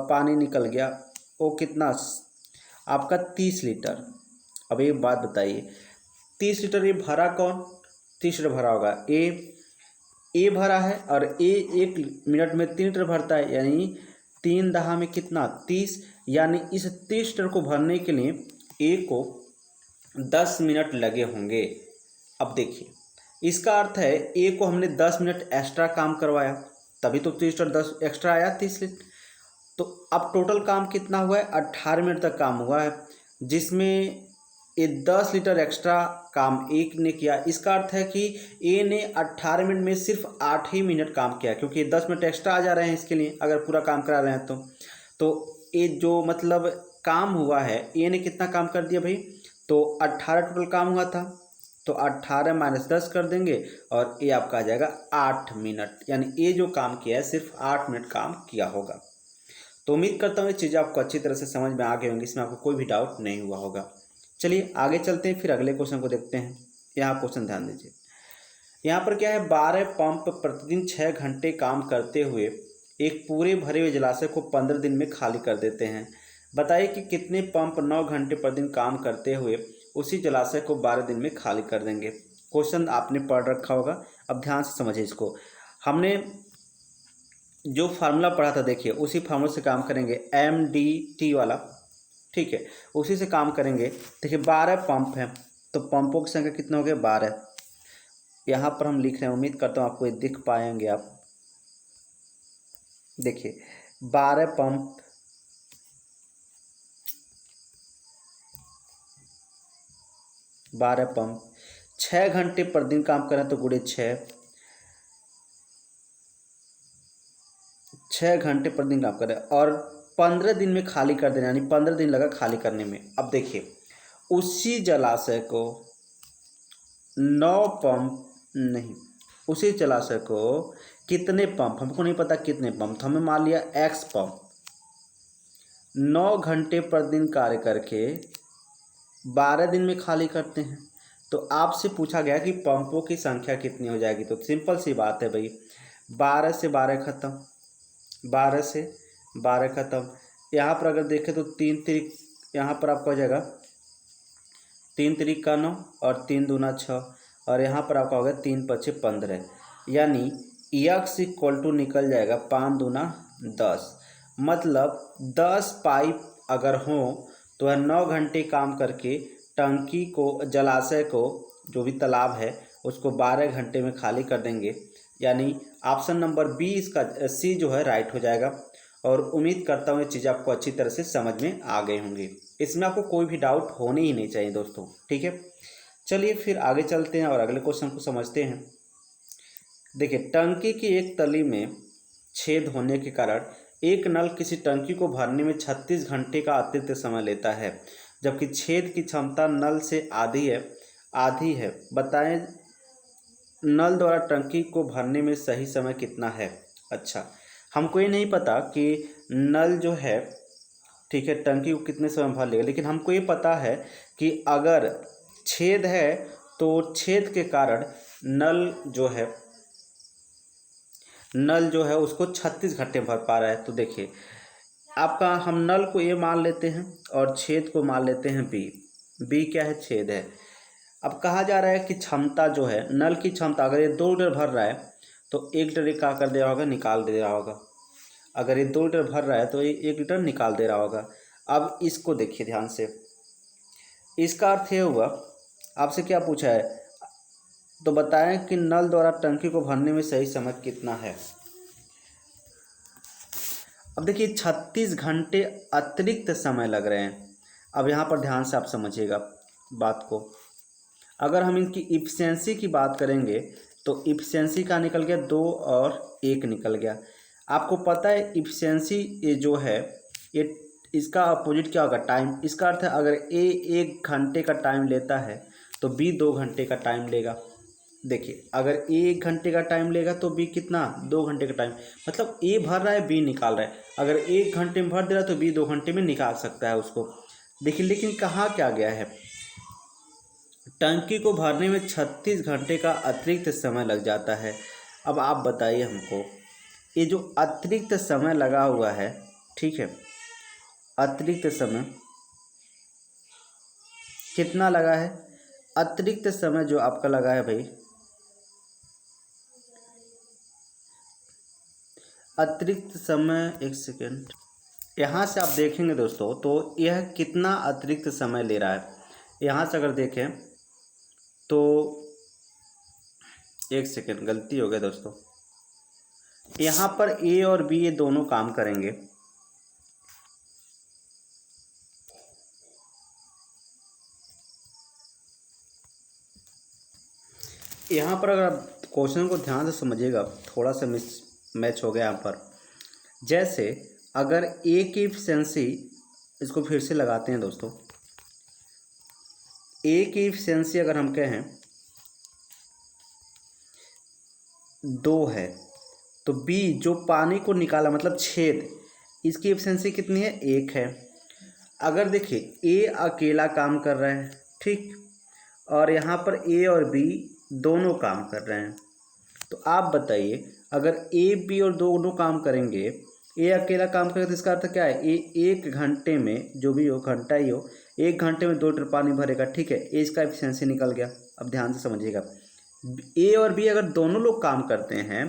S2: पानी निकल गया वो कितना, आपका 30 लीटर। अब एक बात बताइए, 30 लीटर ये भरा कौन? 30 लीटर भरा होगा ए भरा है, और ए 1 मिनट में 3 लीटर भरता है, यानी 3 दहा में कितना, 30। यानी इस 30 लीटर को भरने के लिए ए को 10 मिनट लगे होंगे। अब देखिए, इसका अर्थ है ए को हमने 10 मिनट एक्स्ट्रा काम करवाया, तभी तो 30 लीटर 10 एक्स्ट्रा आया 30 लीटर। तो अब टोटल काम कितना हुआ है? 18 मिनट तक काम हुआ है, जिसमें ये 10 लीटर एक्स्ट्रा काम एक ने किया। इसका अर्थ है कि ए ने 18 मिनट में सिर्फ 8 ही मिनट काम किया, क्योंकि 10 मिनट एक्स्ट्रा आ जा रहे हैं इसके लिए, अगर पूरा काम करा रहे हैं तो ये जो मतलब काम हुआ है, ए ने कितना काम कर दिया भाई? तो 18 टोटल काम हुआ था, तो 18 माइनस 10 कर देंगे और ए आपका आ जाएगा 8 मिनट, यानी ए जो काम किया है सिर्फ 8 मिनट काम किया होगा। तो उम्मीद करता हूँ ये चीज़ें आपको अच्छी तरह से समझ में आ गई होंगी, इसमें आपको कोई भी डाउट नहीं हुआ होगा। चलिए आगे चलते हैं, फिर अगले क्वेश्चन को देखते हैं। यहाँ क्वेश्चन ध्यान दीजिए, यहाँ पर क्या है, 12 पंप प्रतिदिन 6 घंटे काम करते हुए एक पूरे भरे हुए जलाशय को 15 दिन में खाली कर देते हैं। बताइए कि कितने पंप 9 घंटे प्रतिदिन काम करते हुए उसी जलाशय को 12 दिन में खाली कर देंगे। क्वेश्चन आपने पढ़ रखा होगा, अब ध्यान से समझिए इसको। हमने जो फार्मूला पढ़ा था देखिए, उसी फार्मूला से काम करेंगे, MDT वाला, ठीक है, उसी से काम करेंगे। देखिए 12 पंप हैं, तो पंपों की संख्या कितना हो गया, 12। यहाँ पर हम लिख रहे हैं, उम्मीद करता हूँ आपको ये दिख पाएंगे आप। देखिए 12 पंप, 12 पंप 6 घंटे पर दिन काम करें तो गुणे 6 घंटे पर दिन काम करें और 15 दिन में खाली कर देना, यानी 15 दिन लगा खाली करने में। अब देखिए उसी जलाशय को 9 पंप नहीं, उसी जलाशय को कितने पंप, हमको नहीं पता कितने पंप, तो हमें मान लिया X पंप 9 घंटे पर दिन कार्य करके 12 दिन में खाली करते हैं। तो आपसे पूछा गया कि पंपों की संख्या कितनी हो जाएगी, तो सिंपल सी बात है भाई, 12 से 12 खत्म, 12 से 12 खत्म। यहाँ पर अगर देखें तो 3 तिरिक, यहाँ पर आपका हो जाएगा 3 तिरिक का 9 और 3 दूना 6, और यहाँ पर आपका होगा 3 पचे 15, यानी X इक्वल टू निकल जाएगा 5 दूना 10। मतलब 10 पाइप अगर हो तो वह 9 घंटे काम करके टंकी को, जलाशय को, जो भी तालाब है उसको 12 घंटे में खाली कर देंगे। यानी ऑप्शन नंबर बी, इसका सी जो है राइट हो जाएगा। और उम्मीद करता हूँ ये चीज़ आपको अच्छी तरह से समझ में आ गई होंगी, इसमें आपको कोई भी डाउट होने ही नहीं चाहिए दोस्तों, ठीक है। चलिए फिर आगे चलते हैं और अगले क्वेश्चन को समझते हैं। देखिए टंकी की एक तली में छेद होने के कारण एक नल किसी टंकी को भरने में 36 घंटे का अतिरिक्त समय लेता है, जबकि छेद की क्षमता नल से आधी है। बताएं नल द्वारा टंकी को भरने में सही समय कितना है। अच्छा, हमको ये नहीं पता कि नल जो है, ठीक है, टंकी को कितने समय भर लेगा, लेकिन हमको ये पता है कि अगर छेद है तो छेद के कारण नल जो है उसको 36 घंटे भर पा रहा है। तो देखिए आपका, हम नल को ए मान लेते हैं और छेद को मान लेते हैं बी क्या है, छेद है। अब कहा जा रहा है कि क्षमता जो है, नल की क्षमता, अगर ये 2 लीटर भर रहा है तो 1 लीटर ये क्या कर दे रहा होगा, निकाल दे रहा होगा। अगर ये 2 लीटर भर रहा है तो ये 1 लीटर निकाल दे रहा होगा। अब इसको देखिए ध्यान से, इसका अर्थ ये हुआ, आपसे क्या पूछा है, तो बताएं कि नल द्वारा टंकी को भरने में सही समय कितना है। अब देखिए 36 घंटे अतिरिक्त समय लग रहे हैं। अब यहाँ पर ध्यान से आप समझिएगा बात को। अगर हम इनकी इफिशियंसी की बात करेंगे तो इफिशियंसी का निकल गया 2 और 1 निकल गया। आपको पता है इफिशियंसी ये जो है, ये इसका अपोजिट क्या होगा, टाइम। इसका अर्थ है अगर ए 1 घंटे का टाइम लेता है तो बी 2 घंटे का टाइम लेगा। देखिए अगर ए 1 घंटे का टाइम लेगा तो बी कितना, 2 घंटे का टाइम। मतलब ए भर रहा है, बी निकाल रहा है। अगर 1 घंटे में भर दे रहा है तो बी 2 घंटे में निकाल सकता है उसको। देखिए लेकिन कहा क्या गया है, टंकी को भरने में 36 घंटे का अतिरिक्त समय लग जाता है। अब आप बताइए हमको, ये जो अतिरिक्त समय लगा हुआ है, ठीक है, अतिरिक्त समय कितना लगा है, अतिरिक्त समय जो आपका लगा है भाई, अतिरिक्त समय, एक सेकेंड, यहाँ से आप देखेंगे दोस्तों तो यह कितना अतिरिक्त समय ले रहा है। यहाँ से अगर देखें तो, एक सेकेंड, गलती हो गया दोस्तों, यहाँ पर ए और बी ये दोनों काम करेंगे। यहाँ पर अगर आप क्वेश्चन को ध्यान से समझिएगा, थोड़ा सा मैच हो गया यहाँ पर। जैसे अगर ए की इफिशियंसी, इसको फिर से लगाते हैं दोस्तों, ए की इफिशियंसी अगर हम कहें 2 है, तो बी जो पानी को निकाला, मतलब छेद, इसकी इफिशियंसी कितनी है, 1 है। अगर देखिए ए अकेला काम कर रहा है, ठीक, और यहाँ पर ए और बी दोनों काम कर रहे हैं, तो आप बताइए अगर ए बी और दोनों काम करेंगे, ए अकेला काम करेगा तो इसका अर्थ क्या है, ए 1 घंटे में, जो भी हो घंटा ही हो, 1 घंटे में 2 लीटर पानी भरेगा, ठीक है, ए इसका एफिशिएंसी निकल गया। अब ध्यान से समझिएगा, ए और बी अगर दोनों लोग काम करते हैं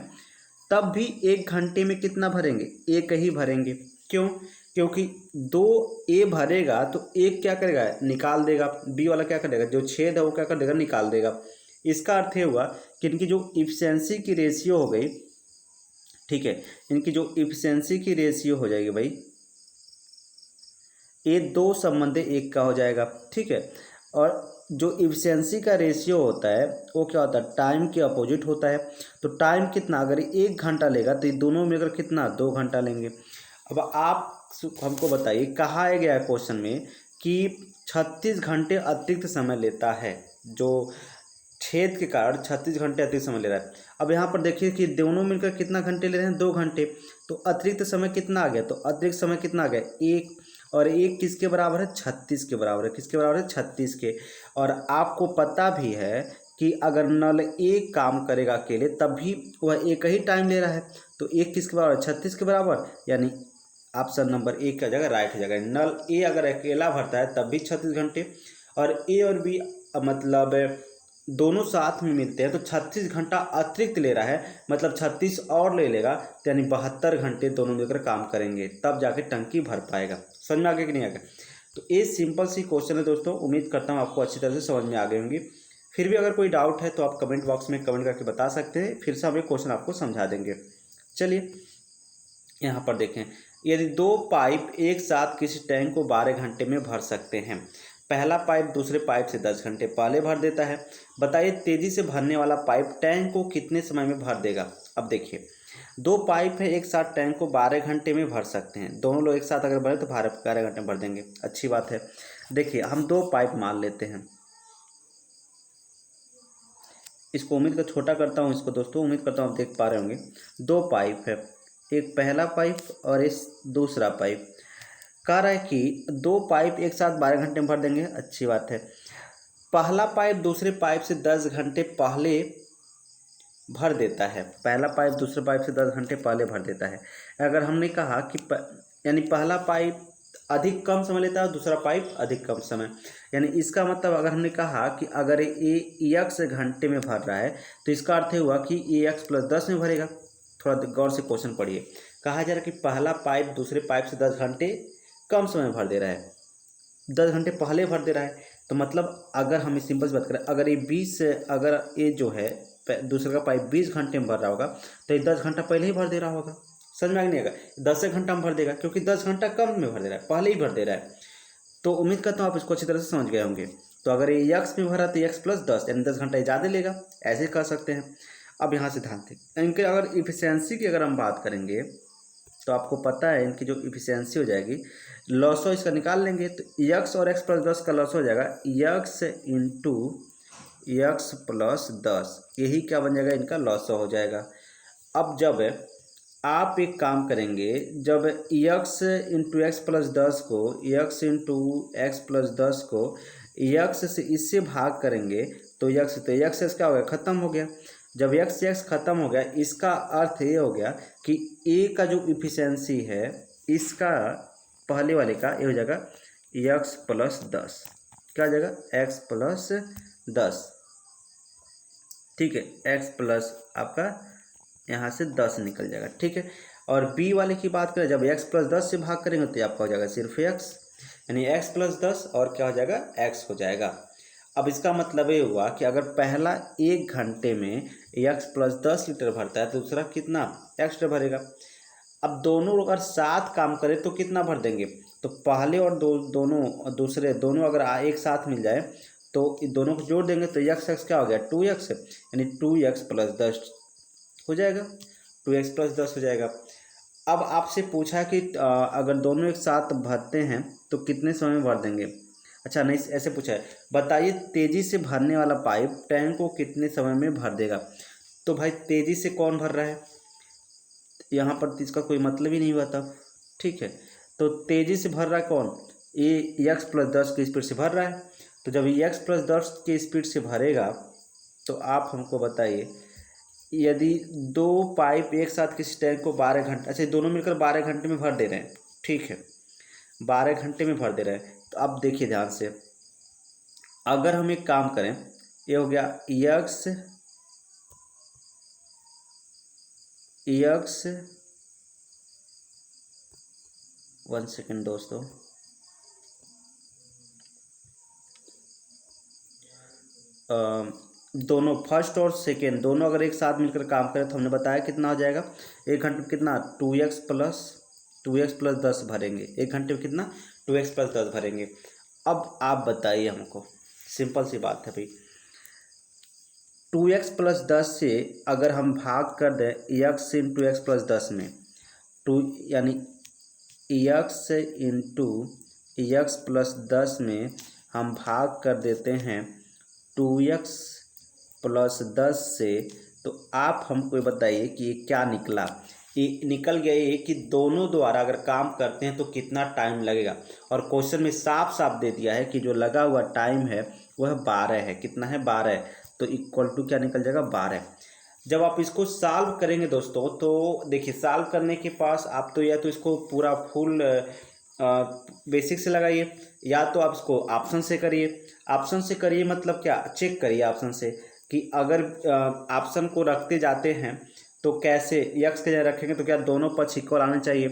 S2: तब भी 1 घंटे में कितना भरेंगे, एक ही भरेंगे। क्यों? क्योंकि 2 ए भरेगा तो एक क्या करेगा, निकाल देगा, बी वाला क्या करेगा, जो छेद है वो क्या कर देगा, निकाल देगा। इसका अर्थ ये हुआ कि इनकी जो इफिशियंसी की रेशियो हो गई, ठीक है, इनकी जो इफिशियंसी की रेशियो हो जाएगी भाई, ये 2 संबंधी 1 का हो जाएगा, ठीक है। और जो इफिशियंसी का रेशियो होता है वो क्या होता है, टाइम के अपोजिट होता है। तो टाइम कितना, अगर 1 घंटा लेगा तो ये दोनों मिलकर कितना, 2 घंटा लेंगे। अब आप हमको बताइए, कहा गया है क्वेश्चन में कि 36 घंटे अतिरिक्त समय लेता है, जो छेद के कारण 36 घंटे अतिरिक्त समय ले रहा है। अब यहाँ पर देखिए कि दोनों मिलकर कितना घंटे ले रहे हैं, 2 घंटे, तो अतिरिक्त समय कितना आ गया, तो अतिरिक्त समय कितना आ गया, 1, और 1 किसके बराबर है, 36 के बराबर है। किसके बराबर है, 36 के। और आपको पता भी है कि अगर नल एक काम करेगा अकेले तब भी वह एक ही टाइम ले रहा है, तो 1 किसके बराबर है, 36 के बराबर, यानी ऑप्शन नंबर 1 का जगह राइट हो जाएगा। नल ए अगर अकेला भरता है तब भी 36 घंटे, और ए और बी मतलब दोनों साथ में मिलते हैं तो 36 घंटा अतिरिक्त ले रहा है, मतलब 36 और ले लेगा, तो यानी 72 घंटे दोनों मिलकर काम करेंगे, तब जाके टंकी भर पाएगा। समझ में आ गया कि नहीं आ गया? तो ये सिंपल सी क्वेश्चन है दोस्तों, उम्मीद करता हूँ आपको अच्छी तरह से समझ में आ गई होंगी। फिर भी अगर कोई डाउट है तो आप कमेंट बॉक्स में कमेंट करके बता सकते हैं, फिर से हम ये क्वेश्चन आपको समझा देंगे। चलिए यहाँ पर देखें, यदि 2 पाइप एक साथ किसी टैंक को 12 घंटे में भर सकते हैं, पहला पाइप दूसरे पाइप से 10 घंटे पहले भर देता है, बताइए तेजी से भरने वाला पाइप टैंक को कितने समय में भर देगा। अब देखिए 2 पाइप है एक साथ, टैंक को 12 घंटे में भर सकते हैं, दोनों लोग एक साथ अगर भरे तो 12 घंटे में भर देंगे, अच्छी बात है। देखिए हम 2 पाइप मान लेते हैं, इसको उम्मीद कर छोटा करता हूँ इसको दोस्तों, उम्मीद करता हूँ आप देख पा रहे होंगे। 2 पाइप है, एक पहला पाइप और इस दूसरा पाइप। कह रहा है कि 2 पाइप एक साथ 12 घंटे में भर देंगे, अच्छी बात है। पहला पाइप दूसरे पाइप से 10 घंटे पहले भर देता है, पहला पाइप दूसरे पाइप से 10 घंटे पहले भर देता है। अगर हमने कहा कि यानी पहला पाइप अधिक कम समय लेता है, दूसरा पाइप अधिक कम समय, यानी इसका मतलब अगर हमने कहा कि अगर ए एक्स घंटे में भर रहा है तो इसका अर्थ हुआ कि ए एक्स प्लस 10 में भरेगा। थोड़ा गौर से क्वेश्चन पढ़िए, कहा जा रहा है कि पहला पाइप दूसरे पाइप से 10 घंटे कम समय में भर दे रहा है, 10 घंटे पहले भर दे रहा है, तो मतलब अगर हम सिंपल से बात करें, अगर ये 20 अगर ये जो है दूसरे का पाइप 20 घंटे में भर रहा होगा तो ये 10 घंटा पहले ही भर दे रहा होगा। समझ में नहीं आएगा, 10 घंटा में भर देगा क्योंकि 10 घंटा कम में भर दे रहा है, पहले ही भर दे रहा है। तो उम्मीद करता हूँ आप इसको अच्छी तरह से समझ गए होंगे। तो अगर ये एक्स में भरा तो एक्स प्लस 10 यानी 10 घंटा ज़्यादा लेगा, ऐसे कर सकते हैं। अब यहाँ से ध्यान दें, इनके अगर इफिशियंसी की अगर हम बात करेंगे तो आपको पता है इनकी जो इफिशियंसी हो जाएगी, लॉसो इसका निकाल लेंगे तो एक्स और एक्स प्लस 10 का लॉस हो जाएगा एक्स इंटू एक्स प्लस 10, यही क्या बन जाएगा, इनका लॉसो हो जाएगा। अब जब आप एक काम करेंगे, जब एक्स इंटू एक्स प्लस 10 को एक्स इंटू एक्स प्लस 10 को एक्स से इससे भाग करेंगे तो एक्स क्या हो गया, ख़त्म हो गया। जब एक्स ख़त्म हो गया, इसका अर्थ ये हो गया कि ए का जो इफिशियंसी है इसका पहले वाले का ये हो जाएगा एक्स प्लस 10, क्या हो जाएगा, एक्स प्लस 10, ठीक है, एक्स प्लस आपका यहाँ से 10 निकल जाएगा, ठीक है। और बी वाले की बात करें, जब x प्लस 10 से भाग करेंगे तो आपका हो जाएगा सिर्फ x, यानी x प्लस 10 और क्या हो जाएगा, x हो जाएगा। अब इसका मतलब ये हुआ कि अगर पहला 1 घंटे में x प्लस 10 लीटर भरता है तो दूसरा कितना, x लीटर भरेगा। अब दोनों अगर साथ काम करें तो कितना भर देंगे, तो पहले और दोनों दूसरे दोनों अगर एक साथ मिल जाए तो दोनों को जोड़ देंगे तो x क्या हो गया, 2x, यानी 2x प्लस 10 हो जाएगा, 2x प्लस 10 हो जाएगा। अब आपसे पूछा कि अगर दोनों एक साथ भरते हैं तो कितने समय में भर देंगे। अच्छा नहीं, ऐसे पूछा है, बताइए तेज़ी से भरने वाला पाइप टैंक को कितने समय में भर देगा। तो भाई तेज़ी से कौन भर रहा है, यहाँ पर इसका कोई मतलब ही नहीं हुआ था, ठीक है। तो तेज़ी से भर रहा है कौन, ये एक्स प्लस 10 की स्पीड से भर रहा है। तो जब ये एक्स प्लस 10 की स्पीड से भरेगा तो आप हमको बताइए, यदि दो पाइप एक साथ किसी टैंक को 12 घंटे, अच्छा दोनों मिलकर 12 घंटे में भर दे रहे हैं, ठीक है 12 घंटे में भर दे रहे हैं। तो अब देखिए ध्यान से, अगर हम एक काम करें, ये हो गया यक्स 1 सेकेंड दोस्तों, दोनों फर्स्ट और सेकेंड दोनों अगर एक साथ मिलकर काम करें तो हमने बताया कितना हो जाएगा, एक घंटे में कितना 2x प्लस 10 भरेंगे, एक घंटे में कितना 2x प्लस 10 भरेंगे। अब आप बताइए हमको, सिंपल सी बात है भाई, 2x प्लस 10 से अगर हम भाग कर दें x इंटू एक्स प्लस 10 में, यानी x इंटू एक्स प्लस 10 में हम भाग कर देते हैं 2x प्लस 10 से, तो आप हमको बताइए कि ये क्या निकला। ये निकल गया ये कि दोनों द्वारा अगर काम करते हैं तो कितना टाइम लगेगा, और क्वेश्चन में साफ साफ दे दिया है कि जो लगा हुआ टाइम है वह 12 है। कितना है 12, तो इक्वल टू क्या निकल जाएगा 12। जब आप इसको सॉल्व करेंगे दोस्तों, तो देखिए सॉल्व करने के पास आप तो या तो इसको पूरा फुल बेसिक से लगाइए, या तो आप इसको ऑप्शन से करिए। ऑप्शन से करिए मतलब क्या, चेक करिए ऑप्शन से कि अगर ऑप्शन को रखते जाते हैं तो कैसे यक्स के जगह रखेंगे तो क्या दोनों पक्ष इक्वल आने चाहिए।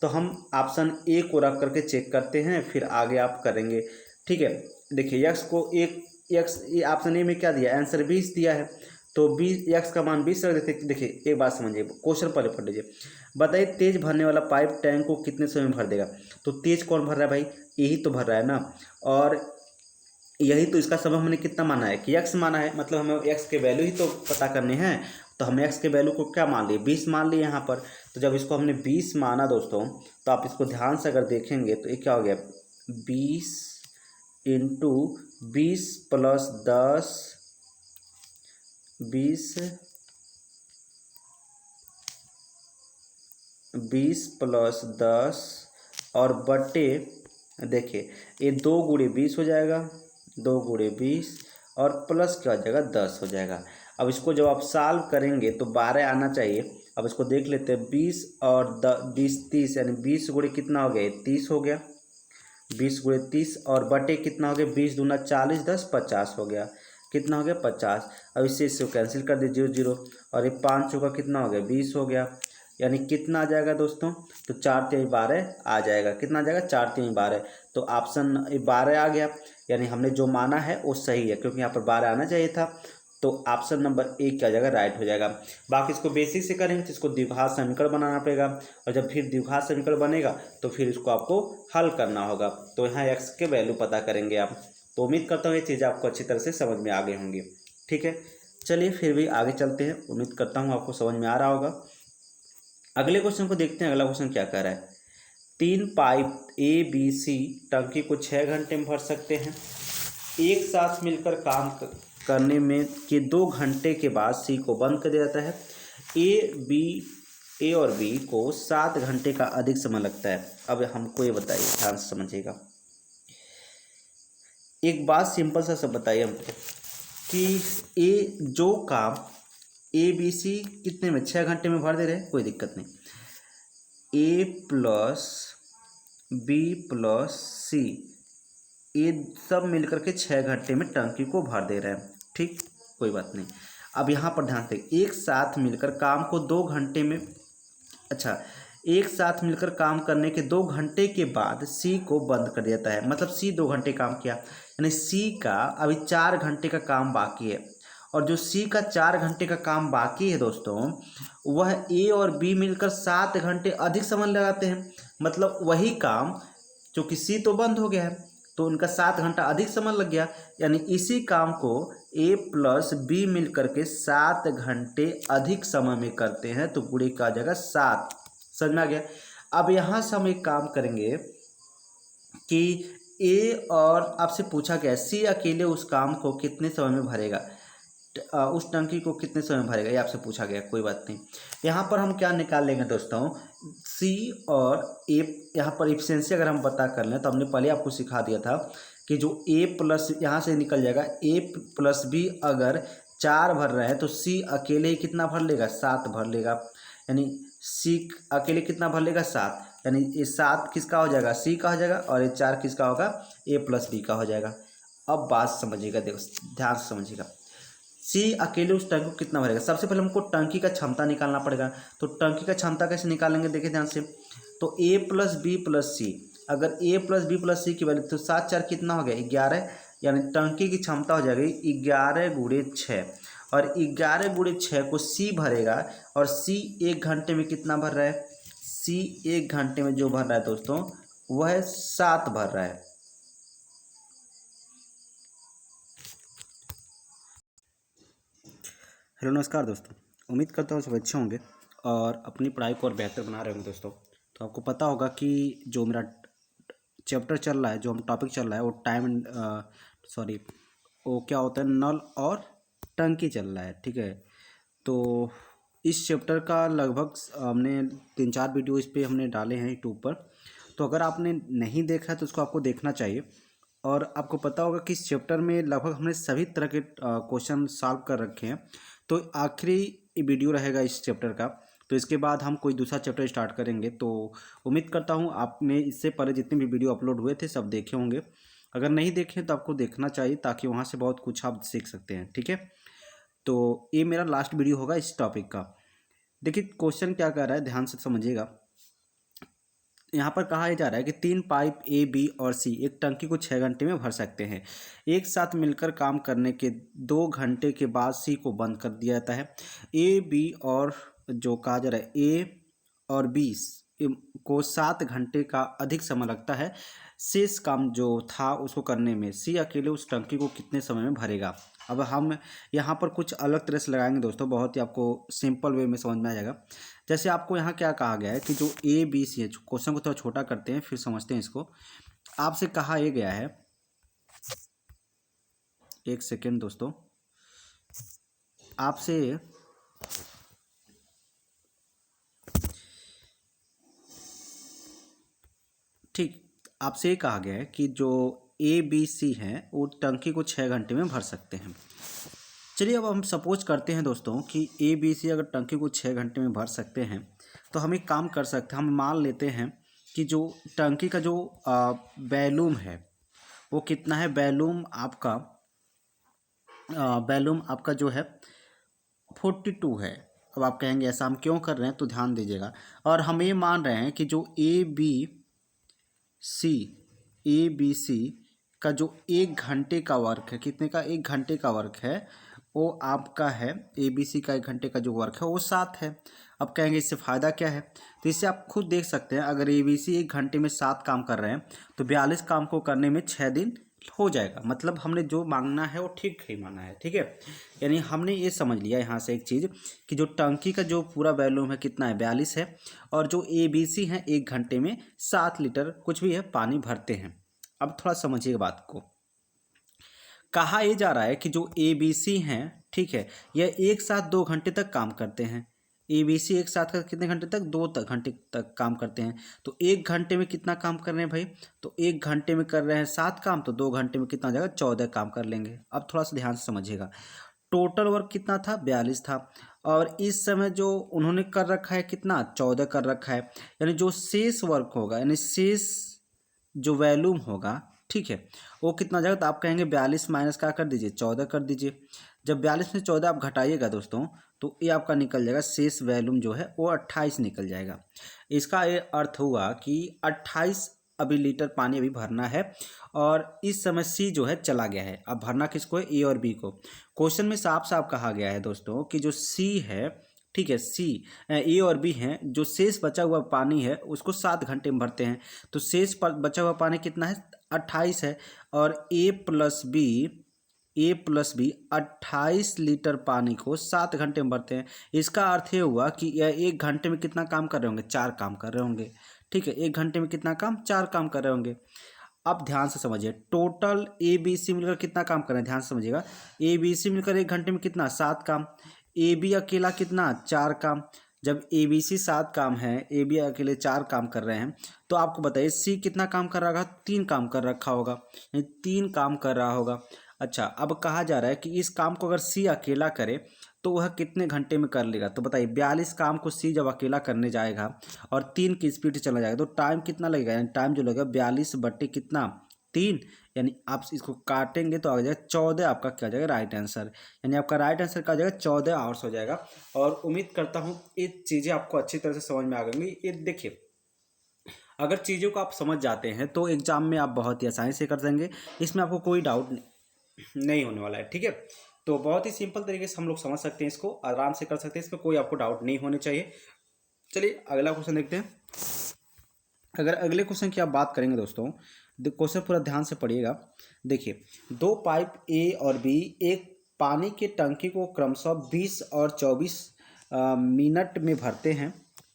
S2: तो हम ऑप्शन ए को रख करके चेक करते हैं, फिर आगे आप करेंगे, ठीक है। देखिए यक्स को एक यक्स, ये ऑप्शन ए में क्या दिया, आंसर 20 दिया है, तो 20 यक्स का मान 20 रख देते। देखिए एक बात समझिए, क्वेश्चन पहले पढ़ लीजिए। बताइए तेज भरने वाला पाइप टैंक को कितने समय में भर देगा। तो तेज कौन भर रहा है भाई, यही तो भर रहा है ना, और यही तो इसका समय हमने कितना माना है कि x माना है, मतलब हमें x के वैल्यू ही तो पता करने हैं। तो हमने x के वैल्यू को क्या मान लिए, 20 मान लिए यहाँ पर। तो जब इसको हमने 20 माना दोस्तों, तो आप इसको ध्यान से अगर देखेंगे तो ये क्या हो गया, 20 इंटू 20 प्लस 10, 20 प्लस 10 और बटे, देखिए ये 2 गुणे 20 हो जाएगा, 2 गुणे 20 और प्लस क्या हो जाएगा 10 हो जाएगा। अब इसको जब आप सॉल्व करेंगे तो 12 आना चाहिए। अब इसको देख लेते हैं, 20 और 20 30, यानी 20 गुणे कितना हो गया 30 हो गया, 20 गुणे 30 और बटे कितना हो गया 20 दूना 40, 10 50 हो गया, कितना हो गया 50। अब इससे कैंसिल कर दीजिए 0 0, और ये 5 का कितना हो गया 20 हो गया, यानी कितना आ जाएगा दोस्तों, तो 4 3 12 आ जाएगा। कितना आ जाएगा 4 3 12, तो ऑप्शन 12 आ गया, यानी हमने जो माना है वो सही है, क्योंकि यहाँ पर 12 आना चाहिए था। तो ऑप्शन नंबर 1 क्या हो जाएगा, राइट हो जाएगा। बाकी इसको बेसिक से करेंगे तो इसको द्विघात समीकरण बनाना पड़ेगा, और जब फिर द्विघात समीकरण बनेगा तो फिर इसको आपको हल करना होगा। तो यहाँ x के वैल्यू पता करेंगे आप। तो उम्मीद करता हूँ ये चीज़ आपको अच्छी तरह से समझ में आ गई होंगी, ठीक है। चलिए फिर भी आगे चलते हैं, उम्मीद करता हूँ आपको समझ में आ रहा होगा। अगले क्वेश्चन को देखते हैं। अगला क्वेश्चन क्या कह रहा है, 3 पाइप ABC टंकी को 6 घंटे में भर सकते हैं। एक साथ मिलकर काम करने में के 2 घंटे के बाद C को बंद कर दिया जाता है। A और B को 7 घंटे का अधिक समय लगता है। अब हमको ये बताइए, ध्यान से समझिएगा, एक बात सिंपल सा सब बताइए हमको कि जो काम ABC कितने में 6 घंटे में भर दे रहे हैं, कोई दिक्कत नहीं। A plus B plus C ये सब मिलकर के 6 घंटे में टंकी को भर दे रहे हैं, ठीक, कोई बात नहीं। अब यहाँ पर ध्यान दें, एक साथ मिलकर काम को 2 घंटे में, अच्छा एक साथ मिलकर काम करने के 2 घंटे के बाद C को बंद कर दिया जाता है। मतलब C 2 घंटे काम किया, यानी C का अभी 4 घंटे का काम बाकी है, और जो C का 4 घंटे का काम बाकी है दोस्तों, वह A और B मिलकर 7 घंटे अधिक समय लगाते हैं। मतलब वही काम, चूँकि C तो बंद हो गया है तो उनका 7 घंटा अधिक समय लग गया, यानी इसी काम को A प्लस B मिल करके 7 घंटे अधिक समय में करते हैं, तो गुणे का आ जाएगा 7। समझ में आ गया। अब यहाँ से हम एक काम करेंगे कि A और आपसे पूछा गया C अकेले उस काम को कितने समय में भरेगा। उस टंकी को कितने समय में भरेगा, ये आपसे पूछा गया। कोई बात नहीं, यहाँ पर हम क्या निकाल लेंगे दोस्तों, सी और ए। यहाँ पर इफिशियंसी अगर हम पता कर लें तो हमने पहले आपको सिखा दिया था कि जो ए प्लस यहाँ से निकल जाएगा, ए प्लस बी अगर 4 भर रहा है तो सी अकेले ही कितना भर लेगा, 7 भर लेगा। यानी सी अकेले कितना भर लेगा, 7। यानी ये 7 किसका हो जाएगा, सी का हो जाएगा, और ये 4 किसका होगा, ए प्लस बी का हो जाएगा। अब बात समझिएगा, देखो ध्यान से समझिएगा। सी अकेले उस टंकी को कितना भरेगा, सबसे पहले हमको टंकी का क्षमता निकालना पड़ेगा। तो टंकी का क्षमता कैसे निकालेंगे, देखिए ध्यान से। तो ए प्लस बी प्लस सी, अगर ए प्लस बी प्लस सी की वैल्यू, तो 7 4 कितना हो गया, 11। यानी टंकी की क्षमता हो जाएगी 11 गुणे 6, और 11 गुणे 6 को सी भरेगा। और सी 1 घंटे में कितना भर रहा है, सी 1 घंटे में जो भर रहा है दोस्तों वह 7 भर रहा है। हेलो नमस्कार दोस्तों, उम्मीद करता हूँ सब अच्छे होंगे और अपनी पढ़ाई को और बेहतर बना रहे होंगे दोस्तों। तो आपको पता होगा कि जो मेरा चैप्टर चल रहा है, जो हम टॉपिक चल रहा है, वो वो क्या होता है, नल और टंकी चल रहा है, ठीक है। तो इस चैप्टर का लगभग हमने 3-4 वीडियो इस पर हमने डाले हैं यूट्यूब पर। तो अगर आपने नहीं देखा है तो उसको आपको देखना चाहिए। और आपको पता होगा कि इस चैप्टर में लगभग हमने सभी तरह के क्वेश्चन सॉल्व कर रखे हैं। तो आखिरी वीडियो रहेगा इस चैप्टर का, तो इसके बाद हम कोई दूसरा चैप्टर स्टार्ट करेंगे। तो उम्मीद करता हूँ आपने इससे पहले जितने भी वीडियो अपलोड हुए थे सब देखे होंगे। अगर नहीं देखे तो आपको देखना चाहिए, ताकि वहाँ से बहुत कुछ आप सीख सकते हैं, ठीक है। तो ये मेरा लास्ट वीडियो होगा इस टॉपिक का। देखिए क्वेश्चन क्या कर रहा है, ध्यान से समझिएगा। यहाँ पर कहा जा रहा है कि 3 पाइप ए बी और सी एक टंकी को 6 घंटे में भर सकते हैं। एक साथ मिलकर काम करने के 2 घंटे के बाद सी को बंद कर दिया जाता है। ए बी और जो कहा जा रहा है ए और बी को 7 घंटे का अधिक समय लगता है शेष काम जो था उसको करने में। सी अकेले उस टंकी को कितने समय में भरेगा। अब हम यहाँ पर कुछ अलग तरह से लगाएंगे दोस्तों, बहुत ही आपको सिंपल वे में समझ में आ जाएगा। जैसे आपको यहाँ क्या कहा गया है कि जो ए बी सी है, क्वेश्चन को थोड़ा छोटा करते हैं फिर समझते हैं इसको। आपसे कहा ये गया है, एक सेकेंड दोस्तों, आपसे ठीक आपसे ये कहा गया है कि जो ए बी सी हैं वो टंकी को 6 घंटे में भर सकते हैं। चलिए अब हम सपोज करते हैं दोस्तों कि ए बी सी अगर टंकी को 6 घंटे में भर सकते हैं, तो हम एक काम कर सकते हैं। हम मान लेते हैं कि जो टंकी का जो वॉल्यूम है वो कितना है, वॉल्यूम आपका जो है 42 है। अब आप कहेंगे ऐसा हम क्यों कर रहे हैं, तो ध्यान दीजिएगा। और हम ये मान रहे हैं कि जो ए बी सी का जो 1 घंटे का वर्क है, कितने का, 1 घंटे का वर्क है, वो आपका है ए बी सी का 1 घंटे का जो वर्क है वो 7 है। अब कहेंगे इससे फ़ायदा क्या है, तो इससे आप खुद देख सकते हैं। अगर ए बी सी 1 घंटे में 7 काम कर रहे हैं तो 42 काम को करने में 6 दिन हो जाएगा। मतलब हमने जो मांगना है वो ठीक ही मांगना है, ठीक है। यानी हमने ये समझ लिया यहाँ से एक चीज़ कि जो टंकी का जो पूरा वॉल्यूम है कितना है, 42 है। और जो ए बी सी हैं 1 घंटे में 7 लीटर कुछ भी है पानी भरते हैं। अब थोड़ा समझिए बात को। कहा यह जा रहा है कि जो ए बी सी हैं, ठीक है, यह एक साथ 2 घंटे तक काम करते हैं। ए बी सी एक साथ का कितने घंटे तक, 2 घंटे तक काम करते हैं। तो 1 घंटे में कितना काम कर रहे हैं भाई, तो 1 घंटे में कर रहे हैं 7 काम, तो 2 घंटे में कितना हो जाएगा, 14 काम कर लेंगे। अब थोड़ा सा ध्यान से समझिएगा, टोटल वर्क कितना था, 42 था। और इस समय जो उन्होंने कर रखा है कितना, 14 कर रखा है। यानी जो शेष वर्क होगा, यानी शेष जो वॉल्यूम होगा, ठीक है, वो कितना जाएगा, तो आप कहेंगे 42 माइनस क्या कर दीजिए, 14 कर दीजिए। जब 42 में 14 आप घटाइएगा दोस्तों, तो ये आपका निकल जाएगा, शेष वॉल्यूम जो है वो 28 निकल जाएगा। इसका ये अर्थ हुआ कि 28 अभी लीटर पानी अभी भरना है। और इस समय सी जो है चला गया है। अब भरना किसको है, ए और बी को। क्वेश्चन में साफ साफ कहा गया है दोस्तों कि जो सी है, ठीक है, सी ए और बी हैं, जो शेष बचा हुआ पानी है उसको 7 घंटे में भरते हैं। तो शेष बचा हुआ पानी कितना है, 28 है। और ए प्लस बी 28 लीटर पानी को 7 घंटे में भरते हैं। इसका अर्थ ये हुआ कि यह 1 घंटे में कितना काम कर रहे होंगे, 4 काम कर रहे होंगे, ठीक है। 1 घंटे में कितना काम, 4 काम कर रहे होंगे। अब ध्यान से समझिए, टोटल ए बी सी मिलकर कितना काम कर रहे हैं, ध्यान से समझिएगा। ए बी सी मिलकर 1 घंटे में कितना, 7 काम। ए बी अकेला कितना, 4 काम। जब ए बी सी 7 काम है, ए बी अकेले 4 काम कर रहे हैं, तो आपको बताइए सी कितना काम कर रहा होगा, 3 काम कर रखा होगा, यानी 3 काम कर रहा होगा। अच्छा, अब कहा जा रहा है कि इस काम को अगर सी अकेला करे तो वह कितने घंटे में कर लेगा। तो बताइए 42 काम को सी जब अकेला करने जाएगा और 3 की स्पीड से चला जाएगा तो टाइम कितना लगेगा, यानी टाइम जो लगेगा 42 बट्टे कितना, 3, यानी आप इसको काटेंगे तो आ जाएगा 14, आपका क्या हो जाएगा, राइट आंसर। यानी आपका राइट आंसर क्या हो जाएगा, 14 आवर्स हो जाएगा। और उम्मीद करता हूँ ये चीज़ें आपको अच्छी तरह से समझ में आ गई। ये देखिए, अगर चीज़ों को आप समझ जाते हैं तो एग्जाम में आप बहुत ही आसानी से कर देंगे, इसमें आपको कोई डाउट नहीं होने वाला है। ठीक है, तो बहुत ही सिंपल तरीके से हम लोग समझ सकते हैं, इसको आराम से कर सकते हैं, इसमें कोई आपको डाउट नहीं होने चाहिए। चलिए अगला क्वेश्चन देखते हैं। अगर अगले क्वेश्चन की आप बात करेंगे दोस्तों, क्वेश्चन पूरा ध्यान से पढ़िएगा। देखिए, 2 पाइप ए और बी एक पानी की टंकी को क्रमशः 20 और 24 मिनट में भरते हैं।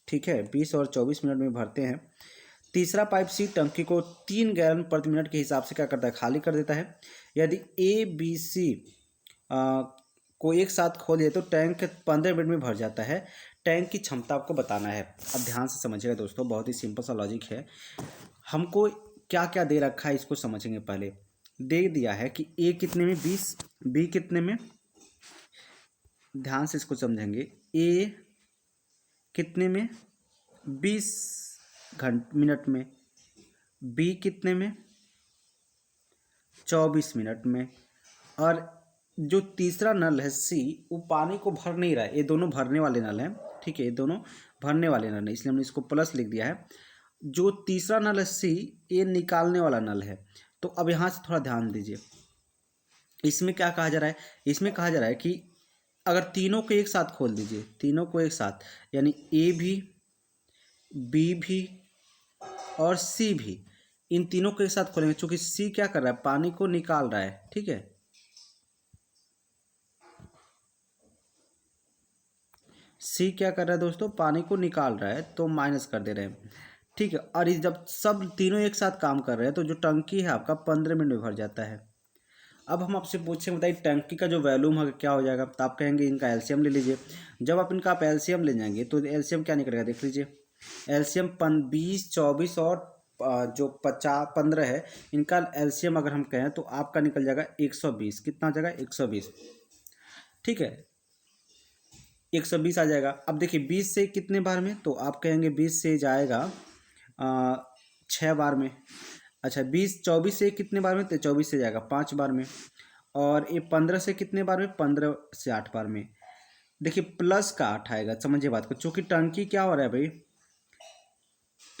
S2: ठीक है, 20 और 24 मिनट में भरते हैं। तीसरा पाइप सी टंकी को 3 गैलन प्रति मिनट के हिसाब से क्या करता है, खाली कर देता है। यदि ए बी सी को एक साथ खोल दिए तो टैंक 15 मिनट में भर जाता है। टैंक की क्षमता आपको बताना है। अब ध्यान से समझिएगा दोस्तों, बहुत ही सिंपल सा लॉजिक है। हमको क्या क्या दे रखा है इसको समझेंगे। पहले दे दिया है कि ए कितने में 20, बी कितने में, ध्यान से इसको समझेंगे, ए कितने में 20 मिनट में, बी कितने में 24 मिनट में, और जो तीसरा नल है सी वो पानी को भर नहीं रहा है। ये दोनों भरने वाले नल हैं। ठीक है, ये दोनों भरने वाले नल हैं, इसलिए हमने इसको प्लस लिख दिया है। जो तीसरा नल है सी, ये निकालने वाला नल है। तो अब यहाँ से थोड़ा ध्यान दीजिए, इसमें क्या कहा जा रहा है, इसमें कहा जा रहा है कि अगर तीनों को एक साथ खोल दीजिए, तीनों को एक साथ, यानी ए भी, बी भी और सी भी, इन तीनों को एक साथ खोलेंगे। चूंकि सी क्या कर रहा है, पानी को निकाल रहा है। ठीक है, सी क्या कर रहा है दोस्तों, पानी को निकाल रहा है, तो माइनस कर दे रहे हैं। ठीक है, और ये जब सब तीनों एक साथ काम कर रहे हैं तो जो टंकी है आपका 15 मिनट में भर जाता है। अब हम आपसे पूछें, बताइए टंकी का जो वॉल्यूम है क्या हो जाएगा। तो आप कहेंगे इनका एलसीएम ले लीजिए। जब आप इनका एलसीएम ले जाएंगे तो एलसीएम क्या निकलेगा, देख लीजिए। एलसीएम 20, 24 और जो 15 है, इनका एलसीएम अगर हम कहें तो आपका निकल जाएगा 120। कितना आ जाएगा, 120। ठीक है, 120 आ जाएगा। अब देखिए 20 से कितने बार में, तो आप कहेंगे 20 से जाएगा 6 बार में। अच्छा, 24 से कितने बार में, तो 24 से जाएगा 5 बार में। और ये 15 से कितने बार में, 15 से 8 बार में। देखिए प्लस का 8 आएगा, समझिए बात को। चूंकि टंकी क्या हो रहा है भाई,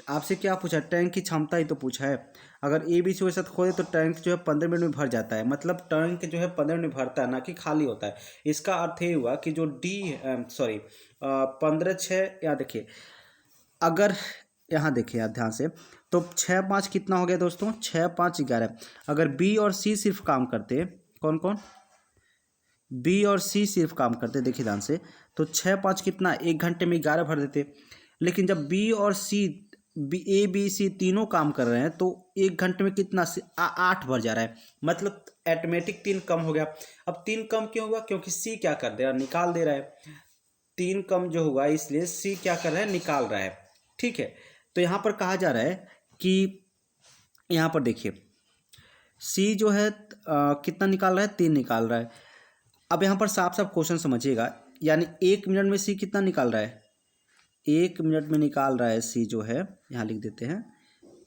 S2: आपसे क्या पूछा, टैंक की क्षमता ही तो पूछा है। अगर ए बी सी के साथ खोले तो टैंक जो है 15 मिनट में भर जाता है। मतलब टैंक जो है 15 मिनट में भरता है, ना कि खाली होता है। इसका अर्थ ये हुआ कि जो डी 15 6, यहाँ देखिए, अगर यहाँ देखिए आप ध्यान से, तो 6 5 कितना हो गया दोस्तों, 6 5 11। अगर बी और सी सिर्फ काम करते, कौन कौन, बी और सी सिर्फ काम करते, देखिए ध्यान से, तो 6 5 कितना, 1 घंटे में 11 भर देते। लेकिन जब बी और सी, ए बी सी तीनों काम कर रहे हैं तो 1 घंटे में कितना, 8 भर जा रहा है। मतलब ऑटोमेटिक 3 कम हो गया। अब 3 कम क्यों हुआ, क्योंकि सी क्या कर दे रहा है, निकाल दे रहा है। 3 कम जो हुआ इसलिए सी क्या कर रहा है, निकाल रहा है। ठीक है, तो यहाँ पर कहा जा रहा है कि यहाँ पर देखिए सी जो है कितना निकाल रहा है, 3 निकाल रहा है। अब यहाँ पर साफ साफ क्वेश्चन समझिएगा, यानी 1 मिनट में सी कितना निकाल रहा है, 1 मिनट में निकाल रहा है सी जो है, यहाँ लिख देते हैं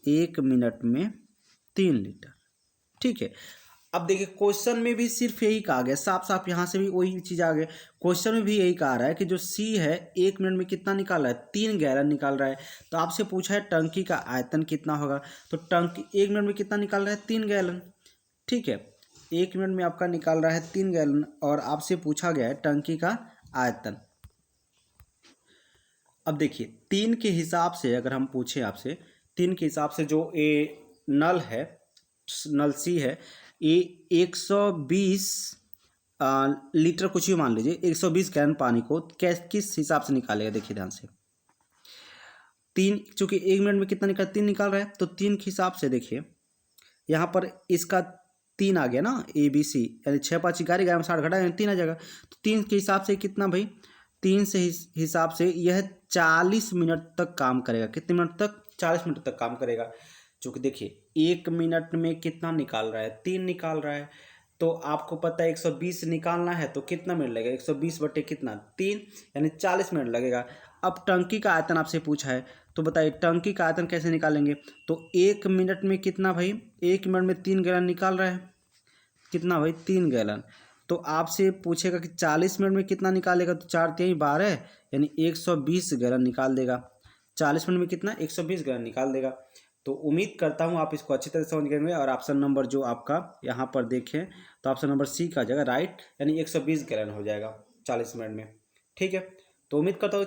S2: 1 मिनट में 3 लीटर। ठीक है, अब देखिए क्वेश्चन में भी सिर्फ यही कहा गया, साफ साफ यहाँ से भी वही चीज़ आ गई। क्वेश्चन में भी यही कहा रहा है कि जो सी है 1 मिनट में कितना निकाल रहा है, 3 गैलन निकाल रहा है। तो आपसे पूछा है टंकी का आयतन कितना होगा, तो टंकी 1 मिनट में कितना निकाल रहा है, 3 गैलन। ठीक है, 1 मिनट में आपका निकाल रहा है 3 गैलन, और आपसे पूछा गया है टंकी का आयतन। अब देखिए 3 के हिसाब से अगर हम पूछें आपसे, 3 के हिसाब से जो ए नल है, नल सी है, ये 120 लीटर कुछ भी मान लीजिए, 120 गैलन पानी को किस हिसाब से निकालेगा, देखिए ध्यान से। 3, चूंकि 1 मिनट में कितना निकाल, 3 निकाल रहा है, तो 3 के हिसाब से देखिए यहाँ पर इसका 3 आ गया ना, ABC, यानी 6 5 11 11 में 60 घटा यानी 3 आ जाएगा। तो 3 के हिसाब से कितना भाई, 3 से हिसाब से यह 40 मिनट तक काम करेगा। कितने मिनट तक? 40 मिनट तक काम करेगा। चूँकि देखिए 1 मिनट में कितना निकाल रहा है, 3 निकाल रहा है। तो आपको पता है 120 निकालना है तो कितना मिनट लगेगा, 120 बटे कितना 3, यानी 40 मिनट लगेगा। अब टंकी का आयतन आपसे पूछा है, तो बताइए टंकी का आयतन कैसे निकालेंगे। तो 1 मिनट में कितना भाई, 1 मिनट में 3 गैलन निकाल रहा है। कितना भाई, 3 गैलन। तो आपसे पूछेगा कि 40 मिनट में कितना निकालेगा, तो 4 3 12, यानी 120 गैलन निकाल देगा। 40 मिनट में कितना, 120 गैलन निकाल देगा। तो उम्मीद करता हूँ आप इसको अच्छी तरह से समझ गए। और ऑप्शन नंबर जो आपका यहाँ पर देखें तो ऑप्शन नंबर सी का जगह राइट, यानी 120 गैलन हो जाएगा 40 मिनट में। ठीक है, तो उम्मीद करता हूँ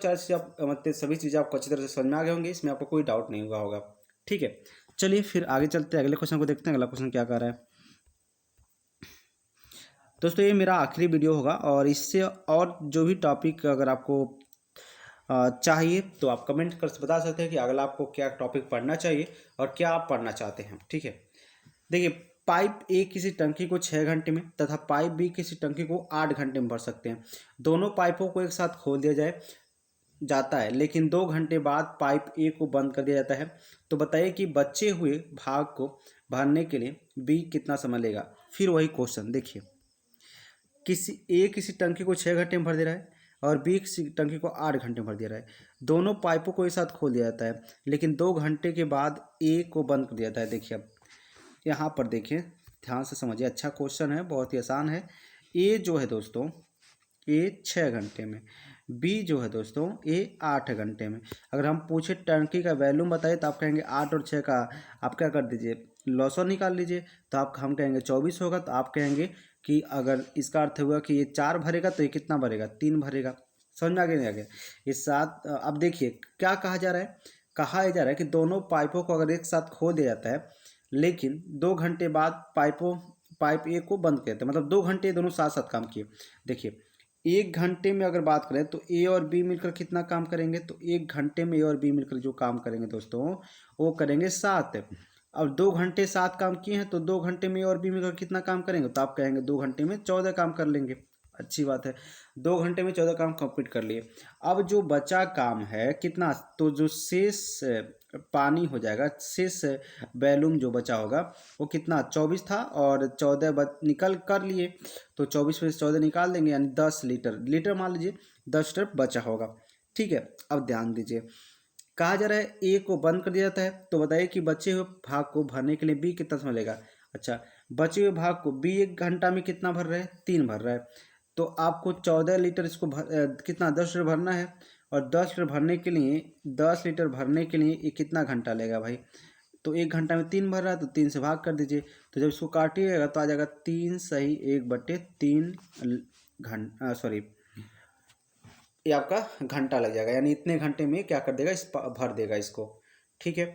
S2: मतलब सभी चीज़ें आपको अच्छी तरह से समझ में आ गए होंगे, इसमें आपको कोई डाउट नहीं हुआ होगा। ठीक है, चलिए फिर आगे चलते हैं, अगले क्वेश्चन को देखते हैं। अगला क्वेश्चन क्या कर रहा है दोस्तों, ये मेरा आखिरी वीडियो होगा और इससे और जो भी टॉपिक अगर आपको चाहिए तो आप कमेंट कर बता सकते हैं कि अगला आपको क्या टॉपिक पढ़ना चाहिए और क्या आप पढ़ना चाहते हैं। ठीक है, देखिए पाइप ए किसी टंकी को 6 घंटे में तथा पाइप बी किसी टंकी को 8 घंटे में भर सकते हैं। दोनों पाइपों को एक साथ खोल दिया जाता है, लेकिन 2 घंटे बाद पाइप ए को बंद कर दिया जाता है। तो बताइए कि बचे हुए भाग को भरने के लिए बी कितना समय लेगा। फिर वही क्वेश्चन देखिए, किसी टंकी को 6 घंटे में भर दे रहा है और बी किसी टंकी को 8 घंटे में भर दे रहा है। दोनों पाइपों को एक साथ खोल दिया जाता है, लेकिन 2 घंटे के बाद ए को बंद कर दिया जाता है। देखिए अब यहाँ पर देखिए, ध्यान से समझिए, अच्छा क्वेश्चन है, बहुत ही आसान है। ए जो है दोस्तों, ए 6 घंटे में, बी जो है दोस्तों ए 8 घंटे में। अगर हम पूछे टंकी का वैल्यूम बताइए तो आप कहेंगे 8 और 6 का आप क्या कर दीजिए, लॉसर निकाल लीजिए। तो हम कहेंगे 24 होगा। तो आप कहेंगे कि अगर इसका अर्थ हुआ कि ये 4 भरेगा तो ये कितना भरेगा, 3 भरेगा। समझ में आ गया नहीं आ गया? इस साथ अब देखिए क्या कहा जा रहा है, कहा जा रहा है कि दोनों पाइपों को अगर एक साथ खोल दिया जाता है, लेकिन 2 घंटे बाद पाइप ए को बंद कर देते हैं, मतलब 2 घंटे दोनों साथ साथ काम किए। देखिए 1 घंटे में अगर बात करें तो ए और बी मिलकर कितना काम करेंगे, तो 1 घंटे में ए और बी मिलकर जो काम करेंगे दोस्तों वो करेंगे 7। अब 2 घंटे 7 काम किए हैं तो 2 घंटे में ए और बी मिलकर कितना काम करेंगे, तो आप कहेंगे 2 घंटे में 14 काम कर लेंगे। अच्छी बात है, 2 घंटे में 14 काम कंप्लीट कर लिए। अब जो बचा काम है कितना, तो जो शेष पानी हो जाएगा, शेष वैल्यूम जो बचा होगा वो कितना 24 था और 14 निकल कर लिए। तो 24 में से 14 निकाल देंगे, यानी 10 लीटर मान लीजिए 10 लीटर बचा होगा। ठीक है, अब ध्यान दीजिए, कहा जा रहा है ए को बंद कर दिया जाता है। तो बताइए कि बचे हुए भाग को भरने के लिए बी कितना समय लेगा। अच्छा, बचे हुए भाग को बी 1 घंटा में कितना भर रहा है, 3 भर रहा है। तो आपको 14 लीटर इसको कितना 10 लीटर भरना है, और 10 लीटर भरने के लिए 10 लीटर भरने के लिए ये कितना घंटा लेगा भाई। तो 1 घंटा में 3 भर रहा है तो 3 से भाग कर दीजिए। तो जब इसको काटिएगा तो आ जाएगा 3 सही 1/3 घंटा, सॉरी ये आपका घंटा लग जाएगा, यानी इतने घंटे में क्या कर देगा, भर देगा इसको। ठीक है,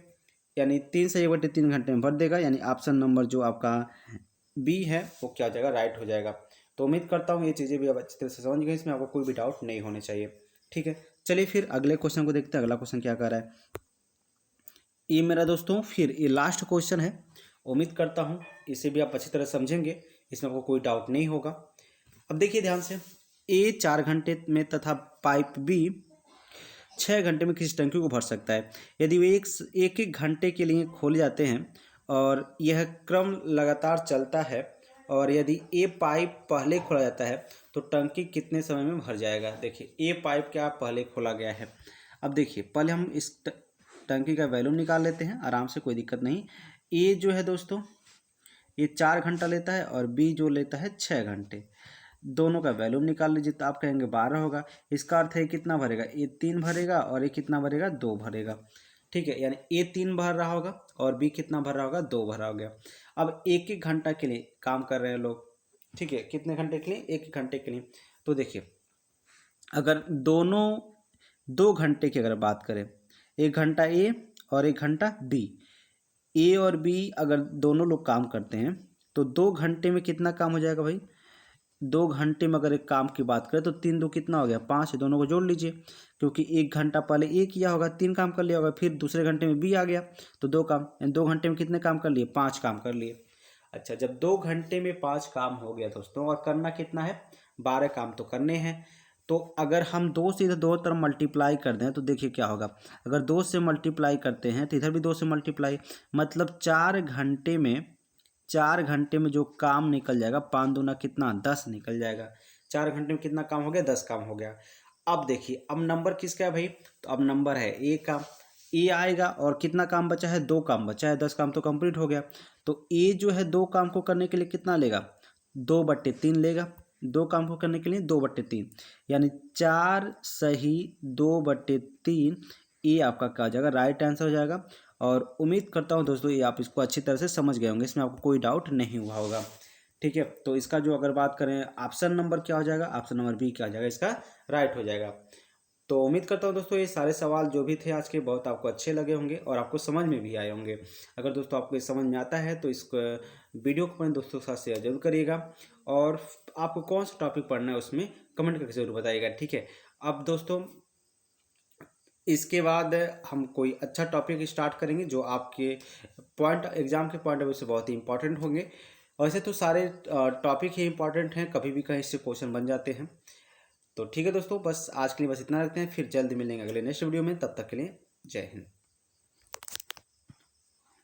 S2: यानी 3 से 1/3 घंटे में भर देगा, यानी ऑप्शन नंबर जो आपका बी है वो क्या हो जाएगा, राइट हो जाएगा। तो उम्मीद करता हूँ ये चीज़ें भी आप अच्छी तरह से समझ गए, इसमें आपको कोई भी डाउट नहीं होने चाहिए। ठीक है, चलिए फिर अगले क्वेश्चन को देखते हैं। अगला क्वेश्चन क्या कर रहा है, ये मेरा दोस्तों फिर ये लास्ट क्वेश्चन है। उम्मीद करता हूँ इसे भी आप अच्छी तरह समझेंगे, इसमें आपको कोई डाउट नहीं होगा। अब देखिए ध्यान से, ए 4 घंटे में तथा पाइप बी 6 घंटे में किसी टंकी को भर सकता है। यदि वे एक घंटे के लिए खोले जाते हैं और यह क्रम लगातार चलता है, और यदि ए पाइप पहले खोला जाता है तो टंकी कितने समय में भर जाएगा। देखिए ए पाइप क्या पहले खोला गया है। अब देखिए पहले हम इस टंकी का वैल्यूम निकाल लेते हैं आराम से, कोई दिक्कत नहीं। ए जो है दोस्तों ये 4 घंटा लेता है और बी जो लेता है 6 घंटे। दोनों का वैल्यूम निकाल लीजिए तो आप कहेंगे 12 होगा। इसका अर्थ है कितना भरेगा, ए 3 भरेगा और ये कितना भरेगा, 2 भरेगा। ठीक है, यानी ए 3 भर रहा होगा और बी कितना भर रहा होगा, 2 भर रहा हो गया। अब 1-1 घंटा के लिए काम कर रहे हैं लोग। ठीक है, कितने घंटे के लिए, 1 घंटे के लिए। तो देखिए अगर दोनों 2 घंटे की अगर बात करें, 1 घंटा ए और 1 घंटा बी, ए और बी अगर दोनों लोग काम करते हैं तो 2 घंटे में कितना काम हो जाएगा भाई, 2 घंटे में अगर एक काम की बात करें तो 3 दो कितना हो गया 5, दोनों को जोड़ लीजिए, क्योंकि 1 घंटा पहले ए किया होगा 3 काम कर लिया होगा, फिर दूसरे घंटे में बी आ गया तो 2 काम, यानी 2 घंटे में कितने काम कर लिए 5 काम कर लिए। अच्छा, जब 2 घंटे में 5 काम हो गया दोस्तों, और करना कितना है 12 काम तो करने हैं, तो अगर हम 2 से इधर दोनों तरफ मल्टीप्लाई कर दें तो देखिए क्या होगा, अगर 2 से मल्टीप्लाई करते हैं तो इधर भी 2 से मल्टीप्लाई, मतलब 4 घंटे में जो काम निकल जाएगा 5 दूना कितना 10 निकल जाएगा। 4 घंटे में कितना काम हो गया 10 काम हो गया। अब देखिए अब नंबर किसका है भाई, तो अब नंबर है ए का, ए आएगा और कितना काम बचा है 2 काम बचा है, 10 काम तो कंप्लीट हो गया। तो ए जो है 2 काम को करने के लिए कितना लेगा 2/3 लेगा, 2 काम को करने के लिए 2/3, यानी 4 सही 2/3 ए आपका क्या हो जाएगा राइट आंसर हो जाएगा। और उम्मीद करता हूँ दोस्तों ये आप इसको अच्छी तरह से समझ गए होंगे, इसमें आपको कोई डाउट नहीं हुआ होगा। ठीक है, तो इसका जो अगर बात करें ऑप्शन नंबर क्या हो जाएगा, ऑप्शन नंबर बी क्या हो जाएगा, इसका राइट हो जाएगा। तो उम्मीद करता हूँ दोस्तों ये सारे सवाल जो भी थे आज के बहुत आपको अच्छे लगे होंगे और आपको समझ में भी आए होंगे। अगर दोस्तों आपको ये समझ में आता है तो इस वीडियो को अपने दोस्तों के साथ शेयर जरूर करिएगा, और आपको कौन सा टॉपिक पढ़ना है उसमें कमेंट करके जरूर बताइएगा। ठीक है, अब दोस्तों इसके बाद हम कोई अच्छा टॉपिक स्टार्ट करेंगे जो आपके पॉइंट एग्जाम के पॉइंट ऑफ व्यू से बहुत ही इंपॉर्टेंट होंगे। वैसे तो सारे टॉपिक ही इंपॉर्टेंट हैं, कभी भी कहीं से क्वेश्चन बन जाते हैं। तो ठीक है दोस्तों, बस आज के लिए बस इतना रखते हैं, फिर जल्द मिलेंगे अगले नेक्स्ट वीडियो में, तब तक के लिए जय हिंद।